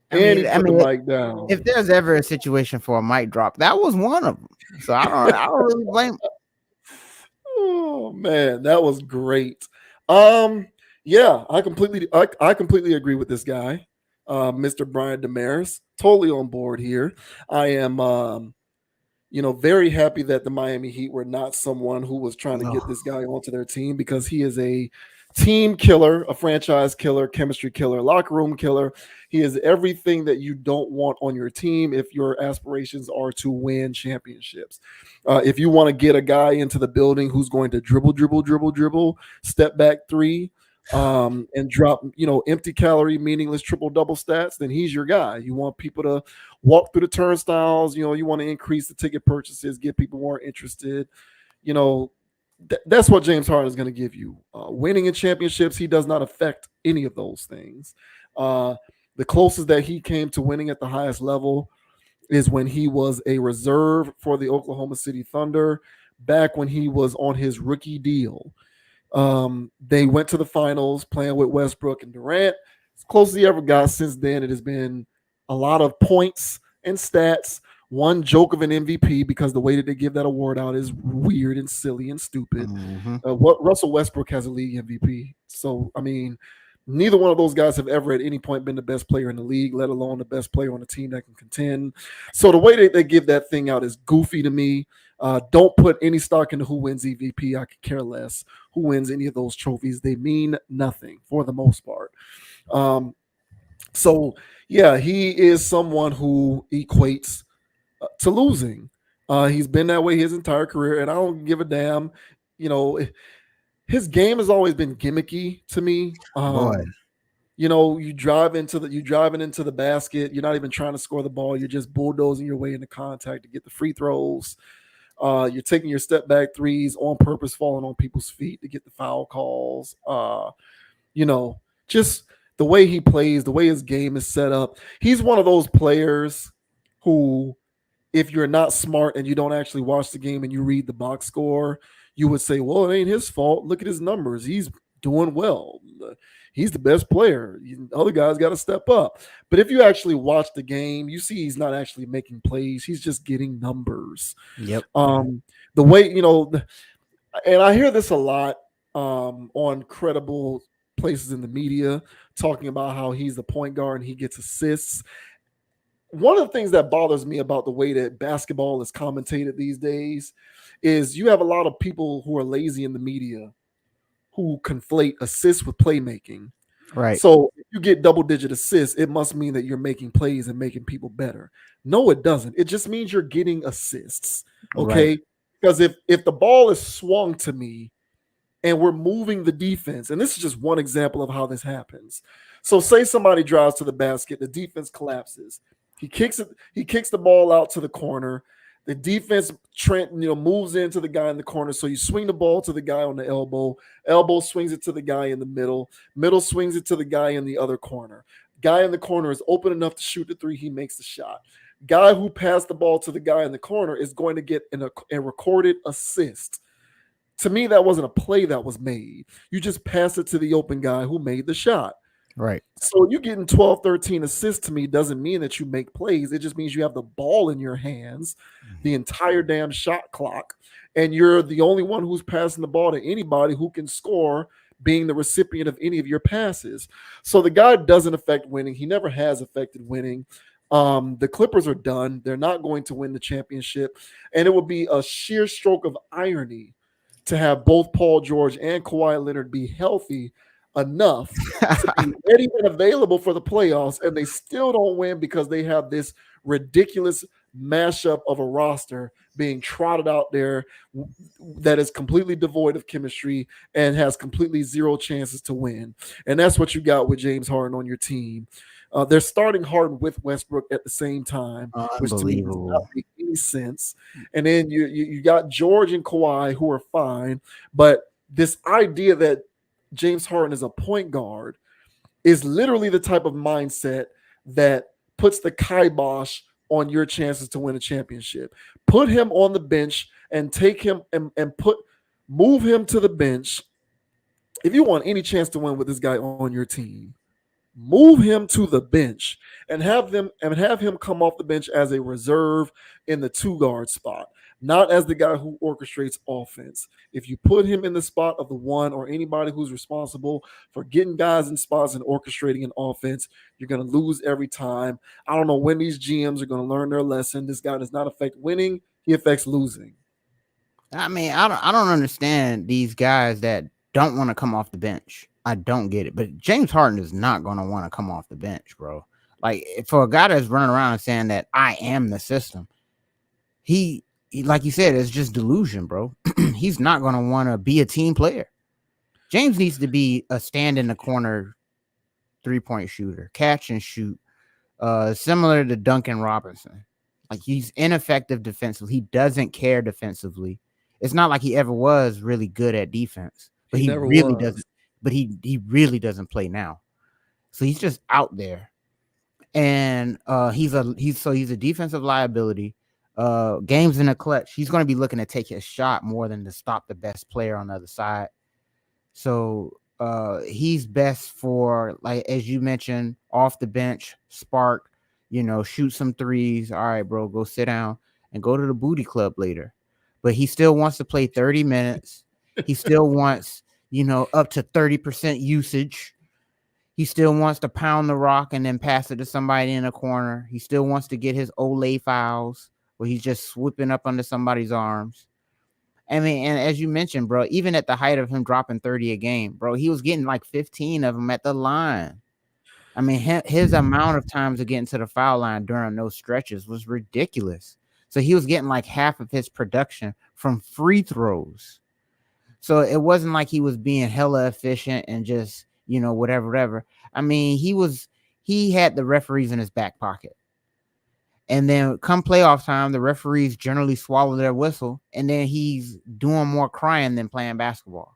The mic down. If there's ever a situation for a mic drop, that was one of them. So I don't really blame. Oh man, that was great. Yeah, I completely agree with this guy, Mr. Brian Damaris. Totally on board here. I am very happy that the Miami Heat were not someone who was trying to get this guy onto their team, because he is a team killer, a franchise killer, chemistry killer, locker room killer. He is everything that you don't want on your team if your aspirations are to win championships. If you want to get a guy into the building who's going to dribble, step back three, and drop, empty calorie, meaningless triple-double stats, then he's your guy. You want people to walk through the turnstiles, you want to increase the ticket purchases, get people more interested, that's what James Harden is going to give you. Winning in championships, he does not affect any of those things. The closest that he came to winning at the highest level is when he was a reserve for the Oklahoma City Thunder back when he was on his rookie deal. They went to the finals playing with Westbrook and Durant. As close as he ever got. Since then, it has been a lot of points and stats. One joke of an MVP, because the way that they give that award out is weird and silly and stupid. What Russell Westbrook has a league MVP. So, neither one of those guys have ever at any point been the best player in the league, let alone the best player on a team that can contend. So the way that they give that thing out is goofy to me. Don't put any stock into who wins MVP. I could care less who wins any of those trophies. They mean nothing for the most part. So, yeah, he is someone who equates to losing. He's been that way his entire career, and I don't give a damn. his game has always been gimmicky to me. Boy. You know, you driving into the basket. You're not even trying to score the ball. You're just bulldozing your way into contact to get the free throws. You're taking your step back threes on purpose, falling on people's feet to get the foul calls. You know, just the way he plays, the way his game is set up. He's one of those players who, if you're not smart and you don't actually watch the game and you read the box score, you would say, well, it ain't his fault. Look at his numbers. He's doing well. He's the best player. Other guys got to step up. But if you actually watch the game, you see he's not actually making plays. He's just getting numbers. Yep. The way, you know, and I hear this a lot on credible places in the media talking about how he's the point guard and he gets assists. One of the things that bothers me about the way that basketball is commentated these days is you have a lot of people who are lazy in the media who conflate assists with playmaking. Right. So if you get double-digit assists, it must mean that you're making plays and making people better. No, it doesn't. It just means you're getting assists. Okay. Right. Because if the ball is swung to me and we're moving the defense, and this is just one example of how this happens. So say somebody drives to the basket, the defense collapses. He kicks the ball out to the corner. The defense moves into the guy in the corner. So you swing the ball to the guy on the elbow. Elbow swings it to the guy in the middle. Middle swings it to the guy in the other corner. Guy in the corner is open enough to shoot the three. He makes the shot. Guy who passed the ball to the guy in the corner is going to get a recorded assist. To me, that wasn't a play that was made. You just pass it to the open guy who made the shot. Right. So you getting 12, 13 assists to me doesn't mean that you make plays. It just means you have the ball in your hands the entire damn shot clock, and you're the only one who's passing the ball to anybody who can score, being the recipient of any of your passes. So the guy doesn't affect winning. He never has affected winning. The Clippers are done. They're not going to win the championship, and it would be a sheer stroke of irony to have both Paul George and Kawhi Leonard be healthy enough to be ready and available for the playoffs, and they still don't win because they have this ridiculous mashup of a roster being trotted out there that is completely devoid of chemistry and has completely zero chances to win. And that's what you got with James Harden on your team. They're starting Harden with Westbrook at the same time, which to me does not make any sense. And then you got George and Kawhi who are fine, but this idea that James Harden is a point guard is literally the type of mindset that puts the kibosh on your chances to win a championship. Put him on the bench and take him and move him to the bench. If you want any chance to win with this guy on your team, move him to the bench and have him come off the bench as a reserve in the 2-guard spot, not as the guy who orchestrates offense. If you put him in the spot of the 1 or anybody who's responsible for getting guys in spots and orchestrating an offense, you're going to lose every time. I don't know when these GMs are going to learn their lesson. This guy does not affect winning. He affects losing. I mean, I don't understand these guys that don't want to come off the bench. I don't get it. But James Harden is not going to want to come off the bench, bro. Like, for a guy that's running around and saying that I am the system, he like you said, it's just delusion, bro. He's not going to want to be a team player. James needs to be a stand in the corner 3-point shooter, catch and shoot, similar to Duncan Robinson. Like, he's ineffective defensively. He doesn't care defensively. It's not like he ever was really good at defense, but he really doesn't. But he really doesn't play now. So he's just out there. And he's a defensive liability. Games in the clutch, he's going to be looking to take his shot more than to stop the best player on the other side. So he's best for, like, as you mentioned, off the bench, spark, shoot some threes. All right, bro, go sit down and go to the booty club later. But he still wants to play 30 minutes. He still wants, up to 30% usage. He still wants to pound the rock and then pass it to somebody in a corner. He still wants to get his Olay fouls where he's just swooping up under somebody's arms. I mean, and as you mentioned, bro, even at the height of him dropping 30 a game, bro, he was getting like 15 of them at the line. I mean, his amount of times of getting to the foul line during those stretches was ridiculous. So he was getting like half of his production from free throws. So it wasn't like he was being hella efficient and just, whatever. I mean, he had the referees in his back pocket. And then come playoff time, the referees generally swallow their whistle, and then he's doing more crying than playing basketball.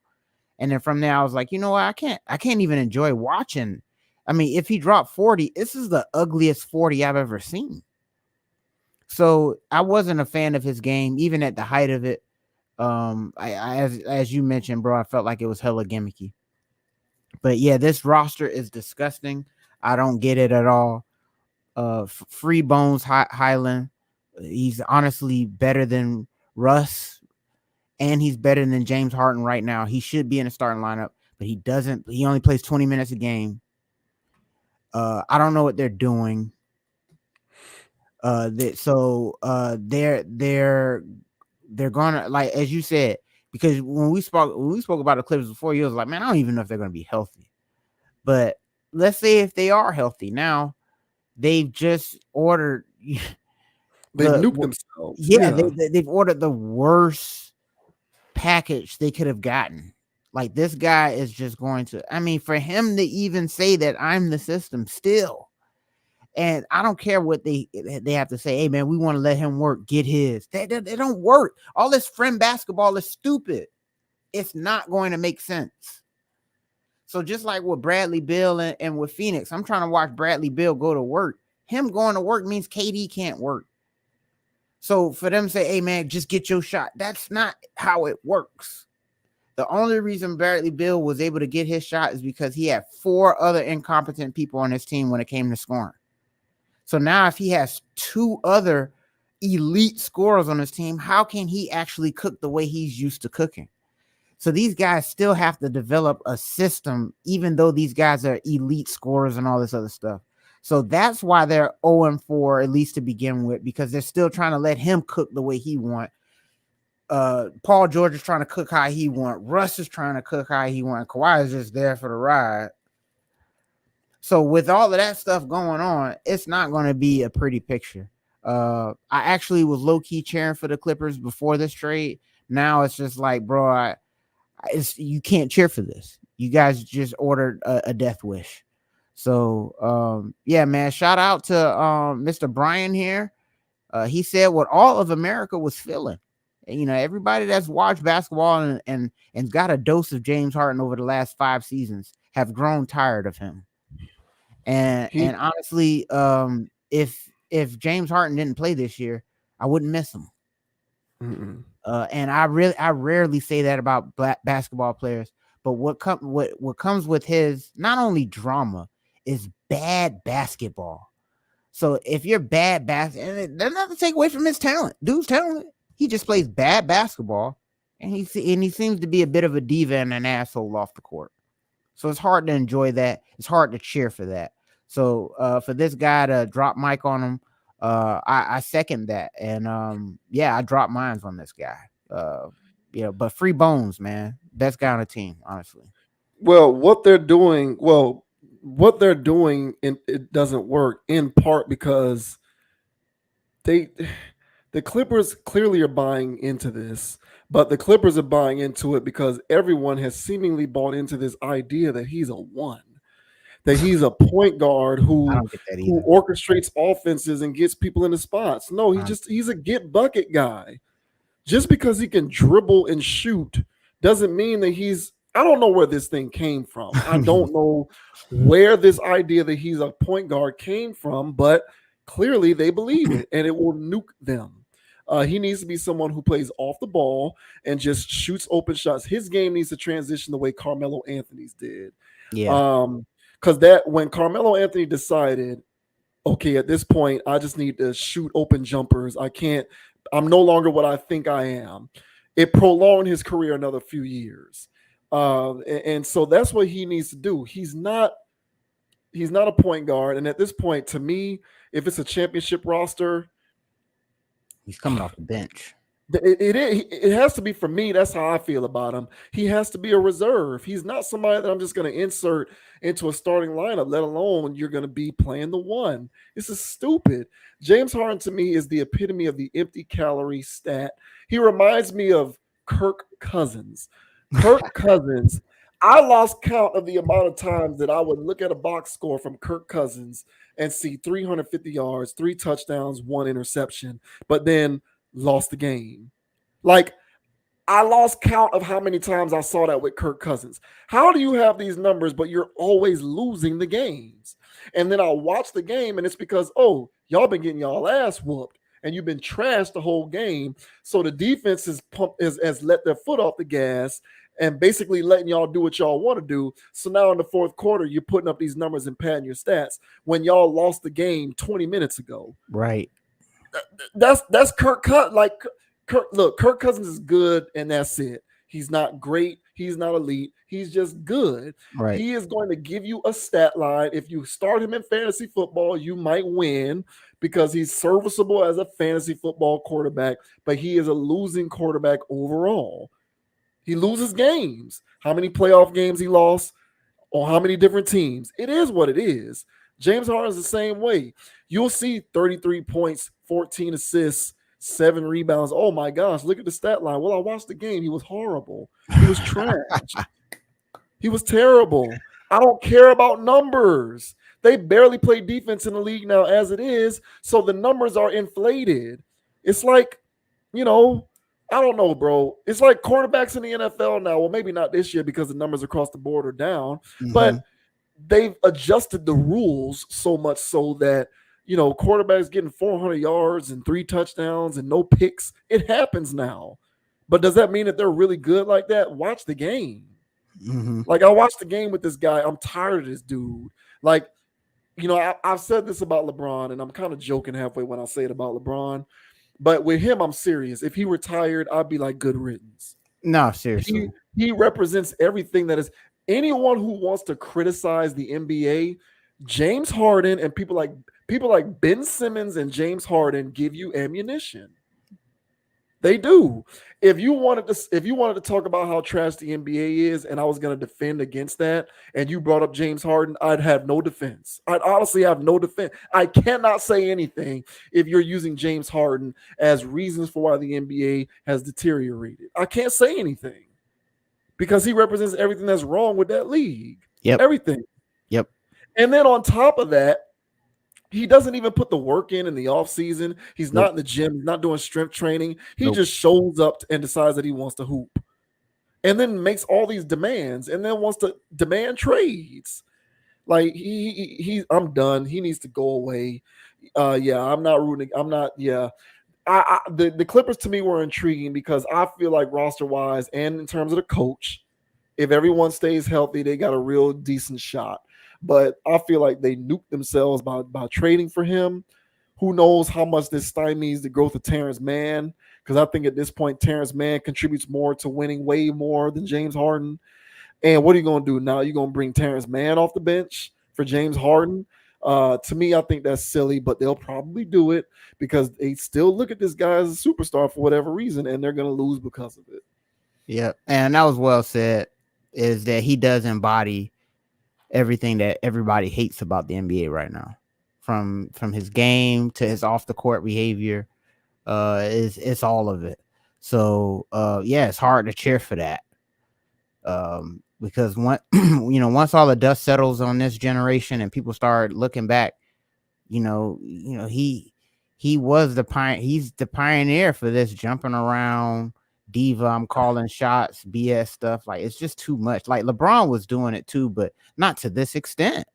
And then from there, I was like, you know what? I can't even enjoy watching. I mean, if he dropped 40, this is the ugliest 40 I've ever seen. So I wasn't a fan of his game, even at the height of it. As you mentioned, bro, I felt like it was hella gimmicky. But yeah, this roster is disgusting. I don't get it at all. Free Bones Highland, he's honestly better than Russ, and he's better than James Harden right now. He should be in the starting lineup, but he doesn't. He only plays 20 minutes a game. I don't know what they're doing. They're gonna, like, as you said, because when we spoke about the Clippers before, you was like, man, I don't even know if they're gonna be healthy. But let's say if they are healthy now, they've just ordered. They nuked themselves. Yeah, they've ordered the worst package they could have gotten. Like, this guy is just going to. I mean, for him to even say that I'm the system still. And I don't care what they have to say. Hey, man, we want to let him work. Get his. They don't work. All this friend basketball is stupid. It's not going to make sense. So just like with Bradley Beal and with Phoenix, I'm trying to watch Bradley Beal go to work. Him going to work means KD can't work. So for them to say, hey, man, just get your shot. That's not how it works. The only reason Bradley Beal was able to get his shot is because he had 4 other incompetent people on his team when it came to scoring. So now if he has 2 other elite scorers on his team, how can he actually cook the way he's used to cooking? So these guys still have to develop a system, even though these guys are elite scorers and all this other stuff. So that's why they're 0-4, at least to begin with, because they're still trying to let him cook the way he wants. Paul George is trying to cook how he wants. Russ is trying to cook how he wants. Kawhi is just there for the ride. So with all of that stuff going on, it's not going to be a pretty picture. I actually was low-key cheering for the Clippers before this trade. Now it's just like, bro, you can't cheer for this. You guys just ordered a death wish. So, yeah, man, shout out to Mr. Brian here. He said what all of America was feeling. And, everybody that's watched basketball and got a dose of James Harden over the last 5 seasons have grown tired of him. And honestly, if James Harden didn't play this year, I wouldn't miss him. And I rarely say that about black basketball players. But what comes with his not only drama is bad basketball. So if you're bad and that's not to take away from his talent. Dude's talent. He just plays bad basketball, and he seems to be a bit of a diva and an asshole off the court. So it's hard to enjoy that. It's hard to cheer for that. So for this guy to drop Mike on him, I second that. And yeah, I dropped mines on this guy. But Free Bones, man, best guy on the team, honestly. Well, what they're doing, it doesn't work in part because the Clippers clearly are buying into this, but the Clippers are buying into it because everyone has seemingly bought into this idea that he's a one, that he's a point guard who orchestrates offenses and gets people in the spots. No, he's a get bucket guy. Just because he can dribble and shoot doesn't mean that I don't know where this thing came from. I don't know where this idea that he's a point guard came from, but clearly they believe it and it will nuke them. He needs to be someone who plays off the ball and just shoots open shots. His game needs to transition the way Carmelo Anthony's did. Yeah. Because when Carmelo Anthony decided, okay, at this point, I just need to shoot open jumpers. I'm no longer what I think I am. It prolonged his career another few years. And so that's what he needs to do. He's not a point guard. And at this point, to me, if it's a championship roster, he's coming off the bench. It has to be, for me. That's how I feel about him. He has to be a reserve. He's not somebody that I'm just going to insert into a starting lineup, let alone you're going to be playing the one. This is stupid. James Harden to me is the epitome of the empty calorie stat. He reminds me of Kirk Cousins. Kirk Cousins. I lost count of the amount of times that I would look at a box score from Kirk Cousins and see 350 yards, 3 touchdowns, 1 interception, but then lost the game. Like, I lost count of how many times I saw that with Kirk Cousins. How do you have these numbers, but you're always losing the games? And then I'll watch the game, and it's because, oh, y'all been getting y'all ass whooped, and you've been trashed the whole game. So the defense has let their foot off the gas and basically letting y'all do what y'all want to do. So now in the fourth quarter, you're putting up these numbers and padding your stats when y'all lost the game 20 minutes ago. Right. That's Kirk Cousins. Like, Kirk Cousins is good, and that's it. He's not great. He's not elite. He's just good. Right. He is going to give you a stat line. If you start him in fantasy football, you might win because he's serviceable as a fantasy football quarterback, but he is a losing quarterback overall. He loses games. How many playoff games he lost on how many different teams? It is what it is. James Harden is the same way. You'll see 33 points, 14 assists, 7 rebounds. Oh my gosh, look at the stat line. Well, I watched the game. He was horrible. He was trash. He was terrible. I don't care about numbers. They barely play defense in the league now as it is, so the numbers are inflated. It's like, I don't know, bro. It's like quarterbacks in the NFL now. Well, maybe not this year because the numbers across the board are down, but they've adjusted the rules so much so that, quarterbacks getting 400 yards and 3 touchdowns and no picks. It happens now. But does that mean that they're really good like that? Watch the game. Like, I watched the game with this guy. I'm tired of this dude. Like, I've said this about LeBron, and I'm kind of joking halfway when I say it about LeBron. But with him, I'm serious. If he retired, I'd be like, good riddance. No, seriously. He represents everything that is. Anyone who wants to criticize the NBA, James Harden and people like Ben Simmons and James Harden give you ammunition. They do. If you wanted to talk about how trash the NBA is, and I was going to defend against that, and you brought up James Harden, I'd have no defense. I'd honestly have no defense. I cannot say anything if you're using James Harden as reasons for why the NBA has deteriorated. I can't say anything because he represents everything that's wrong with that league. Yep. Everything. Yep. And then on top of that, he doesn't even put the work in the off season. He's not in the gym. He's not doing strength training. He just shows up and decides that he wants to hoop, and then makes all these demands, and then wants to demand trades. Like I'm done. He needs to go away. I'm not rooting. I'm not. Yeah, the Clippers to me were intriguing because I feel like roster wise and in terms of the coach, if everyone stays healthy, they got a real decent shot. But I feel like they nuked themselves by trading for him. Who knows how much this stymies the growth of Terrence Mann? Because I think at this point, Terrence Mann contributes more to winning way more than James Harden. And what are you going to do now? You're going to bring Terrence Mann off the bench for James Harden? To me, I think that's silly, but they'll probably do it because they still look at this guy as a superstar for whatever reason, and they're going to lose because of it. Yeah, and that was well said, is that he does embody everything that everybody hates about the NBA right now, from his game to his off the court behavior. It's all of it. So it's hard to cheer for that. Because once all the dust settles on this generation and people start looking back, he was he's the pioneer for this jumping around diva, I'm calling shots, BS stuff. Like, it's just too much. Like, LeBron was doing it too, but not to this extent.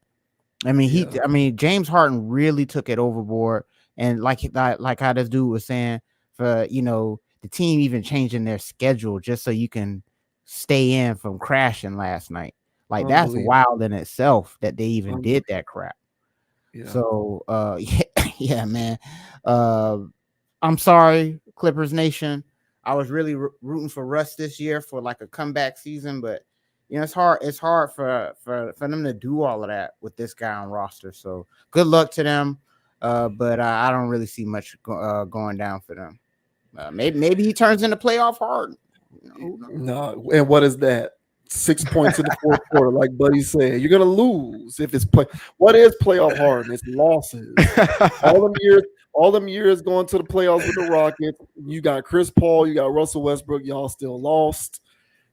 I mean, James Harden really took it overboard. And like how this dude was saying, for the team even changing their schedule just so you can stay in from crashing last night. Like, that's wild in itself that they even did that crap. Yeah. So yeah, man. I'm sorry, Clippers Nation. I was really rooting for Russ this year for like a comeback season, but it's hard for them to do all of that with this guy on roster. So good luck to them. But I don't really see much going down for them. Maybe he turns into playoff Harden. No, and what is that? 6 points in the fourth quarter, like Buddy said. You're gonna lose if it's play. What is playoff Harden? It's losses. All them years going to the playoffs with the Rockets. You got Chris Paul, you got Russell Westbrook. Y'all still lost.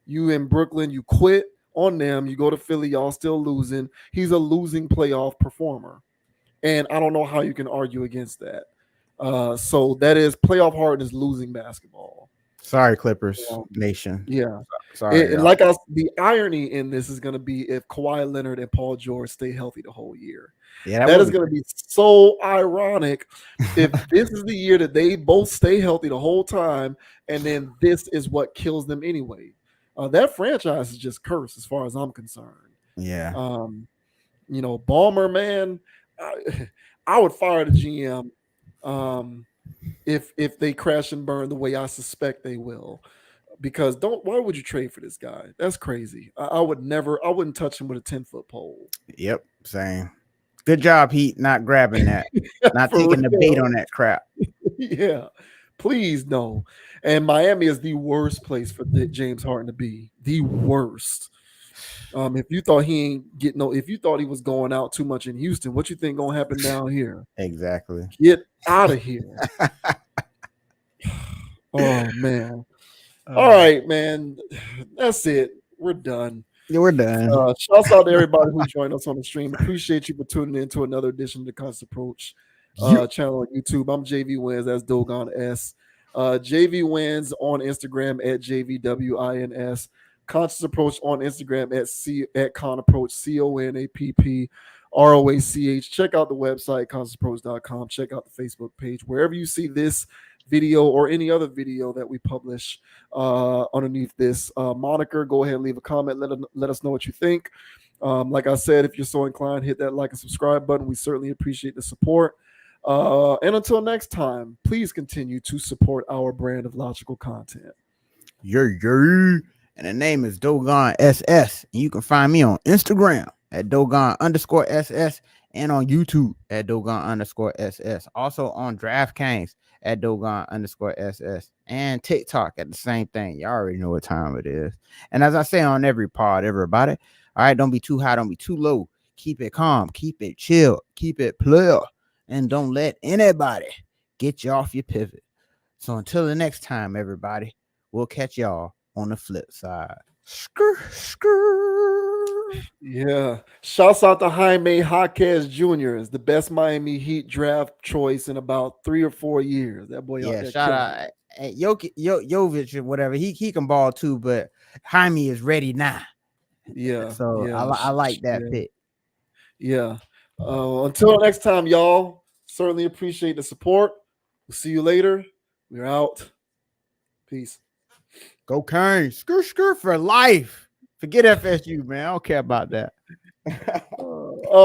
You in Brooklyn, you quit on them. You go to Philly, y'all still losing. He's a losing playoff performer. And I don't know how you can argue against that. So that is playoff hard is losing basketball. Sorry, Clippers Nation. Yeah. Sorry. And like the irony in this is going to be if Kawhi Leonard and Paul George stay healthy the whole year. Yeah, that is going to be so ironic if this is the year that they both stay healthy the whole time, and then this is what kills them anyway. That franchise is just cursed as far as I'm concerned. Yeah. Ballmer, man, I would fire the GM if they crash and burn the way I suspect they will. Because why would you trade for this guy? That's crazy. I wouldn't touch him with a 10-foot pole. Yep, same. Good job, Heat, not grabbing that, not taking the bait on that crap. Yeah, please no. And Miami is the worst place for James Harden to be. The worst. If you thought if you thought he was going out too much in Houston, what you think gonna happen down here? Exactly. Get out of here. Oh man. All right, man. That's it. We're done. Yeah, we're done. Shouts out to everybody who joined us on the stream. Appreciate you for tuning in to another edition of the Conscious Approach channel on YouTube. I'm JV Wins. That's Dogon S. JV Wins on Instagram at JVWINS. Conscious Approach on Instagram at Con Approach, CONAPPROACH. Check out the website, consciousapproach.com. Check out the Facebook page. Wherever you see this video or any other video that we publish underneath this moniker, go ahead and leave a comment. Let us know what you think. Like I said, if you're so inclined, hit that like and subscribe button. We certainly appreciate the support. And until next time, please continue to support our brand of logical content. Yeah. And the name is Dogon SS. And you can find me on Instagram at Dogon_SS and on YouTube at Dogon_SS. Also on DraftKings at Dogon_SS and TikTok at the same thing. You already know what time it is. And as I say on every pod, everybody, all right, don't be too high, don't be too low. Keep it calm, keep it chill, keep it player, and don't let anybody get you off your pivot. So until the next time, everybody, we'll catch y'all on the flip side. Yeah. Shouts out to Jaime Jaquez Jr. is the best Miami Heat draft choice in about 3 or 4 years. That boy out there. Shout out Jovic or whatever. He can ball too, but Jaime is ready now. Yeah. So yeah. I like that pick. Yeah. Until next time, y'all. Certainly appreciate the support. We'll see you later. We're out. Peace. Go Canes. Skr for life. Forget FSU, man. I don't care about that.